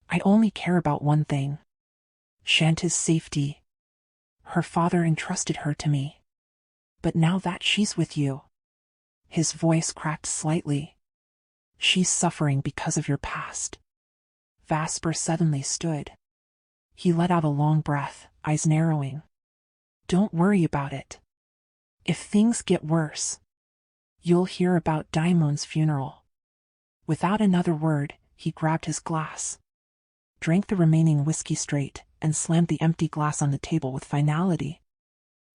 I only care about one thing. Shanta's safety. Her father entrusted her to me. But now that she's with you. His voice cracked slightly. She's suffering because of your past. Vasper suddenly stood. He let out a long breath, eyes narrowing. Don't worry about it. If things get worse, you'll hear about Daimon's funeral. Without another word, he grabbed his glass, drank the remaining whiskey straight, and slammed the empty glass on the table with finality.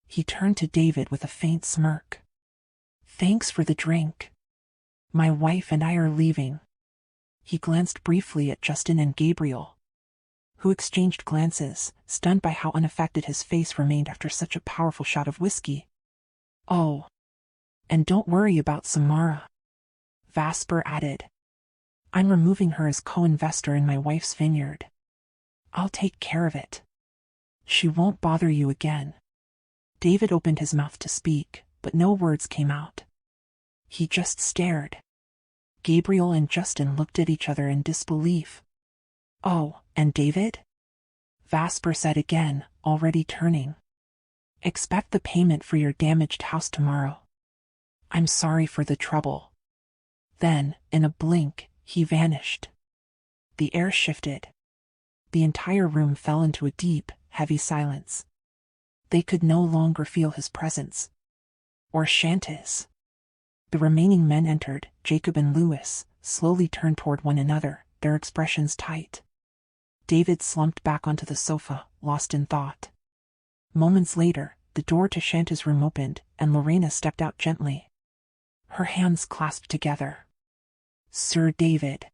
He turned to David with a faint smirk. Thanks for the drink. My wife and I are leaving. He glanced briefly at Justin and Gabriel. who exchanged glances, stunned by how unaffected his face remained after such a powerful shot of whiskey. "Oh, and don't worry about Samara," Vasper added. "I'm removing her as co-investor in my wife's vineyard. I'll take care of it. She won't bother you again." David opened his mouth to speak, but no words came out. He just stared. Gabriel and Justin looked at each other in disbelief. "Oh, and David?" Vasper said again, already turning. "Expect the payment for your damaged house tomorrow. I'm sorry for the trouble." Then, in a blink, he vanished. The air shifted. The entire room fell into a deep, heavy silence. They could no longer feel his presence. Or Shanta's. The remaining men entered. Jacob and Lewis slowly turned toward one another, their expressions tight. David slumped back onto the sofa, lost in thought. Moments later, the door to Shanta's room opened, and Lorena stepped out gently. Her hands clasped together. "Sir David.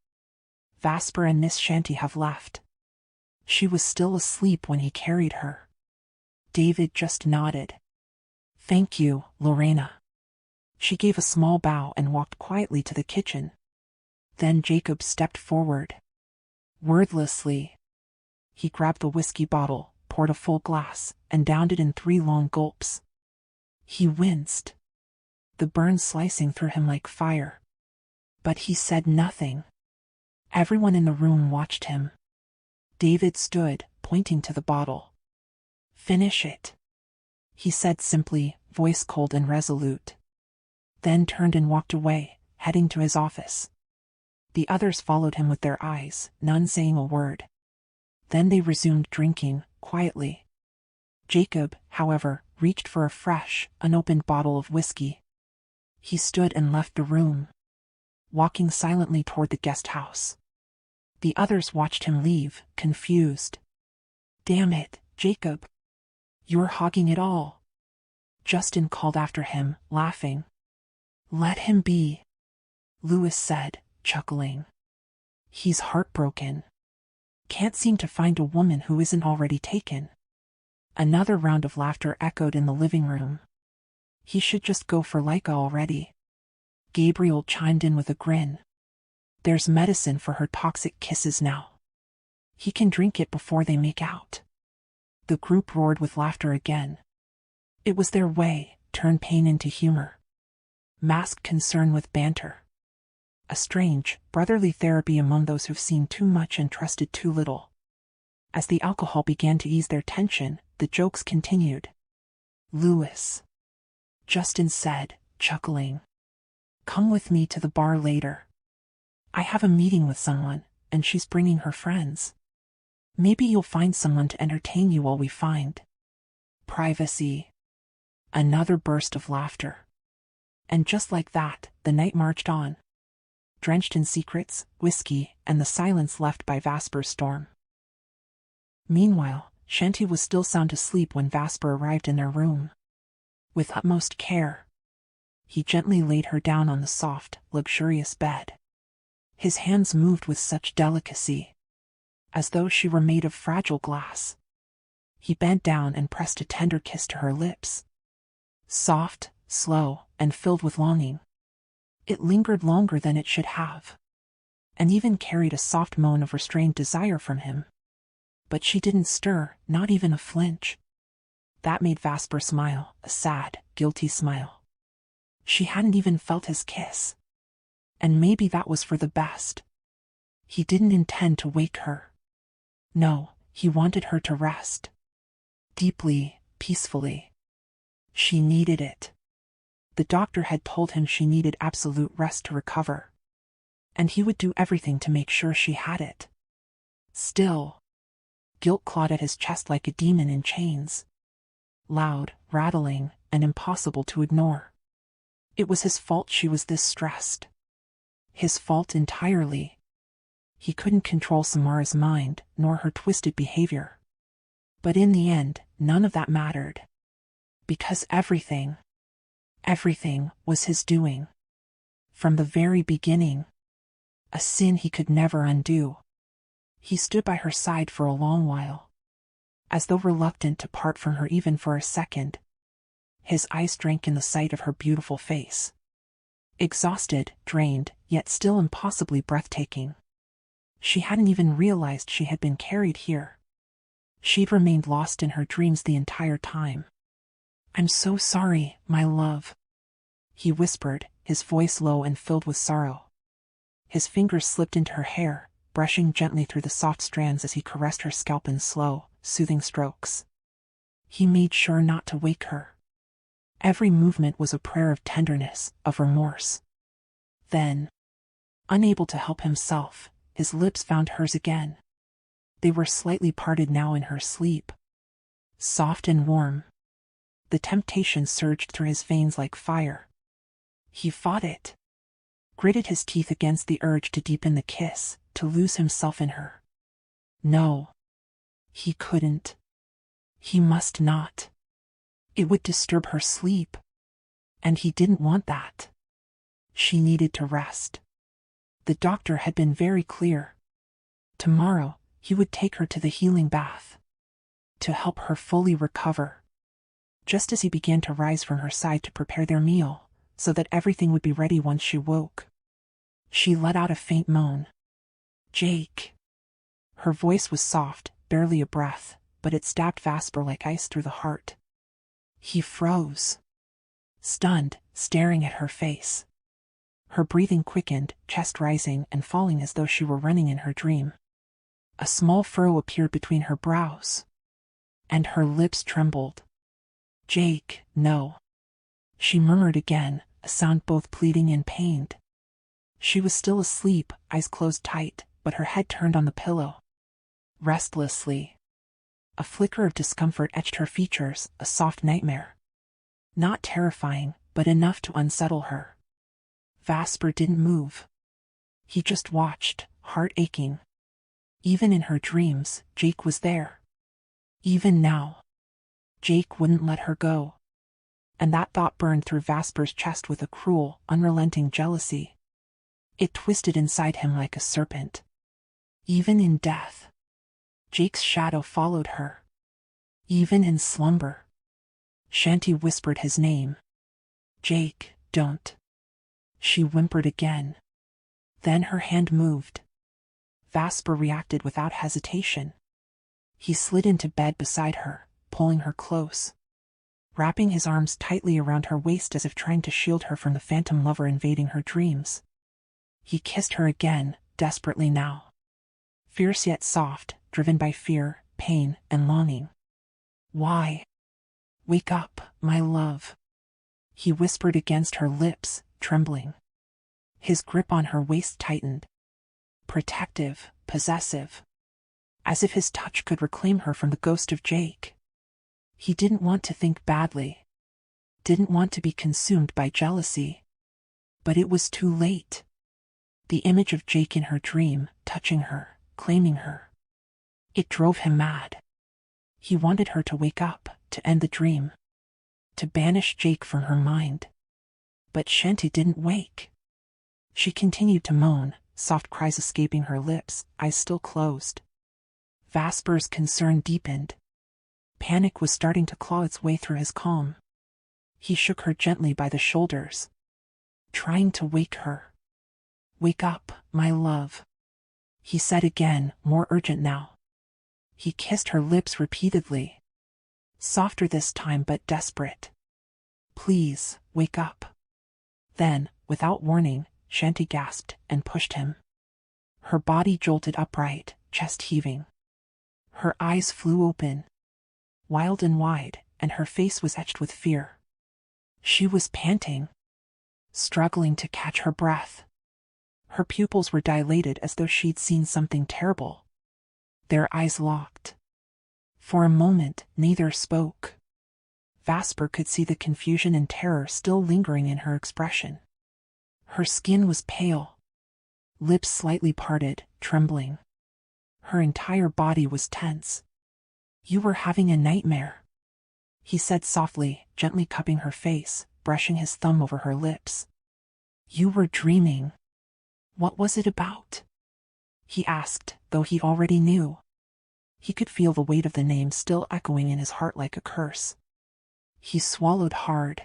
Vasper and Miss Shanty have left." She was still asleep when he carried her. David just nodded. "Thank you, Lorena." She gave a small bow and walked quietly to the kitchen. Then Jacob stepped forward. Wordlessly, he grabbed the whiskey bottle, poured a full glass, and downed it in 3 long gulps. He winced, the burn slicing through him like fire. But he said nothing. Everyone in the room watched him. David stood, pointing to the bottle. "Finish it," he said simply, voice cold and resolute. Then turned and walked away, heading to his office. The others followed him with their eyes, none saying a word. Then they resumed drinking, quietly. Jacob, however, reached for a fresh, unopened bottle of whiskey. He stood and left the room, walking silently toward the guest house. The others watched him leave, confused. "Damn it, Jacob. You're hogging it all," Justin called after him, laughing. "Let him be," Lewis said, chuckling. "He's heartbroken. Can't seem to find a woman who isn't already taken." Another round of laughter echoed in the living room. "He should just go for Laika already." Gabriel chimed in with a grin. "There's medicine for her toxic kisses now. He can drink it before they make out." The group roared with laughter again. It was their way, turn pain into humor. Masked concern with banter. A strange, brotherly therapy among those who've seen too much and trusted too little. As the alcohol began to ease their tension, the jokes continued. "Lewis," Justin said, chuckling. "Come with me to the bar later. I have a meeting with someone, and she's bringing her friends. Maybe you'll find someone to entertain you while we find privacy." Another burst of laughter. And just like that, the night marched on, drenched in secrets, whiskey, and the silence left by Vasper's storm. Meanwhile, Shanty was still sound asleep when Vasper arrived in their room. With utmost care, he gently laid her down on the soft, luxurious bed. His hands moved with such delicacy, as though she were made of fragile glass. He bent down and pressed a tender kiss to her lips. Soft, slow, and filled with longing. It lingered longer than it should have, and even carried a soft moan of restrained desire from him. But she didn't stir, not even a flinch. That made Vasper smile, a sad, guilty smile. She hadn't even felt his kiss. And maybe that was for the best. He didn't intend to wake her. No, he wanted her to rest. Deeply, peacefully. She needed it. The doctor had told him she needed absolute rest to recover. And he would do everything to make sure she had it. Still, guilt clawed at his chest like a demon in chains. Loud, rattling, and impossible to ignore. It was his fault she was this stressed. His fault entirely. He couldn't control Samara's mind, nor her twisted behavior. But in the end, none of that mattered. Because everything was his doing. From the very beginning. A sin he could never undo. He stood by her side for a long while, as though reluctant to part from her even for a second. His eyes drank in the sight of her beautiful face. Exhausted, drained, yet still impossibly breathtaking. She hadn't even realized she had been carried here. She'd remained lost in her dreams the entire time. "I'm so sorry, my love," he whispered, his voice low and filled with sorrow. His fingers slipped into her hair, brushing gently through the soft strands as he caressed her scalp in slow, soothing strokes. He made sure not to wake her. Every movement was a prayer of tenderness, of remorse. Then, unable to help himself, his lips found hers again. They were slightly parted now in her sleep. Soft and warm. The temptation surged through his veins like fire. He fought it. Gritted his teeth against the urge to deepen the kiss, to lose himself in her. No. He couldn't. He must not. It would disturb her sleep. And he didn't want that. She needed to rest. The doctor had been very clear. Tomorrow, he would take her to the healing bath. To help her fully recover. Just as he began to rise from her side to prepare their meal, so that everything would be ready once she woke, she let out a faint moan. "Jake." Her voice was soft, barely a breath, but it stabbed Vasper like ice through the heart. He froze. Stunned, staring at her face. Her breathing quickened, chest rising and falling as though she were running in her dream. A small furrow appeared between her brows. And her lips trembled. "Jake, no." She murmured again, a sound both pleading and pained. She was still asleep, eyes closed tight, but her head turned on the pillow. Restlessly. A flicker of discomfort etched her features, a soft nightmare. Not terrifying, but enough to unsettle her. Vasper didn't move. He just watched, heart aching. Even in her dreams, Jake was there. Even now. Jake wouldn't let her go. And that thought burned through Vasper's chest with a cruel, unrelenting jealousy. It twisted inside him like a serpent. Even in death, Jake's shadow followed her. Even in slumber. Shanti whispered his name. "Jake, don't." She whimpered again. Then her hand moved. Vasper reacted without hesitation. He slid into bed beside her, pulling her close. Wrapping his arms tightly around her waist as if trying to shield her from the phantom lover invading her dreams. He kissed her again, desperately now. Fierce yet soft, driven by fear, pain, and longing. "Why? Wake up, my love," he whispered against her lips, trembling. His grip on her waist tightened. Protective, possessive. As if his touch could reclaim her from the ghost of Jake. He didn't want to think badly. Didn't want to be consumed by jealousy. But it was too late. The image of Jake in her dream, touching her, claiming her. It drove him mad. He wanted her to wake up, to end the dream. To banish Jake from her mind. But Shanti didn't wake. She continued to moan, soft cries escaping her lips, eyes still closed. Vasper's concern deepened. Panic was starting to claw its way through his calm. He shook her gently by the shoulders. Trying to wake her. "Wake up, my love," he said again, more urgent now. He kissed her lips repeatedly. Softer this time but desperate. "Please, wake up." Then, without warning, Shanti gasped and pushed him. Her body jolted upright, chest heaving. Her eyes flew open, wild and wide, and her face was etched with fear. She was panting, struggling to catch her breath. Her pupils were dilated as though she'd seen something terrible. Their eyes locked. For a moment, neither spoke. Vasper could see the confusion and terror still lingering in her expression. Her skin was pale, lips slightly parted, trembling. Her entire body was tense. "You were having a nightmare," he said softly, gently cupping her face, brushing his thumb over her lips. "You were dreaming." "What was it about?" he asked, though he already knew. He could feel the weight of the name still echoing in his heart like a curse. He swallowed hard,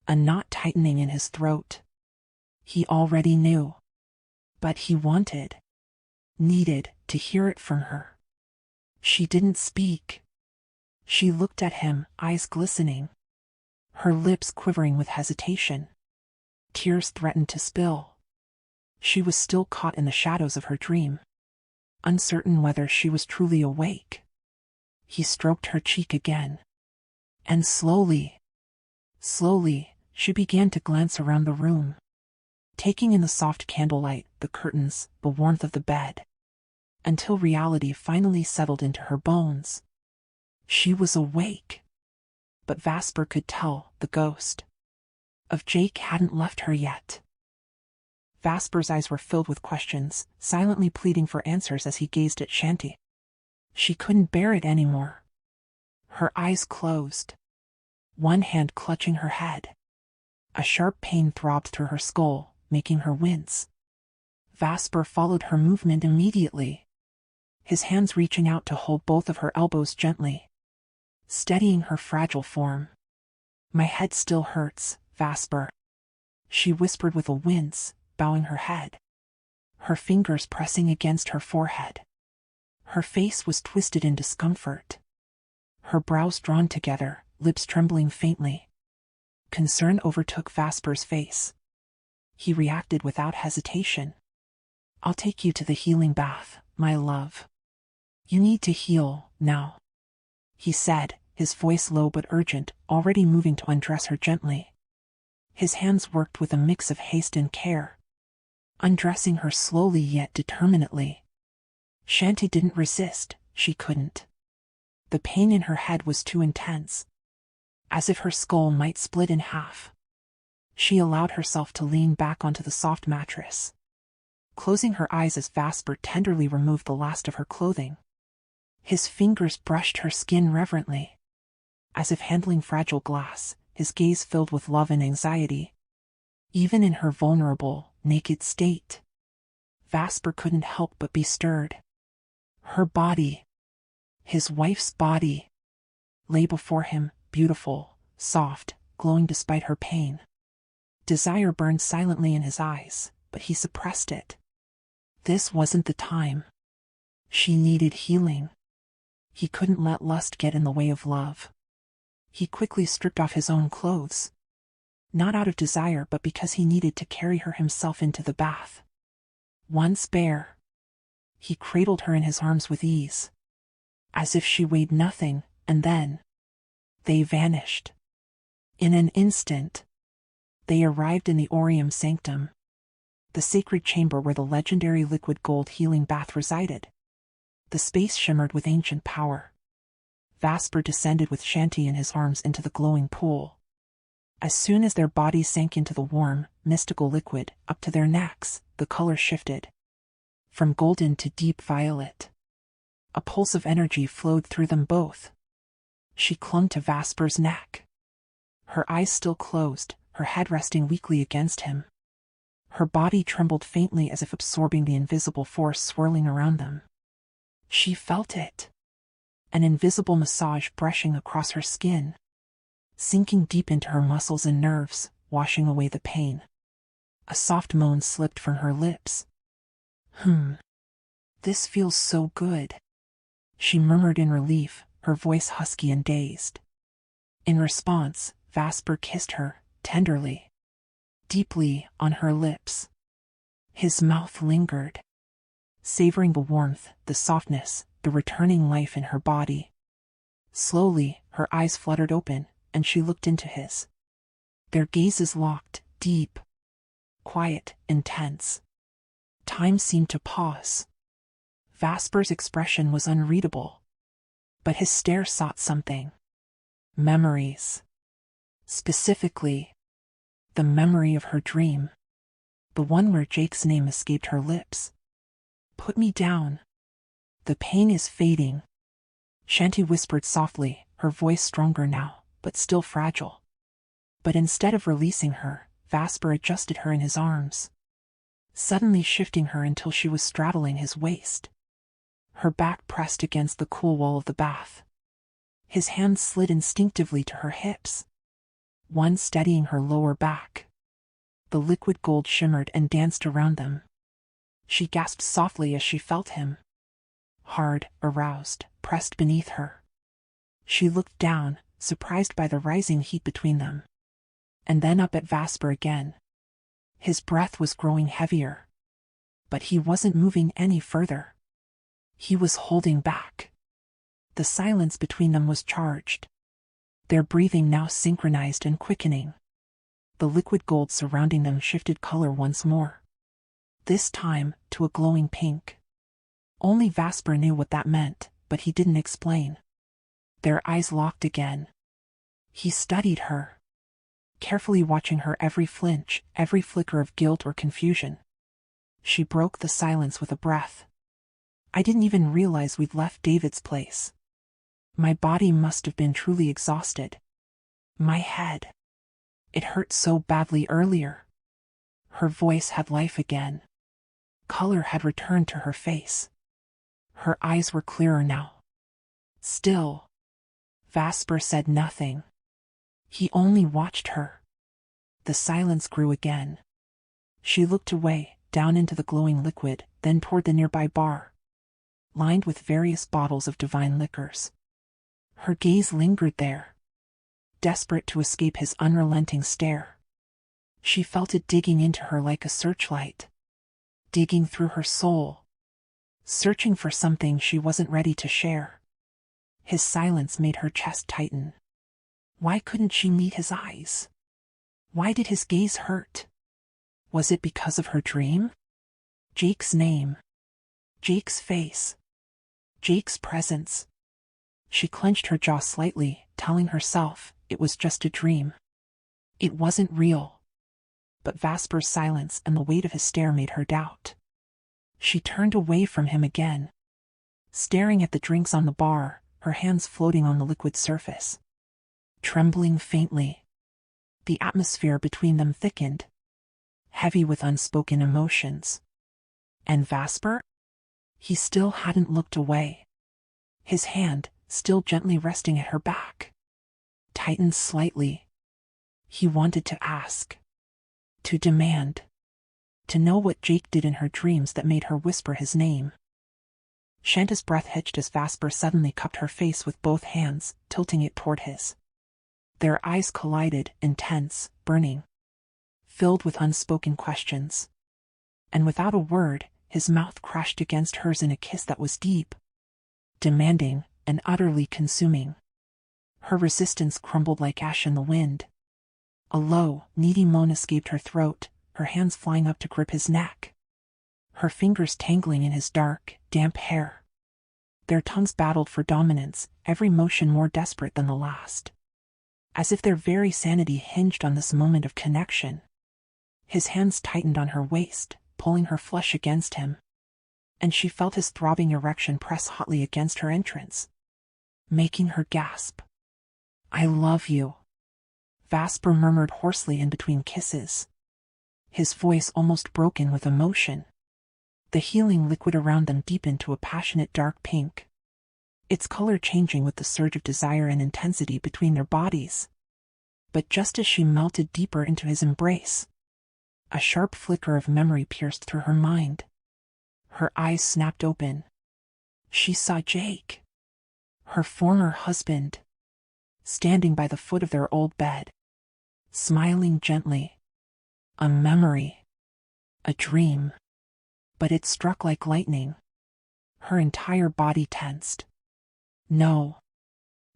a knot tightening in his throat. He already knew. But he needed to hear it from her. She didn't speak. She looked at him, eyes glistening, her lips quivering with hesitation. Tears threatened to spill. She was still caught in the shadows of her dream, uncertain whether she was truly awake. He stroked her cheek again. And slowly, she began to glance around the room, taking in the soft candlelight, the curtains, the warmth of the bed, until reality finally settled into her bones. She was awake. But Vasper could tell the ghost of Jake hadn't left her yet. Vasper's eyes were filled with questions, silently pleading for answers as he gazed at Shanti. She couldn't bear it anymore. Her eyes closed, one hand clutching her head. A sharp pain throbbed through her skull, making her wince. Vasper followed her movement immediately, his hands reaching out to hold both of her elbows gently, steadying her fragile form. "My head still hurts, Vasper," she whispered with a wince, bowing her head, her fingers pressing against her forehead. Her face was twisted in discomfort, her brows drawn together, lips trembling faintly. Concern overtook Vasper's face. He reacted without hesitation. "I'll take you to the healing bath, my love. You need to heal, now," he said, his voice low but urgent, already moving to undress her gently. His hands worked with a mix of haste and care, undressing her slowly yet determinedly. Shanti didn't resist, she couldn't. The pain in her head was too intense, as if her skull might split in half. She allowed herself to lean back onto the soft mattress, closing her eyes as Vasper tenderly removed the last of her clothing. His fingers brushed her skin reverently, as if handling fragile glass, his gaze filled with love and anxiety. Even in her vulnerable, naked state, Vasper couldn't help but be stirred. Her body, his wife's body, lay before him, beautiful, soft, glowing despite her pain. Desire burned silently in his eyes, but he suppressed it. This wasn't the time. She needed healing. He couldn't let lust get in the way of love. He quickly stripped off his own clothes, not out of desire but because he needed to carry her himself into the bath. Once bare, he cradled her in his arms with ease, as if she weighed nothing, and then they vanished. In an instant, they arrived in the Orium Sanctum, the sacred chamber where the legendary liquid gold healing bath resided. The space shimmered with ancient power. Vasper descended with Shanti in his arms into the glowing pool. As soon as their bodies sank into the warm, mystical liquid, up to their necks, the color shifted, from golden to deep violet. A pulse of energy flowed through them both. She clung to Vasper's neck, her eyes still closed, her head resting weakly against him. Her body trembled faintly as if absorbing the invisible force swirling around them. She felt it, an invisible massage brushing across her skin, sinking deep into her muscles and nerves, washing away the pain. A soft moan slipped from her lips. This feels so good," she murmured in relief, her voice husky and dazed. In response, Vasper kissed her, tenderly, deeply, on her lips. His mouth lingered, savoring the warmth, the softness, the returning life in her body. Slowly, her eyes fluttered open, and she looked into his. Their gazes locked, deep, quiet, intense. Time seemed to pause. Vasper's expression was unreadable, but his stare sought something. Memories. Specifically, the memory of her dream. The one where Jake's name escaped her lips. "Put me down. The pain is fading," Shanti whispered softly, her voice stronger now, but still fragile. But instead of releasing her, Vasper adjusted her in his arms, suddenly shifting her until she was straddling his waist. her back pressed against the cool wall of the bath. His hands slid instinctively to her hips, one steadying her lower back. The liquid gold shimmered and danced around them. She gasped softly as she felt him, hard, aroused, pressed beneath her. She looked down, surprised by the rising heat between them, and then up at Vasper again. His breath was growing heavier, but he wasn't moving any further. He was holding back. The silence between them was charged, their breathing now synchronized and quickening. The liquid gold surrounding them shifted color once more, this time to a glowing pink. Only Vasper knew what that meant, but he didn't explain. Their eyes locked again. He studied her, carefully watching her every flinch, every flicker of guilt or confusion. She broke the silence with a breath. I didn't even realize we'd left David's place. My body must have been truly exhausted. My head. It hurt so badly earlier. Her voice had life again. Color had returned to her face. Her eyes were clearer now. Still, Vasper said nothing. He only watched her. The silence grew again. She looked away, down into the glowing liquid, then toward the nearby bar, lined with various bottles of divine liquors. Her gaze lingered there, desperate to escape his unrelenting stare. She felt it digging into her like a searchlight, digging through her soul, searching for something she wasn't ready to share. His silence made her chest tighten. Why couldn't she meet his eyes? Why did his gaze hurt? Was it because of her dream? Jake's name, Jake's face, Jake's presence. She clenched her jaw slightly, telling herself it was just a dream. It wasn't real. But Vasper's silence and the weight of his stare made her doubt. She turned away from him again, staring at the drinks on the bar, her hands floating on the liquid surface, trembling faintly. The atmosphere between them thickened, heavy with unspoken emotions. And Vasper? He still hadn't looked away. His hand, still gently resting at her back, tightened slightly. He wanted to ask, to demand, to know what Jake did in her dreams that made her whisper his name. Shanta's breath hitched as Vasper suddenly cupped her face with both hands, tilting it toward his. Their eyes collided, intense, burning, filled with unspoken questions. And without a word, his mouth crashed against hers in a kiss that was deep, demanding, and utterly consuming. Her resistance crumbled like ash in the wind. A low, needy moan escaped her throat, her hands flying up to grip his neck, her fingers tangling in his dark, damp hair. Their tongues battled for dominance, every motion more desperate than the last, as if their very sanity hinged on this moment of connection. His hands tightened on her waist, pulling her flesh against him, and she felt his throbbing erection press hotly against her entrance, making her gasp. "I love you," Vasper murmured hoarsely in between kisses, his voice almost broken with emotion. The healing liquid around them deepened to a passionate dark pink, its color changing with the surge of desire and intensity between their bodies. But just as she melted deeper into his embrace, a sharp flicker of memory pierced through her mind. Her eyes snapped open. She saw Jake, her former husband, standing by the foot of their old bed, smiling gently. A memory, a dream. But it struck like lightning. Her entire body tensed. "No,"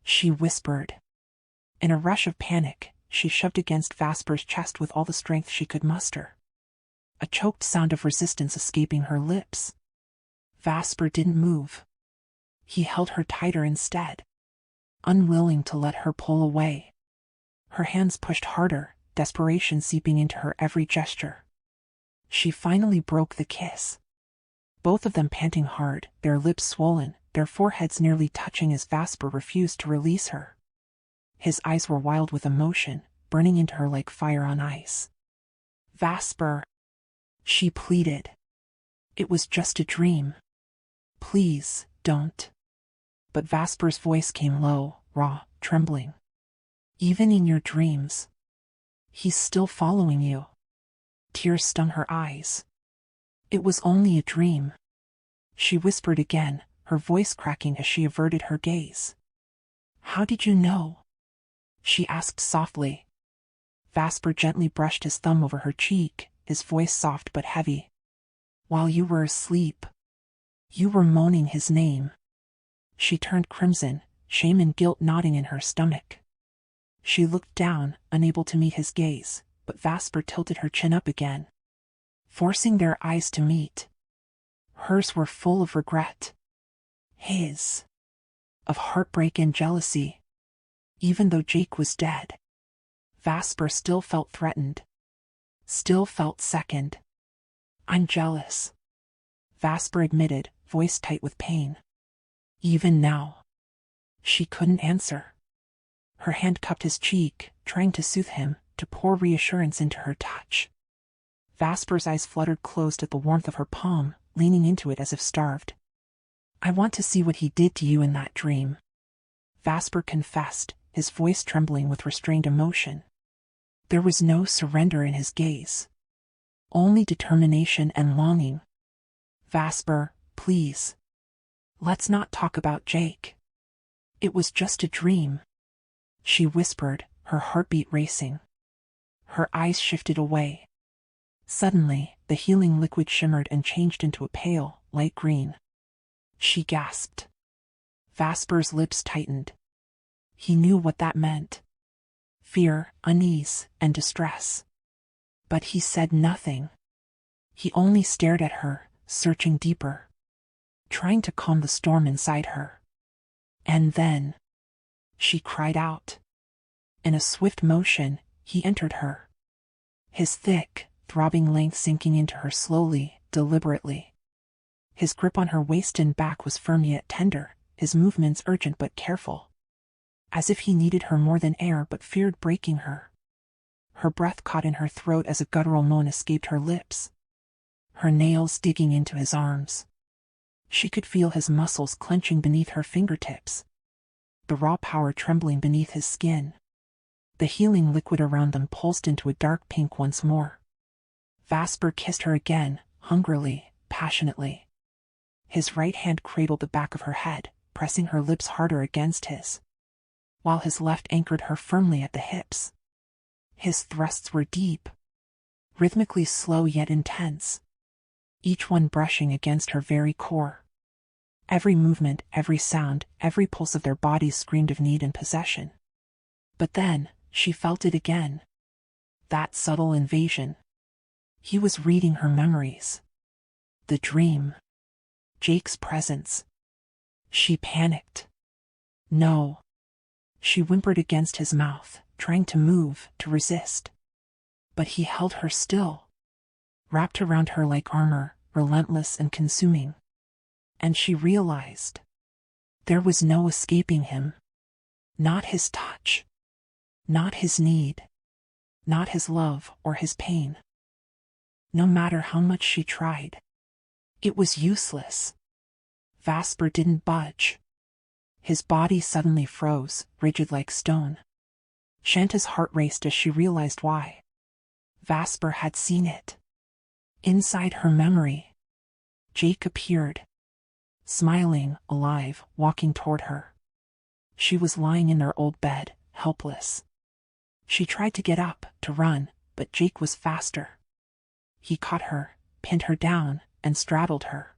she whispered. In a rush of panic, she shoved against Vasper's chest with all the strength she could muster, a choked sound of resistance escaping her lips. Vasper didn't move. He held her tighter instead, unwilling to let her pull away. Her hands pushed harder, desperation seeping into her every gesture. She finally broke the kiss, both of them panting hard, their lips swollen, their foreheads nearly touching as Vasper refused to release her. His eyes were wild with emotion, burning into her like fire on ice. "Vasper," she pleaded. "It was just a dream. Please, Don't. But Vasper's voice came low, raw, trembling. Even in your dreams. He's still following you. Tears stung her eyes. It was only a dream. She whispered again, her voice cracking as she averted her gaze. How did you know? She asked softly. Vasper gently brushed his thumb over her cheek, his voice soft but heavy. While you were asleep. You were moaning his name. She turned crimson, shame and guilt knotting in her stomach. She looked down, unable to meet his gaze, but Vasper tilted her chin up again, forcing their eyes to meet. Hers were full of regret. His. Of heartbreak and jealousy. Even though Jake was dead, Vasper still felt threatened. Still felt second. I'm jealous, Vasper admitted, voice tight with pain. Even now. She couldn't answer. Her hand cupped his cheek, trying to soothe him, to pour reassurance into her touch. Vasper's eyes fluttered closed at the warmth of her palm, leaning into it as if starved. I want to see what he did to you in that dream, Vasper confessed, his voice trembling with restrained emotion. There was no surrender in his gaze. Only determination and longing. Vasper, please. Let's not talk about Jake. It was just a dream, she whispered, her heartbeat racing. Her eyes shifted away. Suddenly, the healing liquid shimmered and changed into a pale, light green. She gasped. Vasper's lips tightened. He knew what that meant. Fear, unease, and distress. But he said nothing. He only stared at her, searching deeper, trying to calm the storm inside her. And then, she cried out. In a swift motion, he entered her. His thick, throbbing length sinking into her slowly, deliberately. His grip on her waist and back was firm yet tender, his movements urgent but careful. As if he needed her more than air but feared breaking her. Her breath caught in her throat as a guttural moan escaped her lips. Her nails digging into his arms. She could feel his muscles clenching beneath her fingertips. The raw power trembling beneath his skin. The healing liquid around them pulsed into a dark pink once more. Vasper kissed her again, hungrily, passionately. His right hand cradled the back of her head, pressing her lips harder against his, while his left anchored her firmly at the hips. His thrusts were deep, rhythmically slow yet intense, each one brushing against her very core. Every movement, every sound, every pulse of their bodies screamed of need and possession. But then, she felt it again. That subtle invasion. He was reading her memories. The dream. Jake's presence. She panicked. No. She whimpered against his mouth, trying to move, to resist. But he held her still. Wrapped around her like armor, relentless and consuming. And she realized. There was no escaping him. Not his touch. Not his need. Not his love or his pain. No matter how much she tried. It was useless. Vasper didn't budge. His body suddenly froze, rigid like stone. Shanta's heart raced as she realized why. Vasper had seen it. Inside her memory. Jake appeared. Smiling, alive, walking toward her. She was lying in their old bed, helpless. She tried to get up, to run, but Jake was faster. He caught her, pinned her down, and straddled her.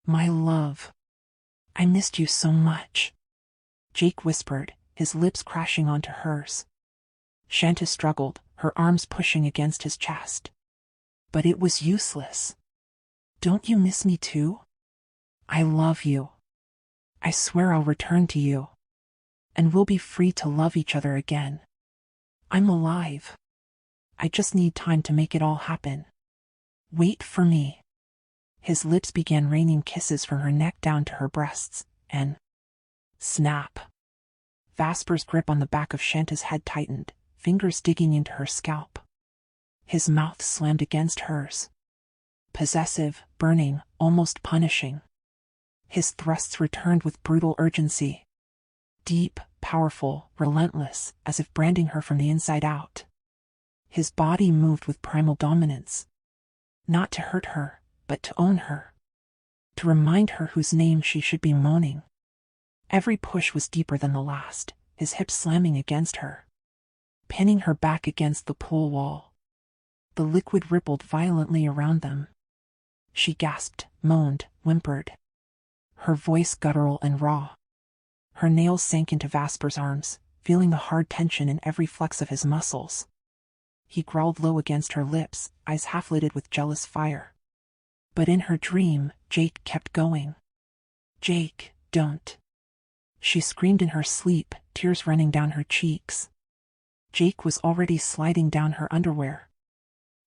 My love. I missed you so much. Jake whispered, his lips crashing onto hers. Shanta struggled, her arms pushing against his chest. But it was useless. Don't you miss me too? I love you. I swear I'll return to you. And we'll be free to love each other again. I'm alive. I just need time to make it all happen. Wait for me. His lips began raining kisses from her neck down to her breasts, and snap. Vasper's grip on the back of Shanta's head tightened, fingers digging into her scalp. His mouth slammed against hers. Possessive, burning, almost punishing. His thrusts returned with brutal urgency. Deep, powerful, relentless, as if branding her from the inside out. His body moved with primal dominance. Not to hurt her, but to own her. To remind her whose name she should be moaning. Every push was deeper than the last, his hips slamming against her, pinning her back against the pool wall. The liquid rippled violently around them. She gasped, moaned, whimpered. Her voice guttural and raw. Her nails sank into Vasper's arms, feeling the hard tension in every flex of his muscles. He growled low against her lips, eyes half-lidded with jealous fire. But in her dream, Jake kept going. "Jake, don't." She screamed in her sleep, tears running down her cheeks. Jake was already sliding down her underwear,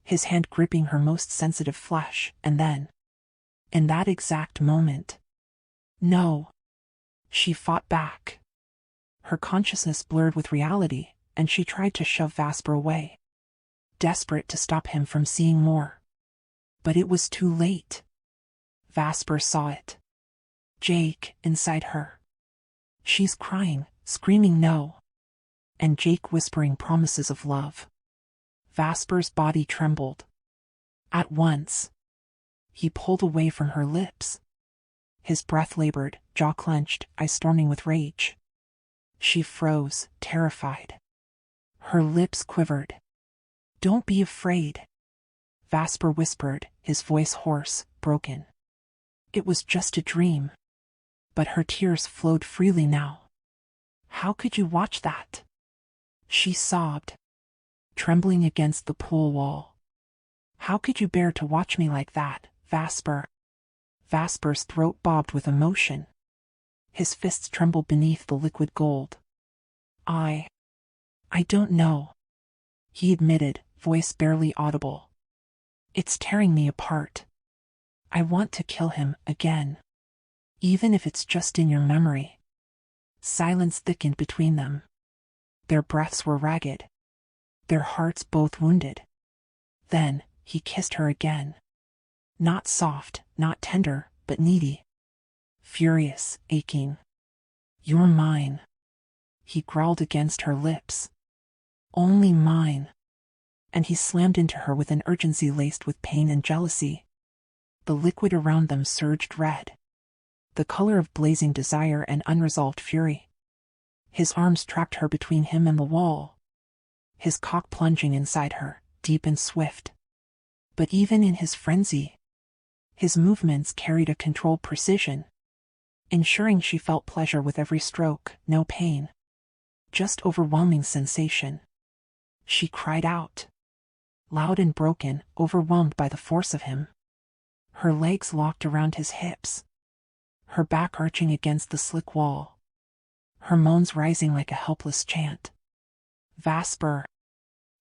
his hand gripping her most sensitive flesh, and then, in that exact moment, "No." She fought back. Her consciousness blurred with reality, and she tried to shove Vasper away, desperate to stop him from seeing more. But it was too late. Vasper saw it. Jake, inside her. She's crying, screaming no. And Jake whispering promises of love. Vasper's body trembled. At once, he pulled away from her lips. His breath labored, jaw clenched, eyes storming with rage. She froze, terrified. Her lips quivered. "Don't be afraid," Vasper whispered, his voice hoarse, broken. It was just a dream. But her tears flowed freely now. "How could you watch that?" She sobbed, trembling against the pool wall. "How could you bear to watch me like that, Vasper?" Vasper's throat bobbed with emotion. His fists trembled beneath the liquid gold. I don't know," he admitted, voice barely audible. "It's tearing me apart. I want to kill him again. Even if it's just in your memory." Silence thickened between them. Their breaths were ragged. Their hearts both wounded. Then, he kissed her again. Not soft, not tender, but needy. Furious, aching. "You're mine," he growled against her lips. "Only mine." And he slammed into her with an urgency laced with pain and jealousy. The liquid around them surged red, the color of blazing desire and unresolved fury. His arms trapped her between him and the wall, his cock plunging inside her, deep and swift. But even in his frenzy, his movements carried a controlled precision, ensuring she felt pleasure with every stroke, no pain, just overwhelming sensation. She cried out, loud and broken, overwhelmed by the force of him. Her legs locked around his hips, her back arching against the slick wall, her moans rising like a helpless chant. "Vasper,"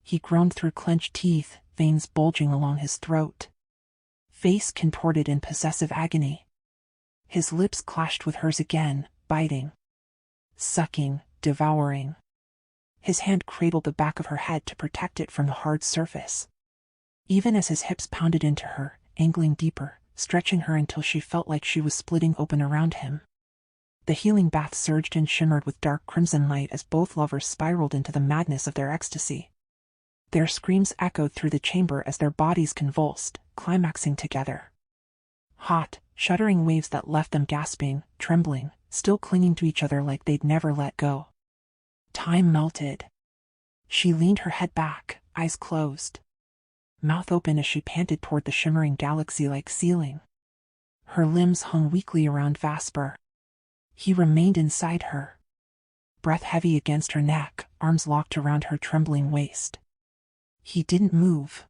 he groaned through clenched teeth, veins bulging along his throat, face contorted in possessive agony. His lips clashed with hers again, biting, sucking, devouring. His hand cradled the back of her head to protect it from the hard surface. Even as his hips pounded into her, angling deeper, stretching her until she felt like she was splitting open around him. The healing bath surged and shimmered with dark crimson light as both lovers spiraled into the madness of their ecstasy. Their screams echoed through the chamber as their bodies convulsed, climaxing together. Hot, shuddering waves that left them gasping, trembling, still clinging to each other like they'd never let go. Time melted. She leaned her head back, eyes closed, mouth open as she panted toward the shimmering galaxy-like ceiling. Her limbs hung weakly around Vasper. He remained inside her, breath heavy against her neck, arms locked around her trembling waist. He didn't move,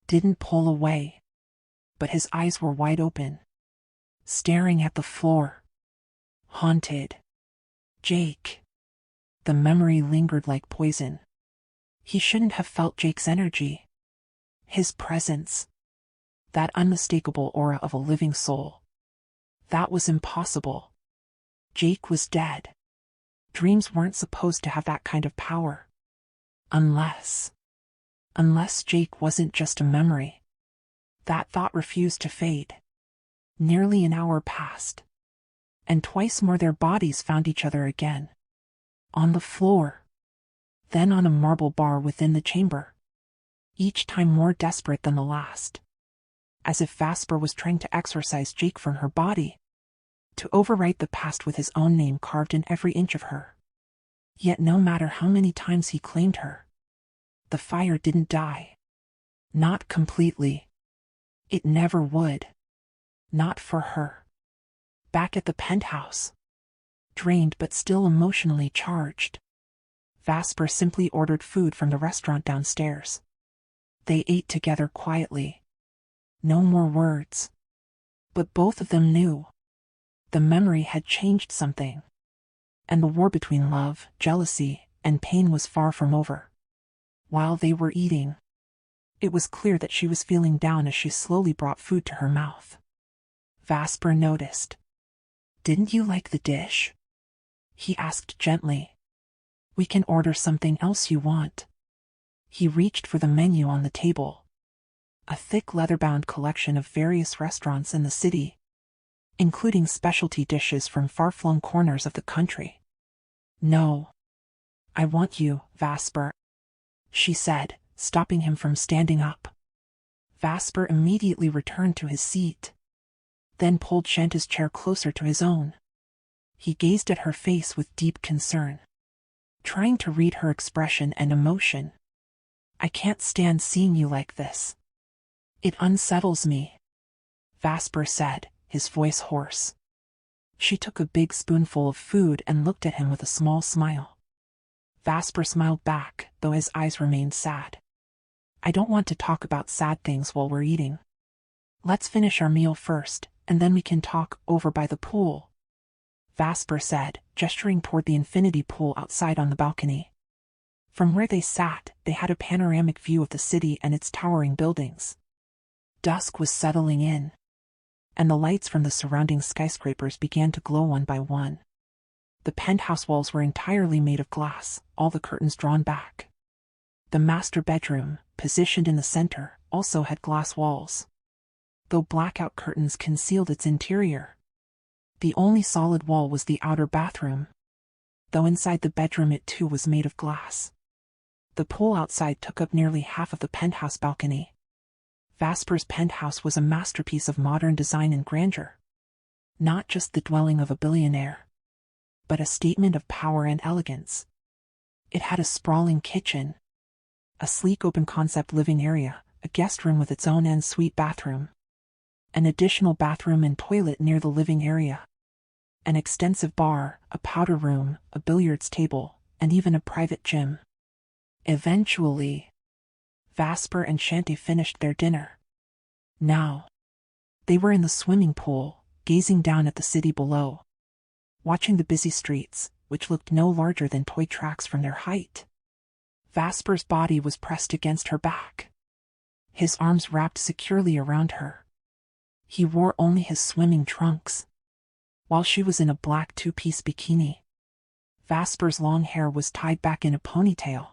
didn't pull away, but his eyes were wide open, staring at the floor. Haunted. Jake. The memory lingered like poison. He shouldn't have felt Jake's energy, his presence, that unmistakable aura of a living soul. That was impossible. Jake was dead. Dreams weren't supposed to have that kind of power. Unless Jake wasn't just a memory. That thought refused to fade. Nearly an hour passed. And twice more their bodies found each other again. On the floor. Then on a marble bar within the chamber. Each time more desperate than the last. As if Vasper was trying to exorcise Jake from her body. To overwrite the past with his own name carved in every inch of her. Yet no matter how many times he claimed her, the fire didn't die. Not completely. It never would. Not for her. Back at the penthouse. Drained but still emotionally charged. Vasper simply ordered food from the restaurant downstairs. They ate together quietly. No more words. But both of them knew. The memory had changed something. And the war between love, jealousy, and pain was far from over. While they were eating, it was clear that she was feeling down as she slowly brought food to her mouth. Vasper noticed. "Didn't you like the dish?" he asked gently. "We can order something else you want." He reached for the menu on the table. A thick leather-bound collection of various restaurants in the city, including specialty dishes from far-flung corners of the country. "No. I want you, Vasper," she said, stopping him from standing up. Vasper immediately returned to his seat. Then pulled Shanta's chair closer to his own. He gazed at her face with deep concern, trying to read her expression and emotion. "I can't stand seeing you like this. It unsettles me," Vasper said, his voice hoarse. She took a big spoonful of food and looked at him with a small smile. Vasper smiled back, though his eyes remained sad. "I don't want to talk about sad things while we're eating. Let's finish our meal first, and then we can talk over by the pool," Vasper said, gesturing toward the infinity pool outside on the balcony. From where they sat, they had a panoramic view of the city and its towering buildings. Dusk was settling in, and the lights from the surrounding skyscrapers began to glow one by one. The penthouse walls were entirely made of glass, all the curtains drawn back. The master bedroom, positioned in the center, also had glass walls, though blackout curtains concealed its interior. The only solid wall was the outer bathroom, though inside the bedroom it too was made of glass. The pool outside took up nearly half of the penthouse balcony. Vasper's penthouse was a masterpiece of modern design and grandeur. Not just the dwelling of a billionaire, but a statement of power and elegance. It had a sprawling kitchen, a sleek open-concept living area, a guest room with its own en-suite bathroom, an additional bathroom and toilet near the living area, an extensive bar, a powder room, a billiards table, and even a private gym. Eventually, Vasper and Shante finished their dinner. Now, they were in the swimming pool, gazing down at the city below, watching the busy streets, which looked no larger than toy tracks from their height. Vasper's body was pressed against her back, his arms wrapped securely around her. He wore only his swimming trunks, while she was in a black two-piece bikini. Vasper's long hair was tied back in a ponytail,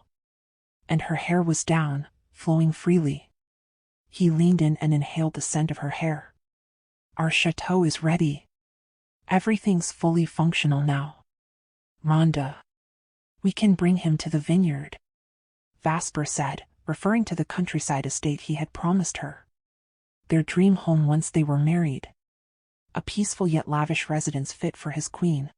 and her hair was down, flowing freely. He leaned in and inhaled the scent of her hair. "Our chateau is ready. Everything's fully functional now. Rhonda, we can bring him to the vineyard," Vasper said, referring to the countryside estate he had promised her. Their dream home once they were married. A peaceful yet lavish residence fit for his queen,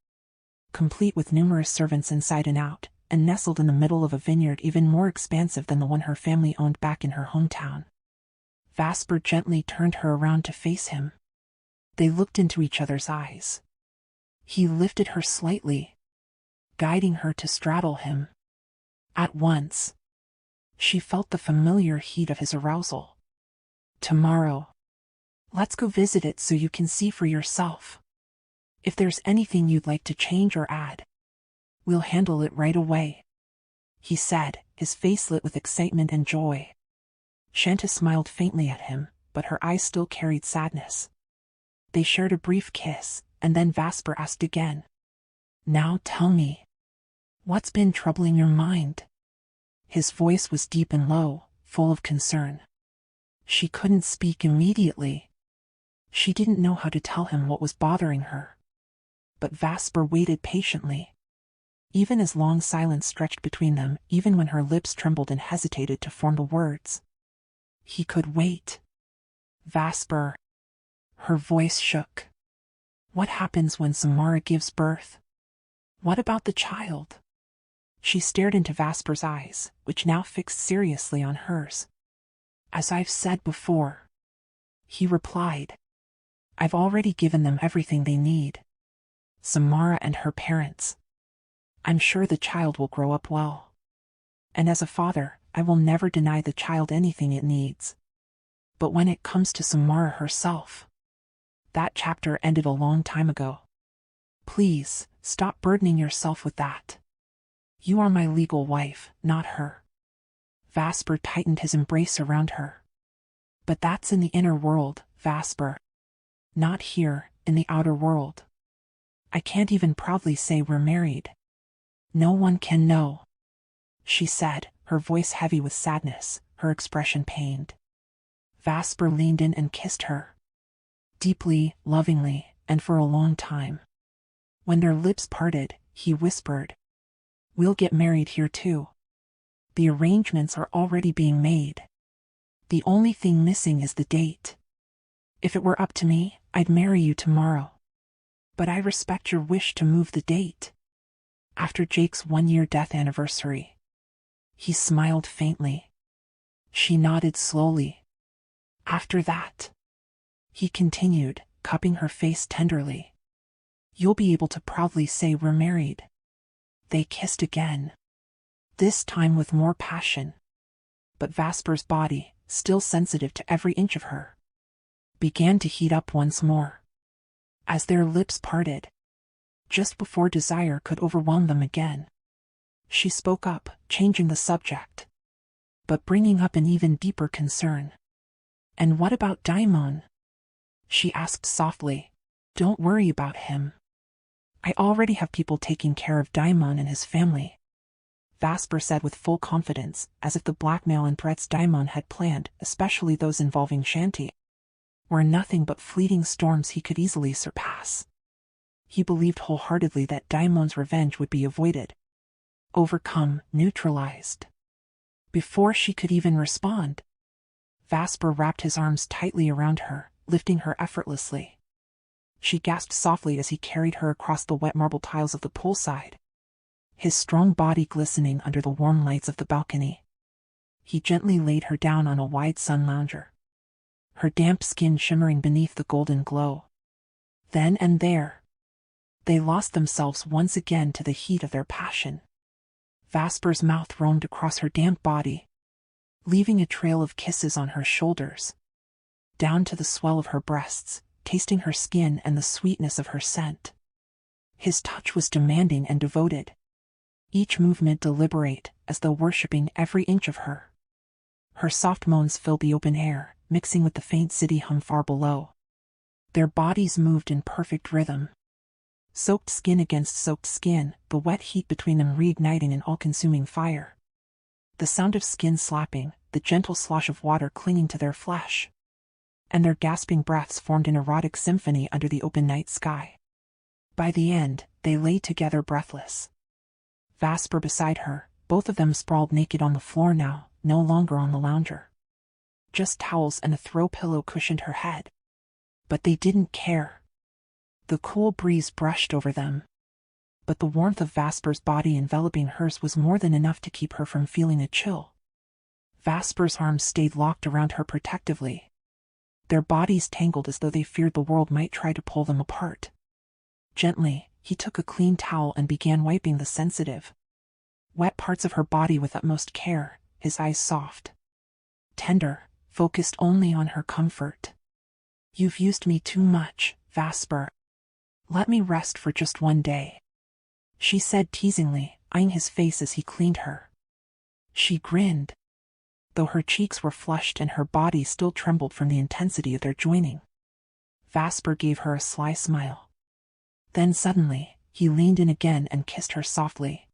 complete with numerous servants inside and out, and nestled in the middle of a vineyard even more expansive than the one her family owned back in her hometown. Vasper gently turned her around to face him. They looked into each other's eyes. He lifted her slightly, guiding her to straddle him. At once, she felt the familiar heat of his arousal. "Tomorrow, let's go visit it so you can see for yourself. If there's anything you'd like to change or add, we'll handle it right away," he said, his face lit with excitement and joy. Shanta smiled faintly at him, but her eyes still carried sadness. They shared a brief kiss, and then Vasper asked again, "Now tell me, what's been troubling your mind?" His voice was deep and low, full of concern. She couldn't speak immediately. She didn't know how to tell him what was bothering her. But Vasper waited patiently. Even as long silence stretched between them, even when her lips trembled and hesitated to form the words. He could wait. Vasper. Her voice shook. What happens when Samara gives birth? What about the child? She stared into Vasper's eyes, which now fixed seriously on hers. As I've said before, he replied. I've already given them everything they need. Samara and her parents. I'm sure the child will grow up well. And as a father, I will never deny the child anything it needs. But when it comes to Samara herself, that chapter ended a long time ago. Please, stop burdening yourself with that. You are my legal wife, not her. Vasper tightened his embrace around her. But that's in the inner world, Vasper. Not here, in the outer world. I can't even proudly say we're married. No one can know, she said, her voice heavy with sadness, her expression pained. Vasper leaned in and kissed her. Deeply, lovingly, and for a long time. When their lips parted, he whispered, We'll get married here too. The arrangements are already being made. The only thing missing is the date. If it were up to me, I'd marry you tomorrow. But I respect your wish to move the date. After Jake's 1-year death anniversary. He smiled faintly. She nodded slowly. After that, he continued, cupping her face tenderly. You'll be able to proudly say we're married. They kissed again. This time with more passion. But Vasper's body, still sensitive to every inch of her, began to heat up once more. As their lips parted, just before desire could overwhelm them again, she spoke up, changing the subject, but bringing up an even deeper concern. And what about Daimon? She asked softly. Don't worry about him. I already have people taking care of Daimon and his family. Vasper said with full confidence, as if the blackmail and threats Daimon had planned, especially those involving Shanti, were nothing but fleeting storms he could easily surpass. He believed wholeheartedly that Daimon's revenge would be avoided, overcome, neutralized. Before she could even respond, Vasper wrapped his arms tightly around her, lifting her effortlessly. She gasped softly as he carried her across the wet marble tiles of the poolside, his strong body glistening under the warm lights of the balcony. He gently laid her down on a wide sun lounger, her damp skin shimmering beneath the golden glow. Then and there, they lost themselves once again to the heat of their passion. Vasper's mouth roamed across her damp body, leaving a trail of kisses on her shoulders, down to the swell of her breasts, tasting her skin and the sweetness of her scent. His touch was demanding and devoted, each movement deliberate, as though worshipping every inch of her. Her soft moans filled the open air, mixing with the faint city hum far below. Their bodies moved in perfect rhythm. Soaked skin against soaked skin, the wet heat between them reigniting an all-consuming fire. The sound of skin slapping, the gentle slosh of water clinging to their flesh, and their gasping breaths formed an erotic symphony under the open night sky. By the end, they lay together breathless. Vasper beside her, both of them sprawled naked on the floor now, no longer on the lounger. Just towels and a throw pillow cushioned her head. But they didn't care. The cool breeze brushed over them, but the warmth of Vasper's body enveloping hers was more than enough to keep her from feeling a chill. Vasper's arms stayed locked around her protectively, their bodies tangled as though they feared the world might try to pull them apart. Gently, he took a clean towel and began wiping the sensitive, wet parts of her body with utmost care, his eyes soft, tender, focused only on her comfort. You've used me too much, Vasper. Let me rest for just one day, she said teasingly, eyeing his face as he cleaned her. She grinned, though her cheeks were flushed and her body still trembled from the intensity of their joining. Vasper gave her a sly smile. Then suddenly, he leaned in again and kissed her softly,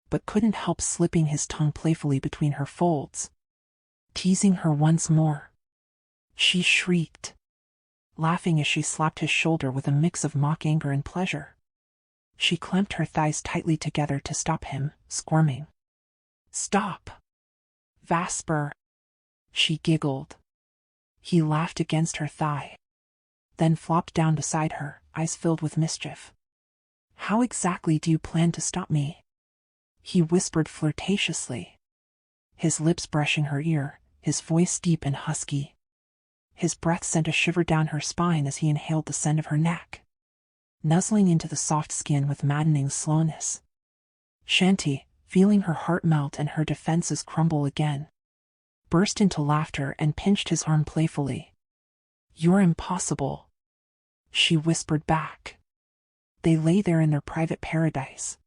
but couldn't help slipping his tongue playfully between her folds, teasing her once more. She shrieked, laughing as she slapped his shoulder with a mix of mock anger and pleasure. She clamped her thighs tightly together to stop him, squirming. "Stop! Vasper!" she giggled. He laughed against her thigh, then flopped down beside her, eyes filled with mischief. "How exactly do you plan to stop me?" he whispered flirtatiously, his lips brushing her ear, his voice deep and husky. His breath sent a shiver down her spine as he inhaled the scent of her neck, nuzzling into the soft skin with maddening slowness. Shanti, feeling her heart melt and her defenses crumble again, burst into laughter and pinched his arm playfully. "You're impossible," she whispered back. They lay there in their private paradise,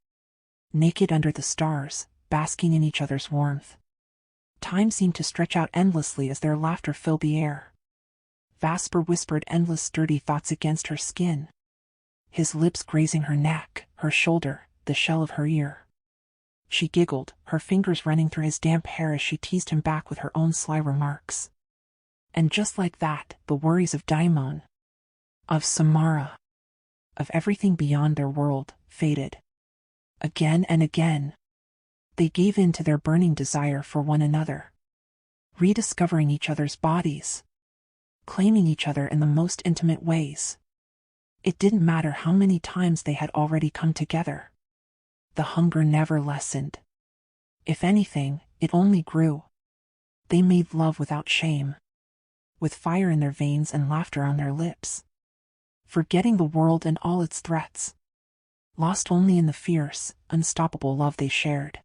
naked under the stars, basking in each other's warmth. Time seemed to stretch out endlessly as their laughter filled the air. Vasper whispered endless dirty thoughts against her skin, his lips grazing her neck, her shoulder, the shell of her ear. She giggled, her fingers running through his damp hair as she teased him back with her own sly remarks. And just like that, the worries of Daimon, of Samara, of everything beyond their world, faded. Again and again, they gave in to their burning desire for one another, rediscovering each other's bodies, claiming each other in the most intimate ways. It didn't matter how many times they had already come together. The hunger never lessened. If anything, it only grew. They made love without shame, with fire in their veins and laughter on their lips, forgetting the world and all its threats, lost only in the fierce, unstoppable love they shared.